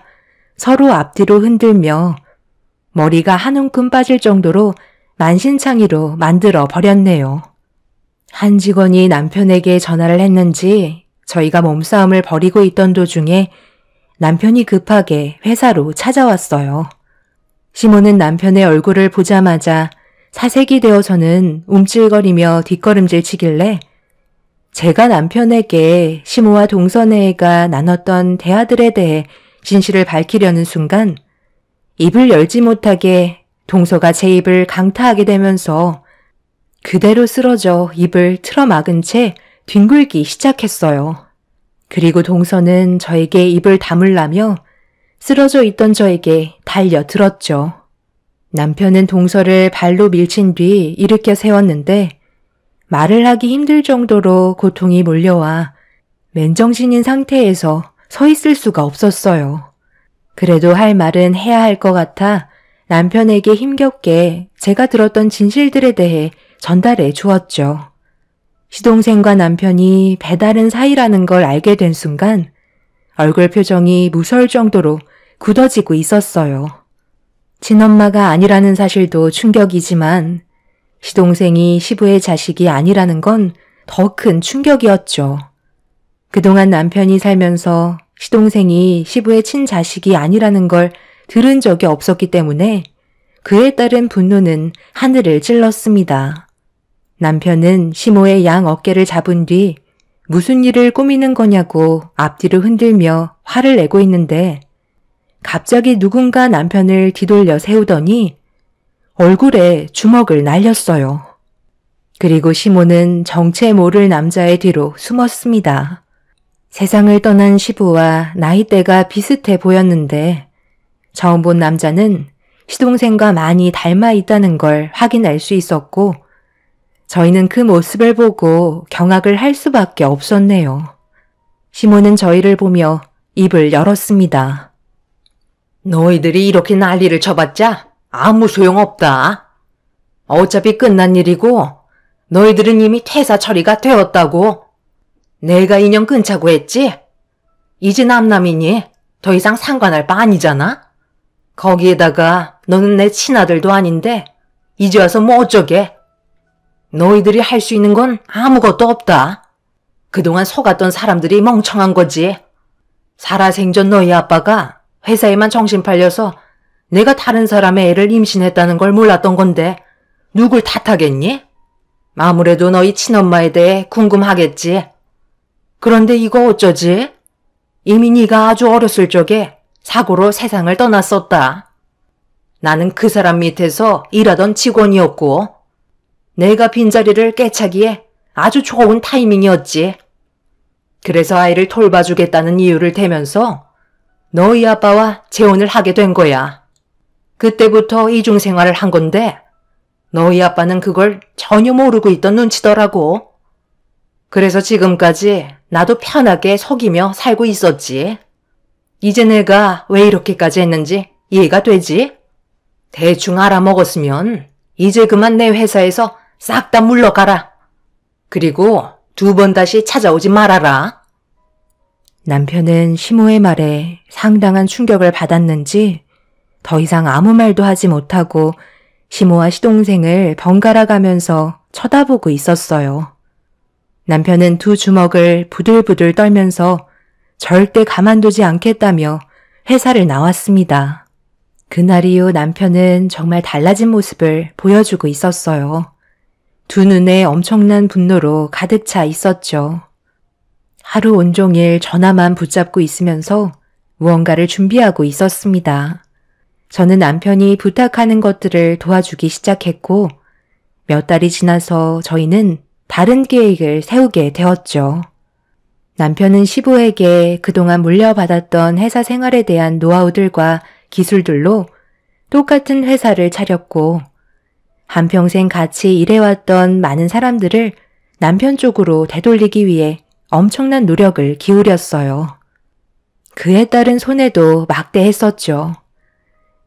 서로 앞뒤로 흔들며 머리가 한 움큼 빠질 정도로 만신창이로 만들어 버렸네요. 한 직원이 남편에게 전화를 했는지 저희가 몸싸움을 벌이고 있던 도중에 남편이 급하게 회사로 찾아왔어요. 시모는 남편의 얼굴을 보자마자 사색이 되어서는 움찔거리며 뒷걸음질 치길래 제가 남편에게 시모와 동선애가 나눴던 대화들에 대해 진실을 밝히려는 순간 입을 열지 못하게 동서가 제 입을 강타하게 되면서 그대로 쓰러져 입을 틀어막은 채 뒹굴기 시작했어요. 그리고 동서는 저에게 입을 다물라며 쓰러져 있던 저에게 달려들었죠. 남편은 동서를 발로 밀친 뒤 일으켜 세웠는데 말을 하기 힘들 정도로 고통이 몰려와 맨정신인 상태에서 서 있을 수가 없었어요. 그래도 할 말은 해야 할 것 같아 남편에게 힘겹게 제가 들었던 진실들에 대해 전달해 주었죠. 시동생과 남편이 배다른 사이라는 걸 알게 된 순간 얼굴 표정이 무서울 정도로 굳어지고 있었어요. 친엄마가 아니라는 사실도 충격이지만 시동생이 시부의 자식이 아니라는 건 더 큰 충격이었죠. 그동안 남편이 살면서 시동생이 시부의 친자식이 아니라는 걸 들은 적이 없었기 때문에 그에 따른 분노는 하늘을 찔렀습니다. 남편은 시모의 양 어깨를 잡은 뒤 무슨 일을 꾸미는 거냐고 앞뒤로 흔들며 화를 내고 있는데 갑자기 누군가 남편을 뒤돌려 세우더니 얼굴에 주먹을 날렸어요. 그리고 시모는 정체 모를 남자의 뒤로 숨었습니다. 세상을 떠난 시부와 나이대가 비슷해 보였는데 처음 본 남자는 시동생과 많이 닮아 있다는 걸 확인할 수 있었고 저희는 그 모습을 보고 경악을 할 수밖에 없었네요. 시모는 저희를 보며 입을 열었습니다. 너희들이 이렇게 난리를 쳐봤자 아무 소용없다. 어차피 끝난 일이고 너희들은 이미 퇴사 처리가 되었다고. 내가 인연 끊자고 했지? 이제 남남이니 더 이상 상관할 바 아니잖아? 거기에다가 너는 내 친아들도 아닌데 이제 와서 뭐 어쩌게? 너희들이 할 수 있는 건 아무것도 없다. 그동안 속았던 사람들이 멍청한 거지. 살아생전 너희 아빠가 회사에만 정신 팔려서 내가 다른 사람의 애를 임신했다는 걸 몰랐던 건데 누굴 탓하겠니? 아무래도 너희 친엄마에 대해 궁금하겠지. 그런데 이거 어쩌지? 이미 네가 아주 어렸을 적에 사고로 세상을 떠났었다. 나는 그 사람 밑에서 일하던 직원이었고 내가 빈자리를 깨차기에 아주 좋은 타이밍이었지. 그래서 아이를 돌봐주겠다는 이유를 대면서 너희 아빠와 재혼을 하게 된 거야. 그때부터 이중생활을 한 건데 너희 아빠는 그걸 전혀 모르고 있던 눈치더라고. 그래서 지금까지 나도 편하게 속이며 살고 있었지. 이제 내가 왜 이렇게까지 했는지 이해가 되지? 대충 알아먹었으면 이제 그만 내 회사에서 싹 다 물러가라. 그리고 2번 다시 찾아오지 말아라. 남편은 시모의 말에 상당한 충격을 받았는지 더 이상 아무 말도 하지 못하고 시모와 시동생을 번갈아 가면서 쳐다보고 있었어요. 남편은 두 주먹을 부들부들 떨면서 절대 가만두지 않겠다며 회사를 나왔습니다. 그날 이후 남편은 정말 달라진 모습을 보여주고 있었어요. 두 눈에 엄청난 분노로 가득 차 있었죠. 하루 온종일 전화만 붙잡고 있으면서 무언가를 준비하고 있었습니다. 저는 남편이 부탁하는 것들을 도와주기 시작했고 몇 달이 지나서 저희는 다른 계획을 세우게 되었죠. 남편은 시부에게 그동안 물려받았던 회사 생활에 대한 노하우들과 기술들로 똑같은 회사를 차렸고 한평생 같이 일해왔던 많은 사람들을 남편 쪽으로 되돌리기 위해 엄청난 노력을 기울였어요. 그에 따른 손해도 막대했었죠.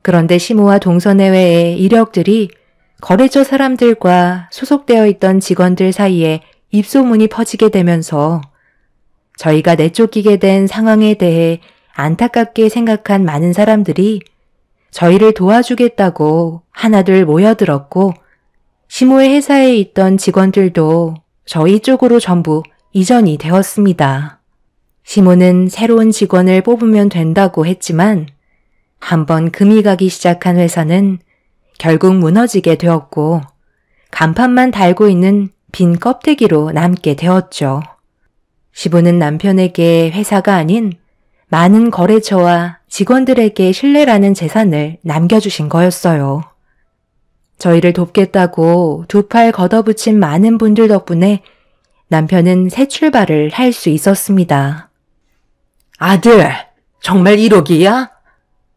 그런데 시모와 동선회의 이력들이 거래처 사람들과 소속되어 있던 직원들 사이에 입소문이 퍼지게 되면서 저희가 내쫓기게 된 상황에 대해 안타깝게 생각한 많은 사람들이 저희를 도와주겠다고 하나둘 모여들었고 시모의 회사에 있던 직원들도 저희 쪽으로 전부 이전이 되었습니다. 시모는 새로운 직원을 뽑으면 된다고 했지만 한번 금이 가기 시작한 회사는 결국 무너지게 되었고 간판만 달고 있는 빈 껍데기로 남게 되었죠. 시부는 남편에게 회사가 아닌 많은 거래처와 직원들에게 신뢰라는 재산을 남겨주신 거였어요. 저희를 돕겠다고 두 팔 걷어붙인 많은 분들 덕분에 남편은 새 출발을 할 수 있었습니다. 아들, 정말 1억이야?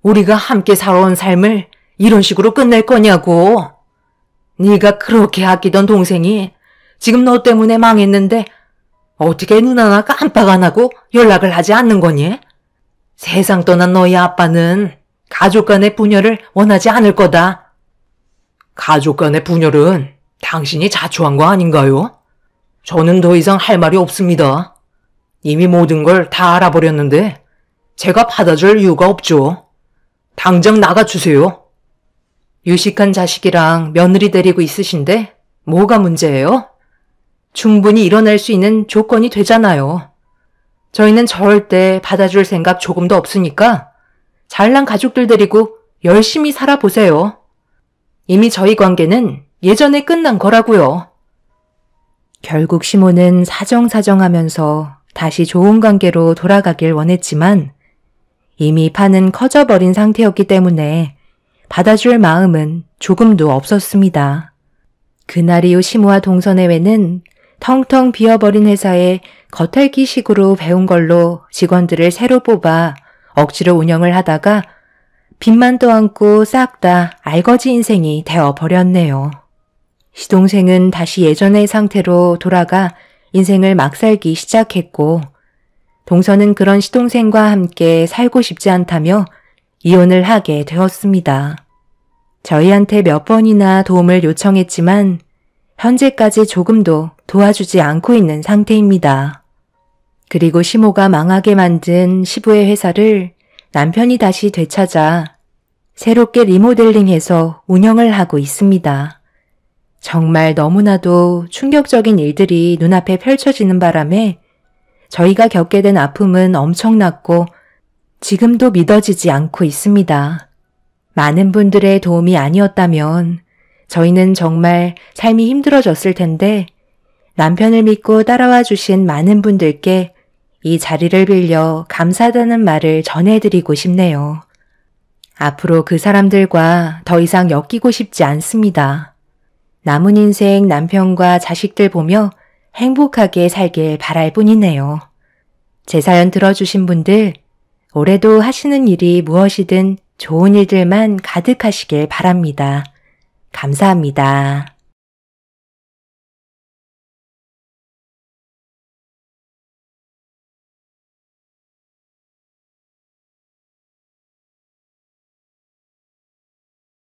우리가 함께 살아온 삶을 이런 식으로 끝낼 거냐고. 네가 그렇게 아끼던 동생이 지금 너 때문에 망했는데 어떻게 눈 하나 깜빡 안 하고 연락을 하지 않는 거니? 세상 떠난 너희 아빠는 가족 간의 분열을 원하지 않을 거다. 가족 간의 분열은 당신이 자초한 거 아닌가요? 저는 더 이상 할 말이 없습니다. 이미 모든 걸 다 알아버렸는데 제가 받아줄 이유가 없죠. 당장 나가주세요. 유식한 자식이랑 며느리 데리고 있으신데 뭐가 문제예요? 충분히 일어날 수 있는 조건이 되잖아요. 저희는 절대 받아줄 생각 조금도 없으니까 잘난 가족들 데리고 열심히 살아보세요. 이미 저희 관계는 예전에 끝난 거라고요. 결국 시모는 사정사정하면서 다시 좋은 관계로 돌아가길 원했지만 이미 판은 커져버린 상태였기 때문에 받아줄 마음은 조금도 없었습니다. 그날 이후 시모와 동선회회는 텅텅 비어버린 회사에 겉핥기식으로 배운 걸로 직원들을 새로 뽑아 억지로 운영을 하다가 빚만 떠안고 싹 다 알거지 인생이 되어버렸네요. 시동생은 다시 예전의 상태로 돌아가 인생을 막 살기 시작했고 동선은 그런 시동생과 함께 살고 싶지 않다며 이혼을 하게 되었습니다. 저희한테 몇 번이나 도움을 요청했지만 현재까지 조금도 도와주지 않고 있는 상태입니다. 그리고 시모가 망하게 만든 시부의 회사를 남편이 다시 되찾아 새롭게 리모델링해서 운영을 하고 있습니다. 정말 너무나도 충격적인 일들이 눈앞에 펼쳐지는 바람에 저희가 겪게 된 아픔은 엄청났고 지금도 믿어지지 않고 있습니다. 많은 분들의 도움이 아니었다면 저희는 정말 삶이 힘들어졌을 텐데 남편을 믿고 따라와 주신 많은 분들께 이 자리를 빌려 감사하다는 말을 전해드리고 싶네요. 앞으로 그 사람들과 더 이상 엮이고 싶지 않습니다. 남은 인생 남편과 자식들 보며 행복하게 살길 바랄 뿐이네요. 제 사연 들어주신 분들, 올해도 하시는 일이 무엇이든 좋은 일들만 가득하시길 바랍니다. 감사합니다.